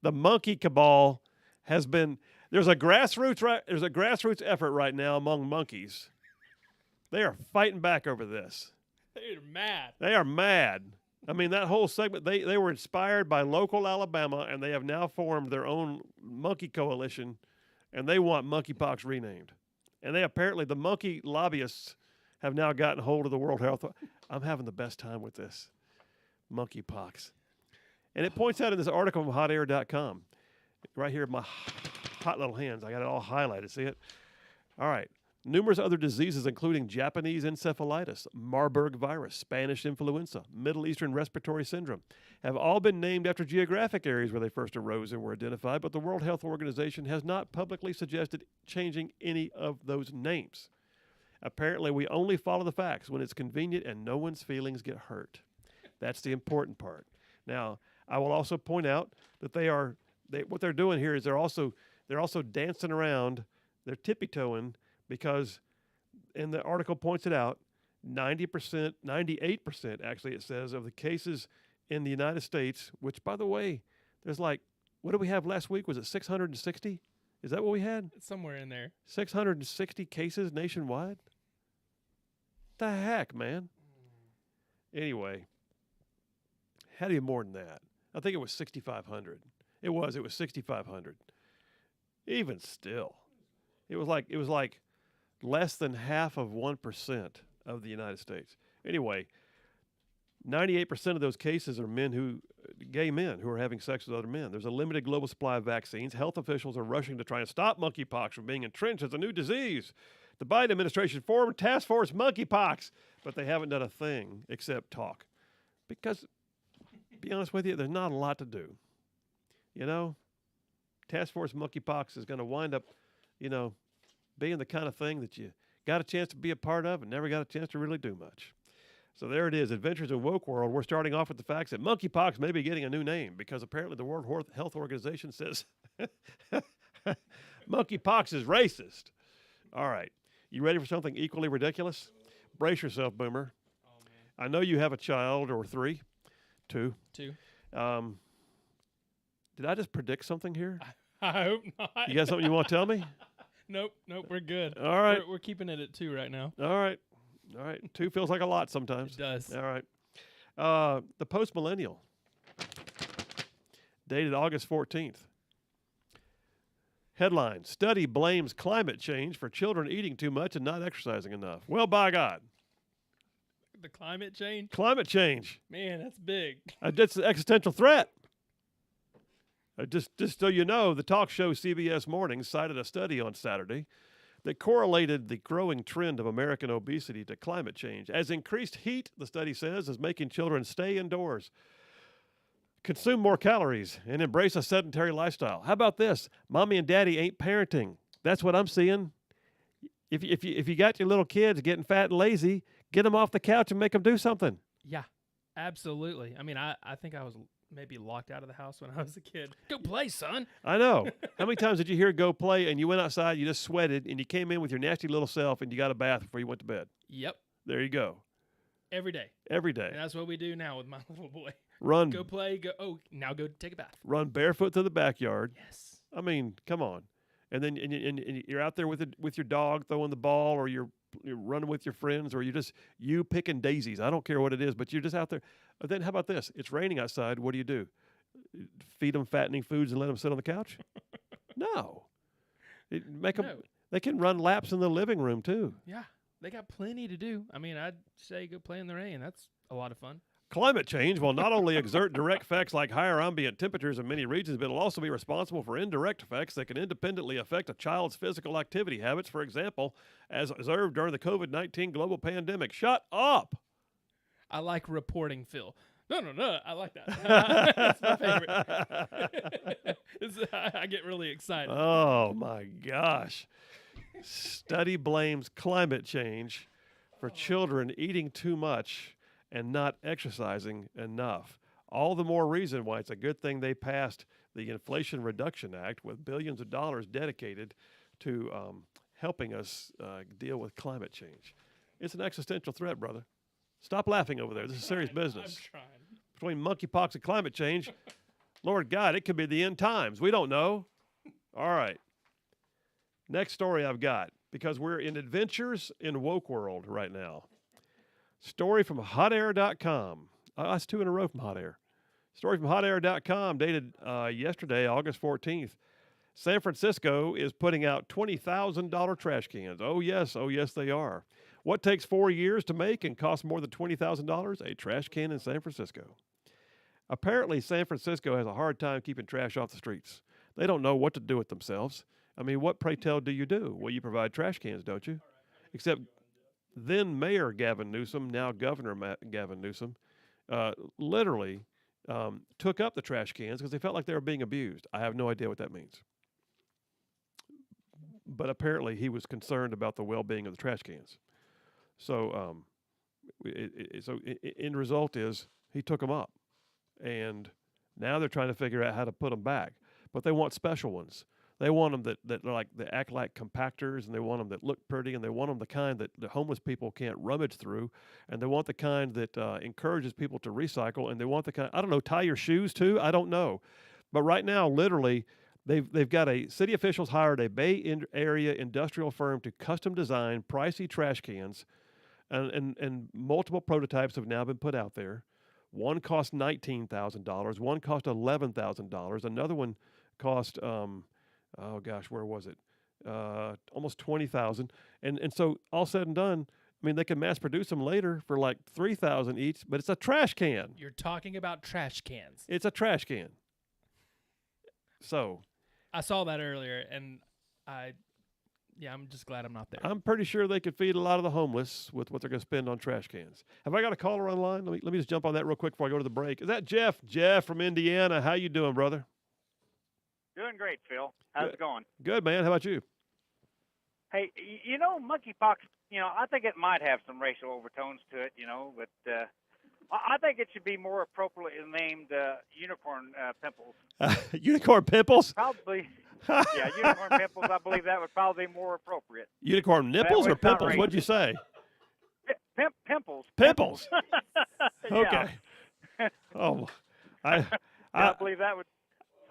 the monkey cabal has been... There's a grassroots effort right now among monkeys. They are fighting back over this. They're mad. They are mad. I mean, that whole segment, they were inspired by local Alabama, and they have now formed their own monkey coalition, and they want monkeypox renamed. And they apparently, the monkey lobbyists have now gotten hold of the World Health. I'm having the best time with this. Monkeypox. And it points out in this article from hotair.com, right here in my hot little hands. I got it all highlighted. See it? All right. Numerous other diseases, including Japanese encephalitis, Marburg virus, Spanish influenza, Middle Eastern respiratory syndrome, have all been named after geographic areas where they first arose and were identified, but the World Health Organization has not publicly suggested changing any of those names. Apparently, we only follow the facts when it's convenient and no one's feelings get hurt. That's the important part. Now, I will also point out that what they're doing here is they're also dancing around, they're tippy-toeing, because, and the article points it out, 90%, 98% actually it says, of the cases in the United States, which, by the way, there's like, what did we have last week? Was it 660? Is that what we had? It's somewhere in there. 660 cases nationwide? The heck, man? Anyway, had to be more than that. I think it was 6,500. It was 6,500. Even still, it was like less than half of 1% of the United States. Anyway, 98% of those cases are gay men who are having sex with other men. There's a limited global supply of vaccines. Health officials are rushing to try and stop monkeypox from being entrenched as a new disease. The Biden administration formed Task Force Monkeypox, but they haven't done a thing except talk. Because, to be honest with you, there's not a lot to do. You know, Task Force Monkeypox is going to wind up, being the kind of thing that you got a chance to be a part of and never got a chance to really do much. So there it is, Adventures in Woke World. We're starting off with the facts that monkeypox may be getting a new name because apparently the World Health Organization says monkeypox is racist. All right. You ready for something equally ridiculous? Brace yourself, Boomer. Oh, man. I know you have a child or two. Two. Did I just predict something here? I hope not. You got something you want to tell me? Nope, we're good. All right. We're keeping it at 2 right now. All right. 2 feels like a lot sometimes. It does. All right. The Post-Millennial, dated August 14th. Headline, study blames climate change for children eating too much and not exercising enough. Well, by God. The climate change? Climate change. Man, that's big. That's an existential threat. Just so you know, the talk show CBS Mornings cited a study on Saturday that correlated the growing trend of American obesity to climate change. As increased heat, the study says, is making children stay indoors, consume more calories, and embrace a sedentary lifestyle. How about this? Mommy and daddy ain't parenting. That's what I'm seeing. If you got your little kids getting fat and lazy, get them off the couch and make them do something. Yeah, absolutely. I mean, I think I was maybe locked out of the house when I was a kid. Go play, son. I know. How many times did you hear go play and you went outside, you just sweated, and you came in with your nasty little self and you got a bath before you went to bed? Yep. There you go. Every day. Every day. And that's what we do now with my little boy. Run. Go play. Now go take a bath. Run barefoot to the backyard. Yes. I mean, come on. And then and you're out there with your dog throwing the ball, or you're running with your friends, or you picking daisies. I don't care what it is, but you're just out there. But then how about this? It's raining outside. What do? Feed them fattening foods and let them sit on the couch? No. They can run laps in the living room too. Yeah. They got plenty to do. I mean, I'd say go play in the rain. That's a lot of fun. Climate change will not only exert direct effects like higher ambient temperatures in many regions, but it'll also be responsible for indirect effects that can independently affect a child's physical activity habits, for example, as observed during the COVID-19 global pandemic. Shut up! I like reporting, Phil. No. I like that. That's my favorite. I get really excited. Oh, my gosh. Study blames climate change for children eating too much and not exercising enough. All the more reason why it's a good thing they passed the Inflation Reduction Act with billions of dollars dedicated to helping us deal with climate change. It's an existential threat, brother. Stop laughing over there. This is serious business. I'm trying. Between monkeypox and climate change, Lord God, it could be the end times. We don't know. All right. Next story I've got, because we're in Adventures in Woke World right now. Story from hotair.com. That's 2 in a row from Hot Air. Story from hotair.com dated yesterday, August 14th. San Francisco is putting out $20,000 trash cans. Oh, yes, they are. What takes 4 years to make and costs more than $20,000? A trash can in San Francisco. Apparently, San Francisco has a hard time keeping trash off the streets. They don't know what to do with themselves. I mean, what, pray tell, do you do? Well, you provide trash cans, don't you? Except then Mayor Gavin Newsom, now Governor Gavin Newsom, literally took up the trash cans because they felt like they were being abused. I have no idea what that means. But apparently he was concerned about the well-being of the trash cans. So end result is he took them up, and now they're trying to figure out how to put them back. But they want special ones. They want them that are like they act like compactors, and they want them that look pretty, and they want them the kind that the homeless people can't rummage through, and they want the kind that encourages people to recycle, and they want the kind, I don't know, tie your shoes too. I don't know, but right now, literally, they've got city officials hired a Bay Area industrial firm to custom design pricey trash cans, and multiple prototypes have now been put out there. One cost $19,000. One cost $11,000. Another one cost oh gosh, where was it? Almost 20,000. And so all said and done, I mean, they can mass produce them later for like 3,000 each, but it's a trash can. You're talking about trash cans. It's a trash can. So I saw that earlier, and I'm just glad I'm not there. I'm pretty sure they could feed a lot of the homeless with what they're going to spend on trash cans. Have I got a caller online? Let me just jump on that real quick before I go to the break. Is that Jeff? Jeff from Indiana. How you doing, brother? Doing great, Phil. How's it going? Good, man. How about you? Hey, monkeypox, I think it might have some racial overtones to it, but I think it should be more appropriately named unicorn pimples. Unicorn pimples? Probably. Yeah, unicorn pimples, I believe that would probably be more appropriate. Unicorn nipples or pimples? What'd you say? Pimples. Pimples. Yeah. Okay. Oh, I believe that would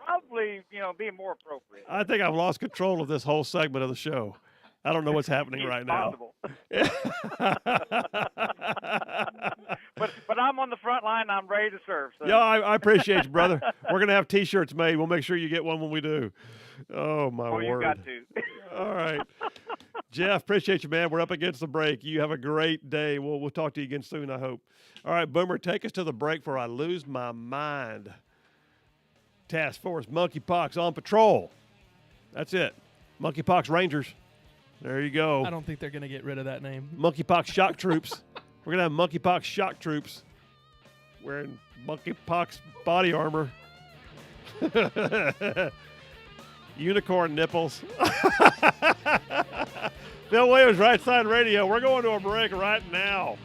probably, be more appropriate. I think I've lost control of this whole segment of the show. I don't know what's happening right now. But I'm on the front line. I'm ready to serve. So. Yeah, I appreciate you, brother. We're gonna have T-shirts made. We'll make sure you get one when we do. Oh my word! You got to. All right, Jeff. Appreciate you, man. We're up against the break. You have a great day. We'll talk to you again soon, I hope. All right, Boomer, take us to the break before I lose my mind. Task Force Monkeypox on patrol. That's it. Monkeypox Rangers. There you go. I don't think they're going to get rid of that name. Monkeypox shock troops. We're going to have monkeypox shock troops wearing monkeypox body armor. Unicorn nipples. Phil Williams, Right Side Radio. We're going to a break right now.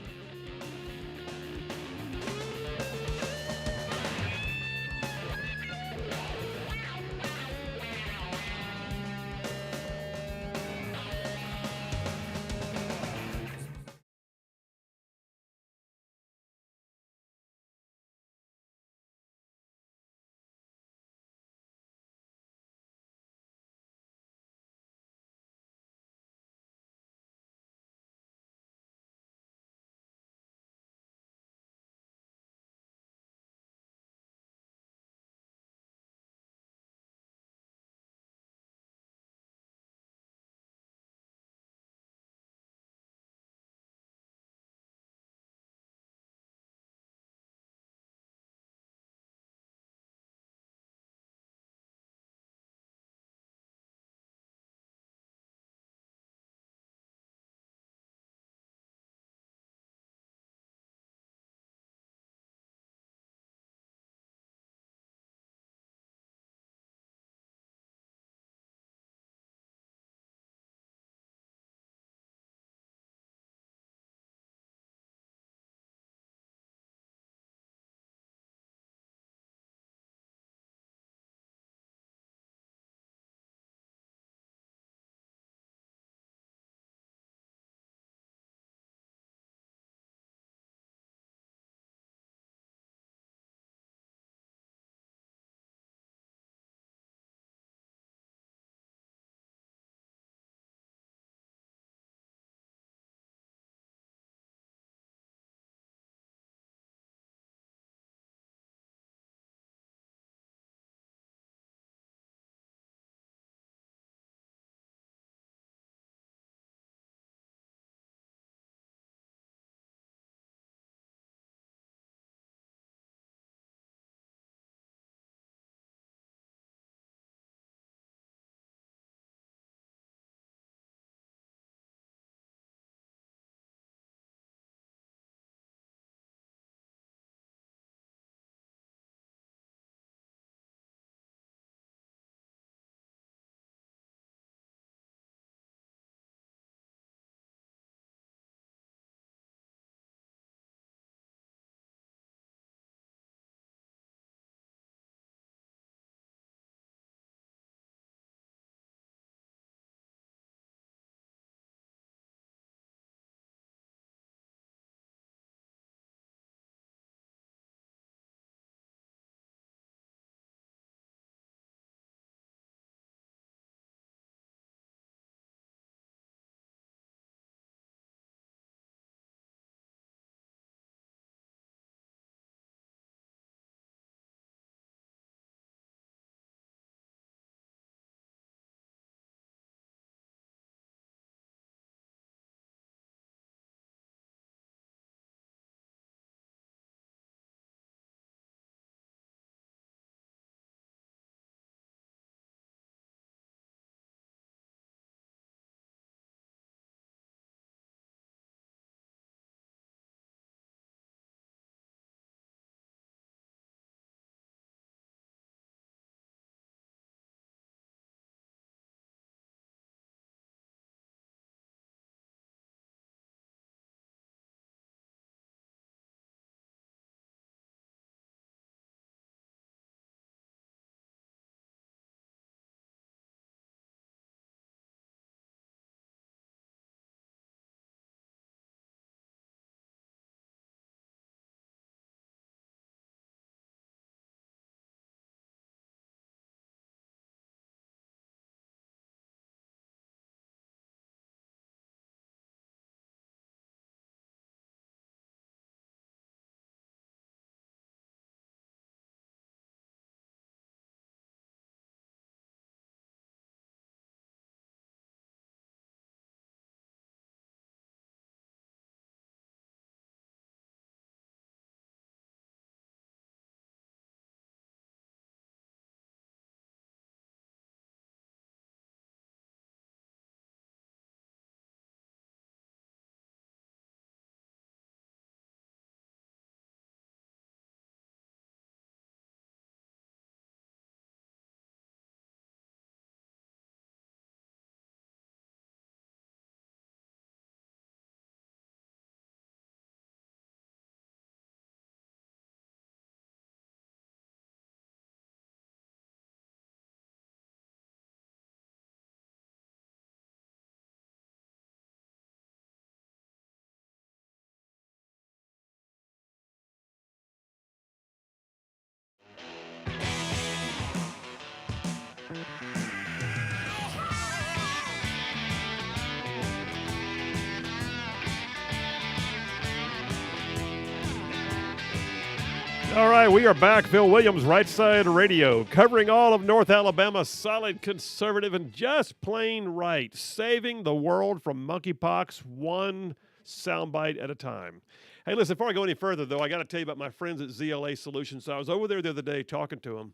All right, we are back. Phil Williams, Rishtside Radio, covering all of North Alabama, solid, conservative, and just plain right, saving the world from monkeypox one soundbite at a time. Hey, listen, before I go any further, though, I got to tell you about my friends at ZLA Solutions. So I was over there the other day talking to them,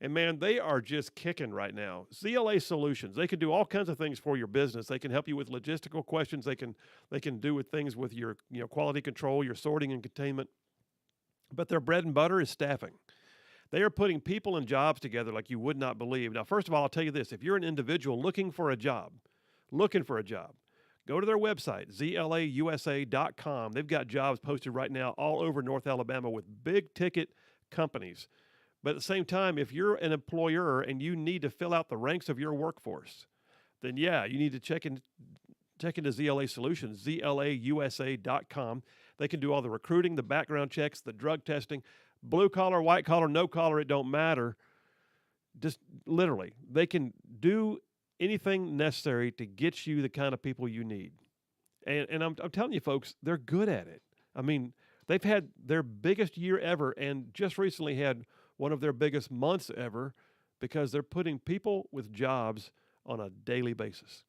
and, man, they are just kicking right now. ZLA Solutions, they can do all kinds of things for your business. They can help you with logistical questions. They can do with things with your quality control, your sorting and containment. But their bread and butter is staffing. They are putting people and jobs together like you would not believe. Now, first of all, I'll tell you this. If you're an individual looking for a job, go to their website, zlausa.com. They've got jobs posted right now all over North Alabama with big-ticket companies. But at the same time, if you're an employer and you need to fill out the ranks of your workforce, then, yeah, you need to check into ZLA Solutions, zlausa.com. They can do all the recruiting, the background checks, the drug testing, blue collar, white collar, no collar, it don't matter. Just literally, they can do anything necessary to get you the kind of people you need. And I'm telling you, folks, they're good at it. I mean, they've had their biggest year ever and just recently had one of their biggest months ever because they're putting people with jobs on a daily basis.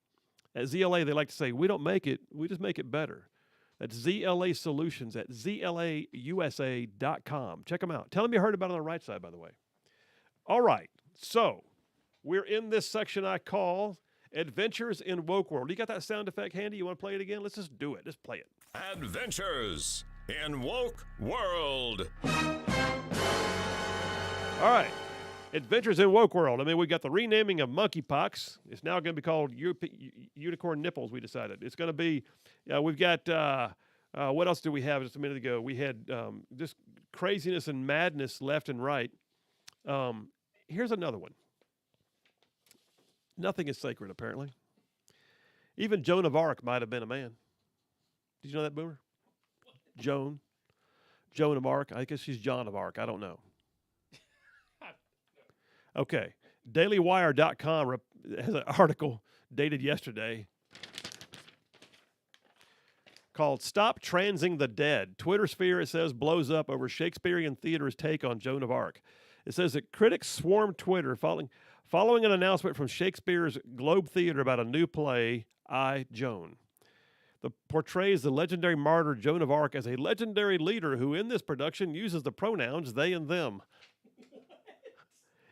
At ZLA, they like to say, we don't make it, we just make it better. That's ZLA Solutions at zlausa.com. Check them out. Tell them you heard about it on the right side, by the way. All right, so we're in this section I call Adventures in Woke World. You got that sound effect handy? You want to play it again? Let's just do it. Let's play it. Adventures in Woke World. All right. Adventures in Woke World. I mean, we got the renaming of monkeypox. It's now going to be called unicorn nipples, we decided. It's going to be, we've got, what else do we have just a minute ago? We had just craziness and madness left and right. Here's another one. Nothing is sacred, apparently. Even Joan of Arc might have been a man. Did you know that, Boomer? Joan of Arc. I guess she's John of Arc. I don't know. Okay, dailywire.com has an article dated yesterday called Stop Transing the Dead. Twitter sphere, it says, blows up over Shakespearean theater's take on Joan of Arc. It says that critics swarmed Twitter following an announcement from Shakespeare's Globe Theater about a new play, I, Joan. That portrays the legendary martyr Joan of Arc as a legendary leader who in this production uses the pronouns they and them.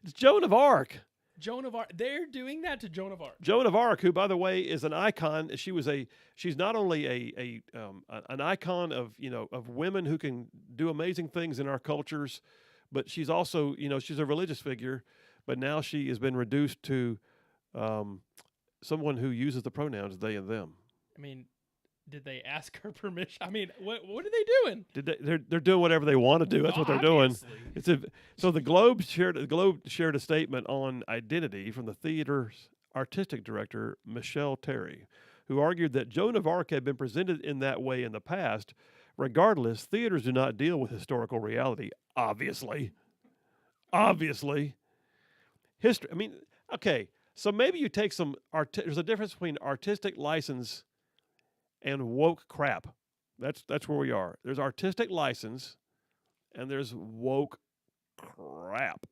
It's Joan of Arc. Joan of Arc. They're doing that to Joan of Arc. Joan of Arc, who, by the way, is an icon. She's not only an icon of women who can do amazing things in our cultures, but she's also she's a religious figure. But now she has been reduced to someone who uses the pronouns they and them. I mean, did they ask her permission? I mean, what are they doing? They're doing whatever they want to do. That's what they're doing. So the Globe shared a statement on identity from the theater's artistic director Michelle Terry, who argued that Joan of Arc had been presented in that way in the past. Regardless, theaters do not deal with historical reality. Obviously, history. I mean, okay. So maybe you take some there's a difference between artistic license and woke crap. That's where we are. There's artistic license, and there's woke crap.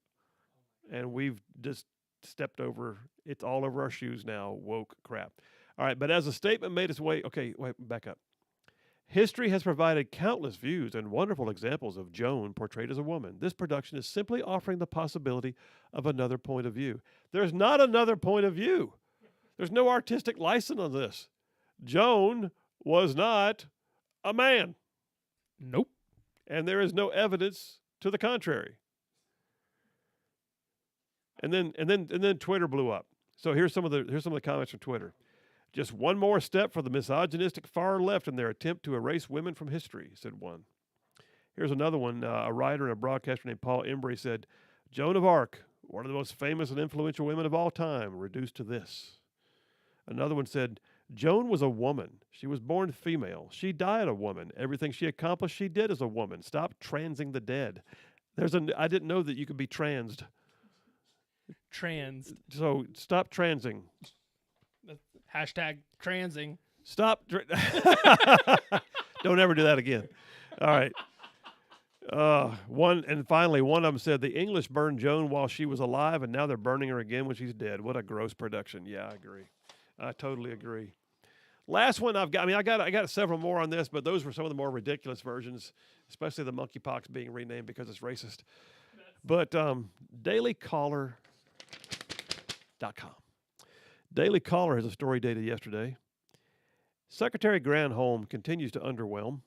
And we've just stepped over. It's all over our shoes now, woke crap. All right, but as a statement made its way, okay, wait, back up. History has provided countless views and wonderful examples of Joan portrayed as a woman. This production is simply offering the possibility of another point of view. There's not another point of view. There's no artistic license on this. Joan was not a man. Nope. And there is no evidence to the contrary. And then Twitter blew up. So here's some of the comments from Twitter. Just one more step for the misogynistic far left in their attempt to erase women from history, said one. Here's another one. A writer and a broadcaster named Paul Embry said, Joan of Arc, one of the most famous and influential women of all time, reduced to this. Another one said, Joan was a woman. She was born female. She died a woman. Everything she accomplished, she did as a woman. Stop transing the dead. I didn't know that you could be transed. Transed. So stop transing. Hashtag transing. Stop. Don't ever do that again. All right. Finally, one of them said the English burned Joan while she was alive, and now they're burning her again when she's dead. What a gross production. Yeah, I agree. I totally agree. Last one I've got. I mean, I got several more on this, but those were some of the more ridiculous versions, especially the monkeypox being renamed because it's racist. But DailyCaller.com. Daily Caller has a story dated yesterday. Secretary Granholm continues to underwhelm.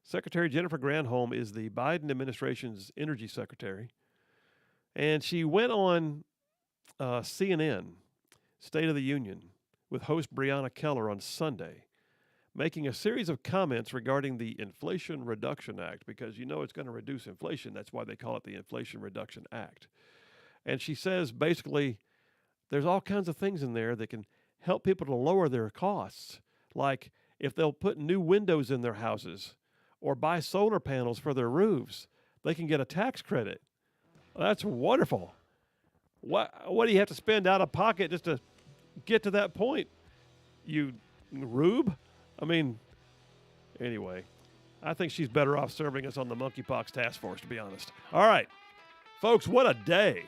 Secretary Jennifer Granholm is the Biden administration's energy secretary. And she went on CNN, State of the Union, with host Breonna Keller on Sunday, making a series of comments regarding the Inflation Reduction Act, because you know it's going to reduce inflation. That's why they call it the Inflation Reduction Act. And she says basically there's all kinds of things in there that can help people to lower their costs, like if they'll put new windows in their houses or buy solar panels for their roofs, they can get a tax credit. Well, that's wonderful. What do you have to spend out of pocket just to get to that point, you rube? I mean, anyway, I think she's better off serving us on the monkeypox task force, to be honest. All right, folks, what a day.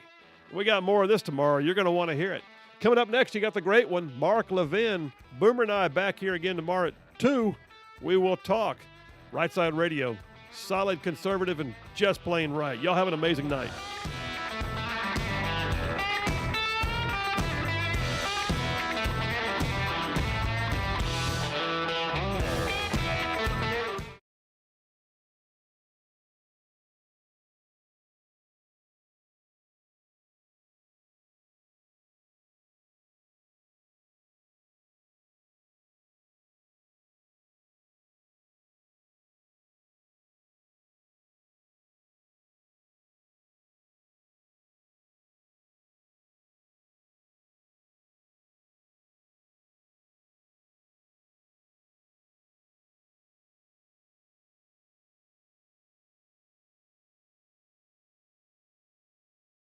We got more of this tomorrow. You're going to want to hear it. Coming up next, you got the great one, Mark Levin. Boomer and I back here again tomorrow at 2. We will talk. Right Side Radio, solid, conservative, and just plain right. Y'all have an amazing night.